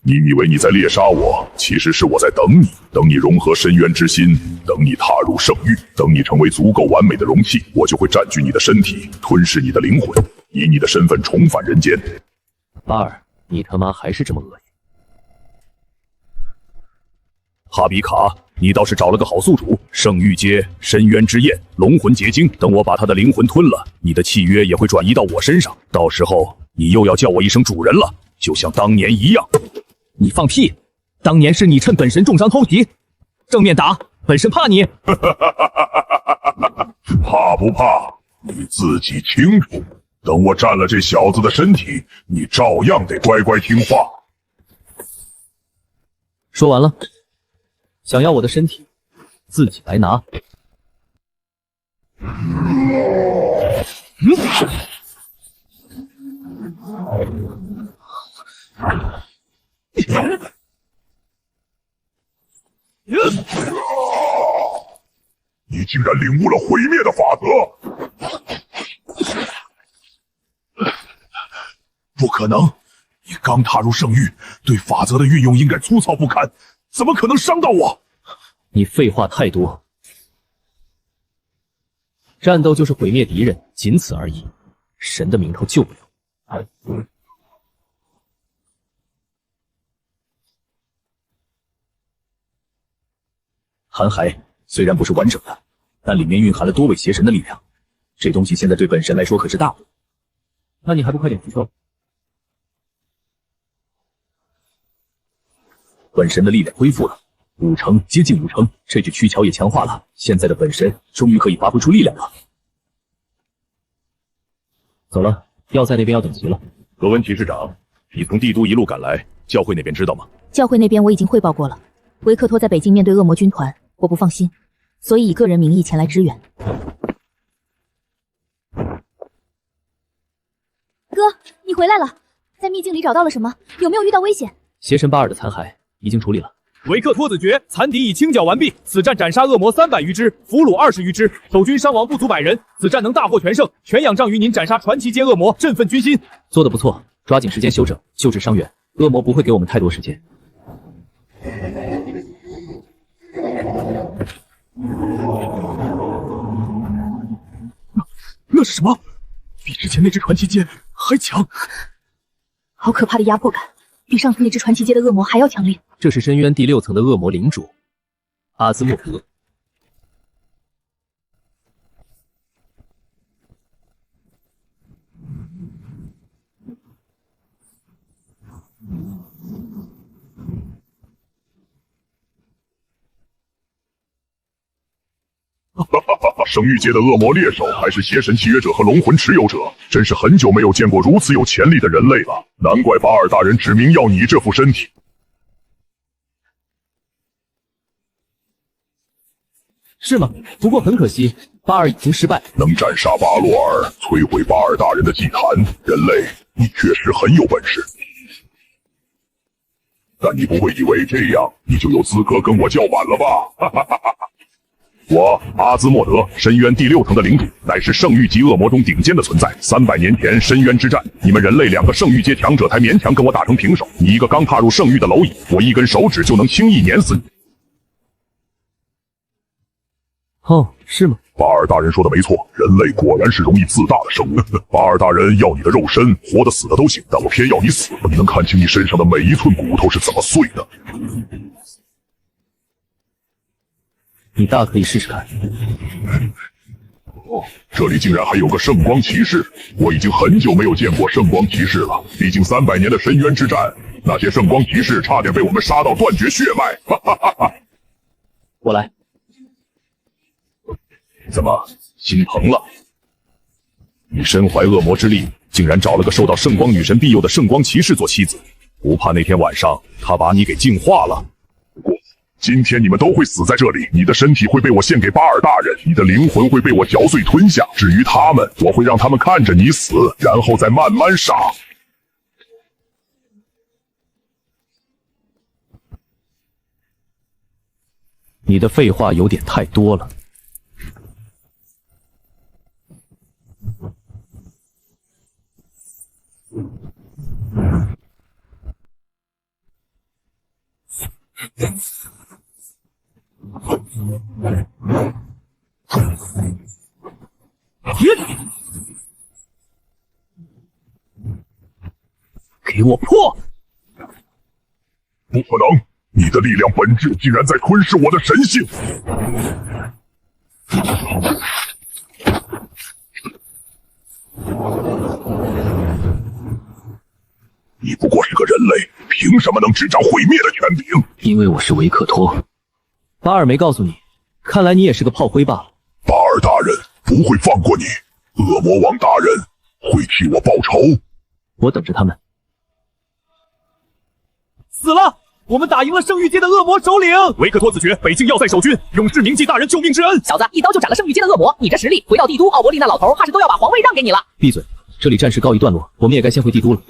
你以为你在猎杀我，其实是我在等你，等你融合深渊之心，等你踏入圣域，等你成为足够完美的容器，我就会占据你的身体，吞噬你的灵魂，以你的身份重返人间。巴尔，你他妈还是这么恶心！哈比卡，你倒是找了个好宿主，圣域阶深渊之焰龙魂结晶，等我把他的灵魂吞了，你的契约也会转移到我身上，到时候你又要叫我一声主人了，就像当年一样。你放屁！当年是你趁本神重伤偷袭，正面打，本神怕你？怕不怕？你自己清楚。等我占了这小子的身体，你照样得乖乖听话。说完了，想要我的身体，自己来拿。你竟然领悟了毁灭的法则！不可能！你刚踏入圣域，对法则的运用应该粗糙不堪，怎么可能伤到我？你废话太多。战斗就是毁灭敌人，仅此而已。神的名头救不了。寒骸虽然不是完整的，但里面蕴含了多位邪神的力量，这东西现在对本神来说可是大补。那你还不快点吸收？本神的力量恢复了5成，接近5成，这具躯壳也强化了，现在的本神终于可以发挥出力量了。走了，要塞那边要等齐了。格温骑士长，你从帝都一路赶来，教会那边知道吗？教会那边我已经汇报过了，维克托在北境面对恶魔军团，我不放心，所以以个人名义前来支援。哥，你回来了，在秘境里找到了什么？有没有遇到危险？邪神巴尔的残骸已经处理了。维克托子爵，残敌已清剿完毕。此战斩杀恶魔300余只，俘虏20余只，守军伤亡不足100人。此战能大获全胜，全仰仗于您斩杀传奇阶恶魔，振奋军心。做得不错，抓紧时间休整，救治伤员。恶魔不会给我们太多时间。那是什么？比之前那只传奇阶还强，好可怕的压迫感，比上次那只传奇阶的恶魔还要强烈。这是深渊第6层的恶魔领主阿兹莫德。圣域界的恶魔猎手还是邪神契约者和龙魂持有者，真是很久没有见过如此有潜力的人类了。难怪巴尔大人指明要你这副身体。是吗？不过很可惜，巴尔已经失败。能斩杀巴洛尔，摧毁巴尔大人的祭坛，人类，你确实很有本事。但你不会以为这样你就有资格跟我叫板了吧？我阿兹莫德，深渊第6层的领主，乃是圣域级恶魔中顶尖的存在。300年前深渊之战，你们人类2个圣域阶强者才勉强跟我打成平手。你一个刚踏入圣域的蝼蚁，我一根手指就能轻易碾死你。哦，是吗？巴尔大人说的没错，人类果然是容易自大的生物。巴尔大人要你的肉身，活的死的都行，但我偏要你死。你能看清你身上的每一寸骨头是怎么碎的。你大可以试试看。哦，这里竟然还有个圣光骑士，我已经很久没有见过圣光骑士了。毕竟300年的深渊之战，那些圣光骑士差点被我们杀到断绝血脉。哈哈哈哈！我来。怎么心疼了？你身怀恶魔之力，竟然找了个受到圣光女神庇佑的圣光骑士做妻子，不怕那天晚上他把你给净化了？不过今天你们都会死在这里，你的身体会被我献给巴尔大人，你的灵魂会被我嚼碎吞下。至于他们，我会让他们看着你死，然后再慢慢杀。你的废话有点太多了。给我破！不可能！你的力量本质竟然在吞噬我的神性！你不过是个人类，凭什么能执掌毁灭的权柄？因为我是维克托。巴尔没告诉你，看来你也是个炮灰罢了。巴尔大人不会放过你，恶魔王大人会替我报仇。我等着他们。死了！我们打赢了圣域阶的恶魔首领维克托子爵，北境要塞守军，永致铭记大人救命之恩。小子，一刀就斩了圣域阶的恶魔，你这实力，回到帝都，奥伯利那老头怕是都要把皇位让给你了。闭嘴！这里暂时告一段落，我们也该先回帝都了。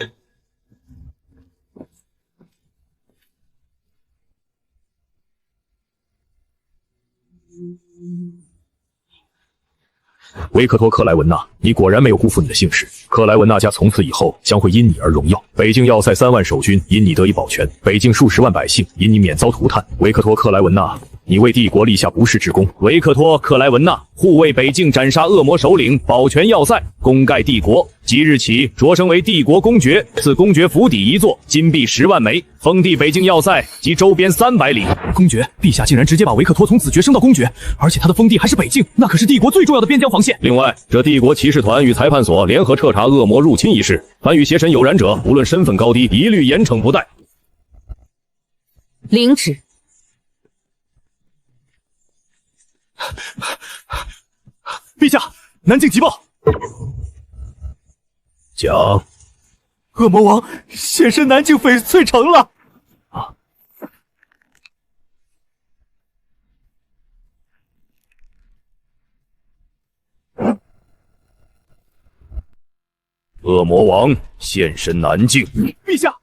维克托·克莱文纳，你果然没有辜负你的姓氏。克莱文纳家从此以后将会因你而荣耀。北境要塞3万守军因你得以保全，北境数十万百姓因你免遭涂炭。维克托·克莱文纳，你为帝国立下不世之功。维克托·克莱文纳，护卫北境，斩杀恶魔首领，保全要塞，功盖帝国。即日起擢升为帝国公爵，赐公爵府邸1座，金币10万枚，封地北境要塞及周边300里。公爵，陛下竟然直接把维克托从子爵升到公爵，而且他的封地还是北境，那可是帝国最重要的边疆防线。另外，这帝国骑士团与裁判所联合彻查恶魔入侵一事，凡与邪神有染者，无论身份高低，一律严惩不贷。领旨。陛下，南境急报。讲，恶魔王现身南境翡翠城了。恶魔王现身南境。陛下，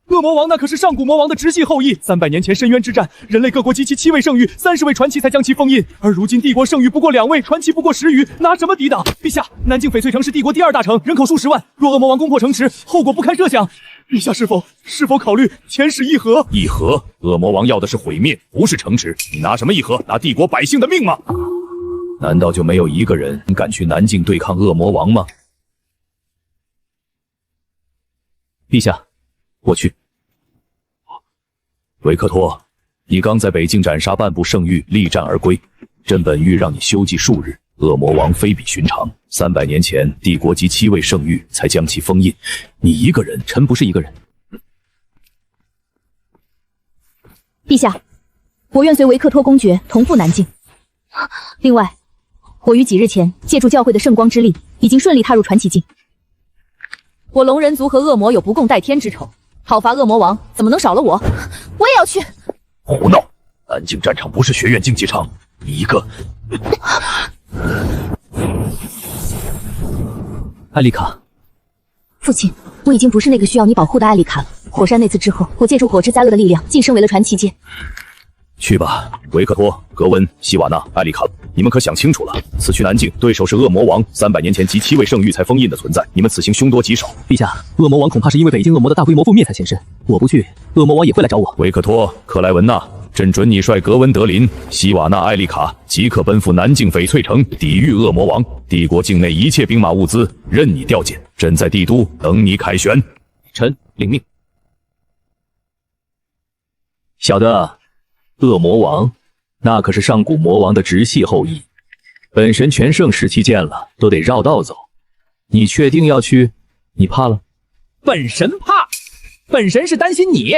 恶魔王那可是上古魔王的直系后裔。300年前深渊之战，人类各国集齐7位圣域，30位传奇才将其封印。而如今帝国圣域不过2位，传奇不过10余，拿什么抵挡？陛下，南境翡翠城是帝国第2大城，人口数十万。若恶魔王攻破城池，后果不堪设想。陛下是否考虑遣使议和？议和？恶魔王要的是毁灭，不是城池。你拿什么议和？拿帝国百姓的命吗？难道就没有一个人敢去南境对抗恶魔王吗？陛下，我去。维克托，你刚在北境斩杀半部圣域，力战而归。朕本欲让你休祭数日。恶魔王非比寻常，300年前帝国及7位圣域才将其封印，你一个人，臣不是一个人。陛下，我愿随维克托公爵同赴南境。另外，我于几日前借助教会的圣光之力，已经顺利踏入传奇境。我龙人族和恶魔有不共戴天之仇，讨伐恶魔王怎么能少了我？我也要去。胡闹！南境战场不是学院竞技场，你一个……艾丽卡，父亲，我已经不是那个需要你保护的艾丽卡了。火山那次之后，我借助火之灾厄的力量晋升为了传奇界。去吧，维克托、格温、希瓦纳、艾丽卡，你们可想清楚了？此去南境，对手是恶魔王，300年前集7位圣域才封印的存在，你们此行凶多吉少。陛下，恶魔王恐怕是因为北境恶魔的大规模覆灭才现身，我不去，恶魔王也会来找我。维克托、克莱文纳，朕准你率格温德林、希瓦纳、艾丽卡即刻奔赴南境翡翠城，抵御恶魔王。帝国境内一切兵马物资任你调遣，朕在帝都等你凯旋。臣领命。小的，恶魔王那可是上古魔王的直系后裔，本神全盛时期见了都得绕道走。你确定要去？你怕了？本神怕，本神是担心你。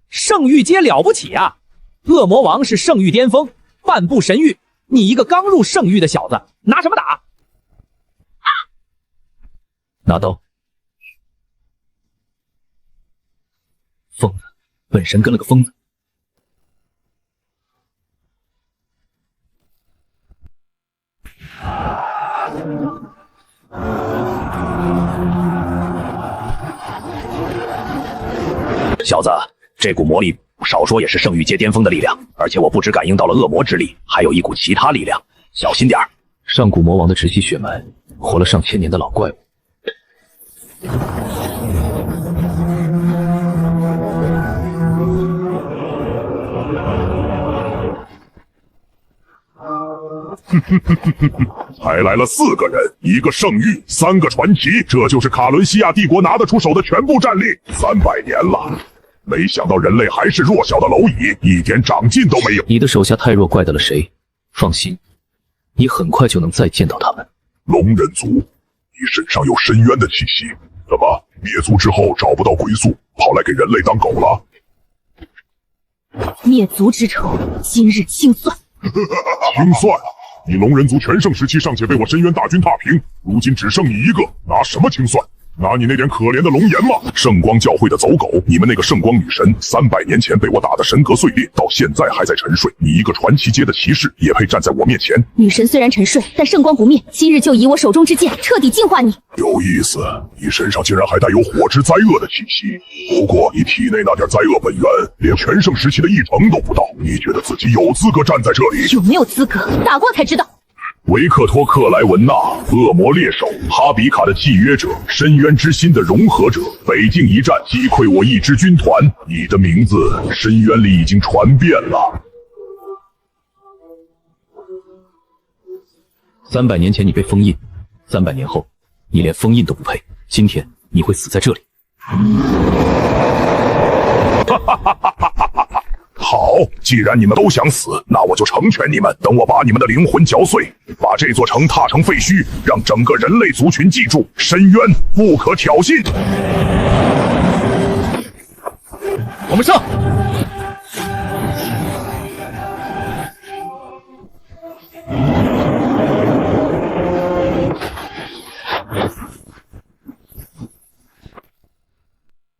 圣域阶了不起啊！恶魔王是圣域巅峰，半步神域，你一个刚入圣域的小子，拿什么打？拿刀。疯子，本神跟了个疯子。小子，这股魔力少说也是圣域阶巅峰的力量，而且我不只感应到了恶魔之力，还有一股其他力量，小心点儿。上古魔王的直系血脉，活了上千年的老怪物。才来了4个人，1个圣域，3个传奇，这就是卡伦西亚帝国拿得出手的全部战力。300年了，没想到人类还是弱小的蝼蚁，一点长进都没有。你的手下太弱，怪得了谁？放心，你很快就能再见到他们。龙人族，你身上有深渊的气息，怎么灭族之后找不到归宿，跑来给人类当狗了？灭族之仇，今日清算。清算？你龙人族全盛时期尚且被我深渊大军踏平，如今只剩你一个，拿什么清算？拿你那点可怜的龙颜吗？圣光教会的走狗，你们那个圣光女神，300年前被我打得神格碎裂，到现在还在沉睡。你一个传奇阶的骑士，也配站在我面前？女神虽然沉睡，但圣光不灭。今日就以我手中之剑彻底净化你。有意思，你身上竟然还带有火之灾厄的气息。不过你体内那点灾厄本源，连全盛时期的1成都不到。你觉得自己有资格站在这里？有没有资格，打过才知道。维克托·克莱文纳，恶魔猎手，哈比卡的契约者，深渊之心的融合者，北境一战击溃我一支军团，你的名字深渊里已经传遍了。300年前你被封印，300年后你连封印都不配。今天你会死在这里。好，既然你们都想死，那我就成全你们。等我把你们的灵魂嚼碎，把这座城踏成废墟，让整个人类族群记住：深渊不可挑衅。我们上！